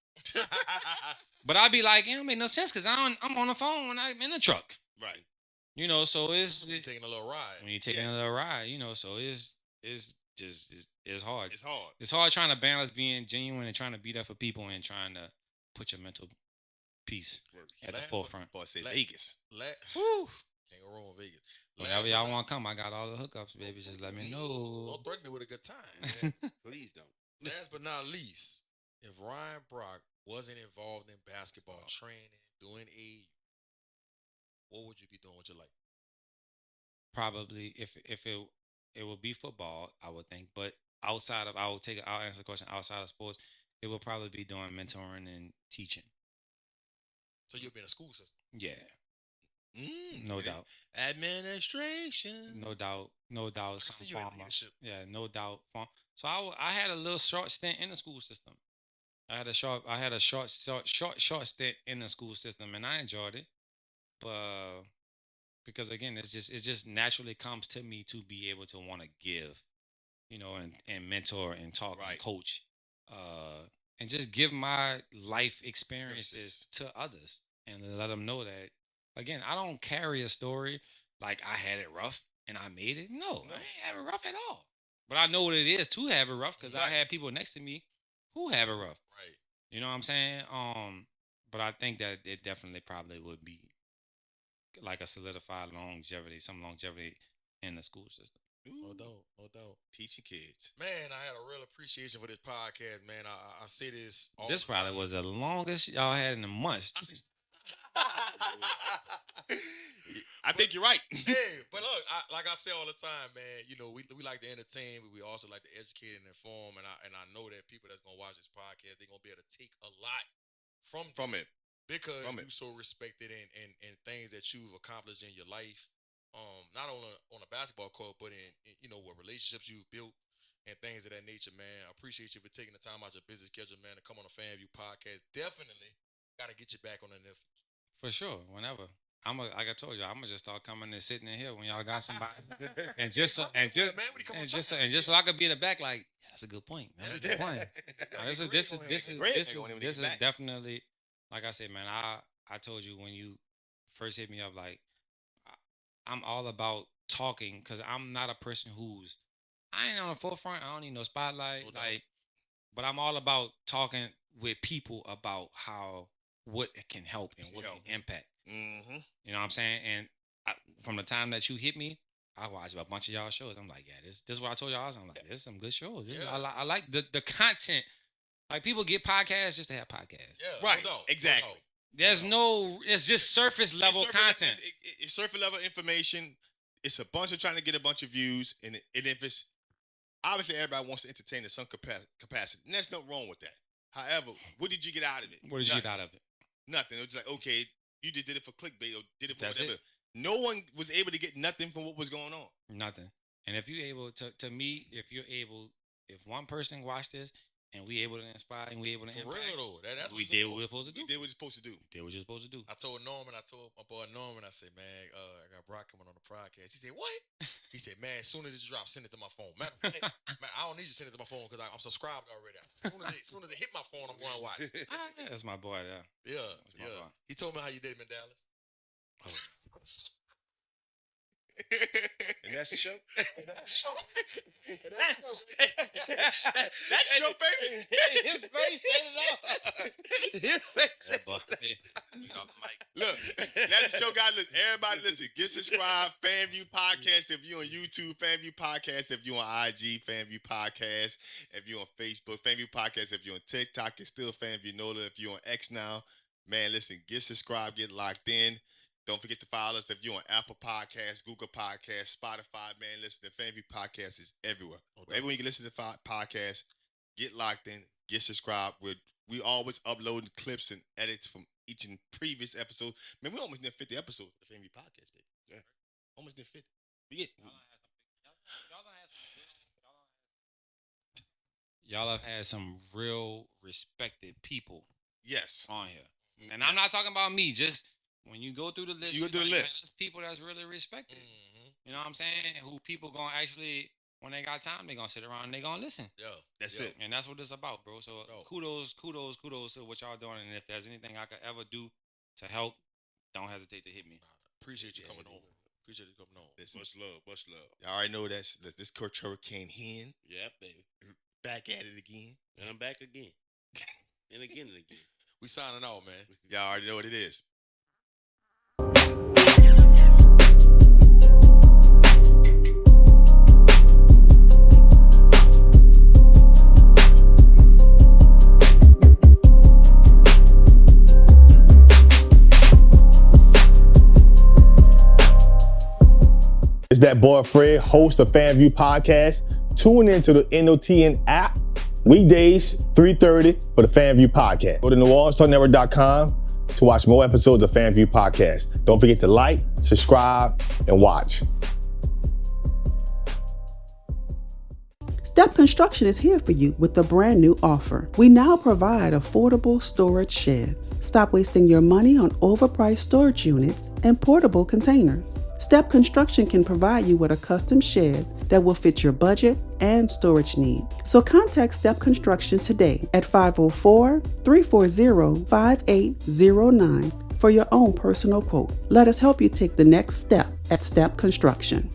Speaker 1: But I'd be like, it don't make no sense because I'm on the phone when I'm in the truck.
Speaker 2: Right.
Speaker 1: You know, so it's
Speaker 3: taking a little ride.
Speaker 1: when you're taking a little ride, you know, so it's hard.
Speaker 2: It's hard.
Speaker 1: It's hard trying to balance being genuine and trying to be there for people and trying to put your mental peace at the forefront.
Speaker 2: Boy, say Vegas.
Speaker 3: Woo. Can't go wrong with Vegas.
Speaker 1: Whenever y'all want to come, I got all the hookups, baby. Just let me know.
Speaker 3: Don't threaten me with a good time.
Speaker 4: Please don't.
Speaker 3: Last but not least, if Ryan Brock wasn't involved in basketball training, doing AU, what would you be doing with your life?
Speaker 1: Probably if it would be football, I would think. But I'll answer the question outside of sports. It would probably be doing mentoring and teaching.
Speaker 3: So you'll be in a school system.
Speaker 1: Yeah, no doubt.
Speaker 2: Administration.
Speaker 1: No doubt.
Speaker 3: I see you in leadership.
Speaker 1: Yeah, no doubt. So I had a little short stint in the school system. I had a short stint in the school system, and I enjoyed it. But because again, it just naturally comes to me to be able to want to give, you know, and mentor and talk and coach, and just give my life experiences to others and let them know that. Again, I don't carry a story like I had it rough and I made it. No, I ain't have it rough at all. But I know what it is to have it rough because I had people next to me who have it rough.
Speaker 3: Right.
Speaker 1: You know what I'm saying? But I think that it definitely probably would be like a solidified some longevity in the school system.
Speaker 3: No doubt.
Speaker 2: Teaching kids.
Speaker 3: Man, I had a real appreciation for this podcast, man. I say this all
Speaker 1: This
Speaker 3: the
Speaker 1: probably
Speaker 3: time.
Speaker 1: was the longest y'all had in a month.
Speaker 2: I think you're right.
Speaker 3: Hey, but look, like I say all the time, man. You know, we like to entertain, but we also like to educate and inform. And I know that people that's gonna watch this podcast, they're gonna be able to take a lot from
Speaker 2: it
Speaker 3: because you're so respected and things that you've accomplished in your life. Not on a basketball court, but in you know what relationships you've built and things of that nature, man. I appreciate you for taking the time out your busy schedule, man, to come on the FanView podcast. Definitely got to get you back on the nephew.
Speaker 1: For sure, whenever. Like I told you, I'm gonna just start coming and sitting in here when y'all got somebody, and just so I could be in the back. Like, yeah, that's a good point. That's a good point. This is definitely, like I said, man. I told you when you first hit me up, like I'm all about talking because I'm not a person I ain't on the forefront. I don't need no spotlight, but I'm all about talking with people about what it can help and what can impact.
Speaker 2: Mm-hmm.
Speaker 1: You know what I'm saying? And from the time that you hit me, I watched a bunch of y'all shows. I'm like, yeah, this is what I told y'all. I'm like, this is some good shows. I like the content. Like people get podcasts just to have podcasts.
Speaker 3: Yeah,
Speaker 2: right. Exactly.
Speaker 1: It's just surface level content.
Speaker 2: It's surface level information. It's a bunch of trying to get a bunch of views. And if it's, obviously everybody wants to entertain in some capacity. And there's nothing wrong with that. However, what did you get out of it?
Speaker 1: What did you get out of it?
Speaker 2: Nothing. It was like, okay, you just did it for clickbait or did it for
Speaker 1: That's
Speaker 2: whatever.
Speaker 1: it.
Speaker 2: No one was able to get nothing from what was going on.
Speaker 1: Nothing. And if you're able if one person watched this and we able to inspire and we able to impact,
Speaker 3: real though, that's
Speaker 1: we did what we were supposed to do.
Speaker 2: We did what you're supposed to do.
Speaker 1: Did what you're supposed to do.
Speaker 3: I told my boy Norman, I said, man, I got Brock coming on the podcast. He said, what? He said, man, as soon as it drops, send it to my phone. Man, I don't need you to send it to my phone because I'm subscribed already. As soon as it hit my phone, I'm going to watch.
Speaker 1: That's my boy, yeah.
Speaker 3: Yeah. He told me how you did him in Dallas.
Speaker 1: Oh.
Speaker 4: And that's the show?
Speaker 2: That show, baby.
Speaker 1: His face said it all.
Speaker 2: Look, that's the show, guys. Look, everybody listen. Get subscribed. FanView Podcast. If you're on YouTube, FanView Podcast. If you're on IG, FanView Podcast. If you're on Facebook, FanView Podcast. If you're on TikTok, it's still FanView Nola. If you're on X now, man, listen, get subscribed, get locked in. Don't forget to follow us if you're on Apple Podcasts, Google Podcasts, Spotify, man. Listen, the FanView Podcast is everywhere. Everywhere you can listen to podcasts, get locked in, get subscribed. We always uploading clips and edits from each and previous episode. Man, we almost near 50 episodes of the FanView Podcast, baby. Yeah. Almost near 50.
Speaker 1: Y'all have had some real respected people
Speaker 2: Yes.
Speaker 1: on here. And I'm not talking about me, just when you go through the list,
Speaker 2: you go through the list.
Speaker 1: There's people that's really respected.
Speaker 3: Mm-hmm.
Speaker 1: You know what I'm saying? Who people gonna actually when they got time, they gonna sit around and they gonna listen.
Speaker 3: Yeah,
Speaker 2: That's
Speaker 3: yeah.
Speaker 2: it.
Speaker 1: And that's what it's about, bro. So
Speaker 3: No.
Speaker 1: kudos to what y'all doing. And if there's anything I could ever do to help, don't hesitate to hit me.
Speaker 3: Appreciate you coming on. Appreciate you coming on.
Speaker 2: Listen,
Speaker 4: Much love, much love.
Speaker 2: y'all already know that's this Coach Hurricane Hen
Speaker 4: Yeah, baby.
Speaker 2: back at it again.
Speaker 4: And I'm back again. and again and again.
Speaker 3: We signing out, man.
Speaker 2: Y'all already know what it is. It's that boy Fred, host of FanView podcast. Tune into the NOTN app, weekdays, 3:30 for the FanView podcast. Go to NewOrleansTalkNetwork.com to watch more episodes of FanView podcast. Don't forget to like, subscribe, and watch.
Speaker 5: Step Construction is here for you with a brand new offer. We now provide affordable storage sheds. Stop wasting your money on overpriced storage units and portable containers. Step Construction can provide you with a custom shed that will fit your budget and storage needs. So contact Step Construction today at 504-340-5809 for your own personal quote. Let us help you take the next step at Step Construction.